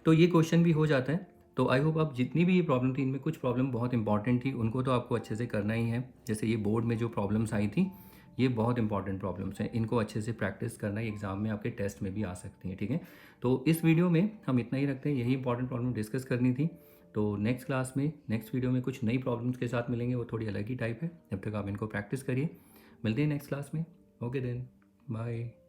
तो ये क्वेश्चन भी हो जाता है। तो आई होप आप जितनी भी ये प्रॉब्लम थी, इनमें कुछ प्रॉब्लम बहुत इंपॉर्टेंट थी, उनको तो आपको अच्छे से करना ही है। जैसे ये बोर्ड में जो प्रॉब्लम्स आई थी, ये बहुत इंपॉर्टेंट प्रॉब्लम्स हैं, इनको अच्छे से प्रैक्टिस करना ही एग्जाम में आपके टेस्ट में भी आ सकती हैं, ठीक है। तो इस वीडियो में हम इतना ही रखते हैं, यही इंपॉर्टेंट प्रॉब्लम डिस्कस करनी थी। तो नेक्स्ट क्लास में, नेक्स्ट वीडियो में कुछ नई प्रॉब्लम्स के साथ मिलेंगे, वो थोड़ी अलग ही टाइप है। जब तक आप इनको प्रैक्टिस करिए, मिलते हैं नेक्स्ट क्लास में। Okay then, bye.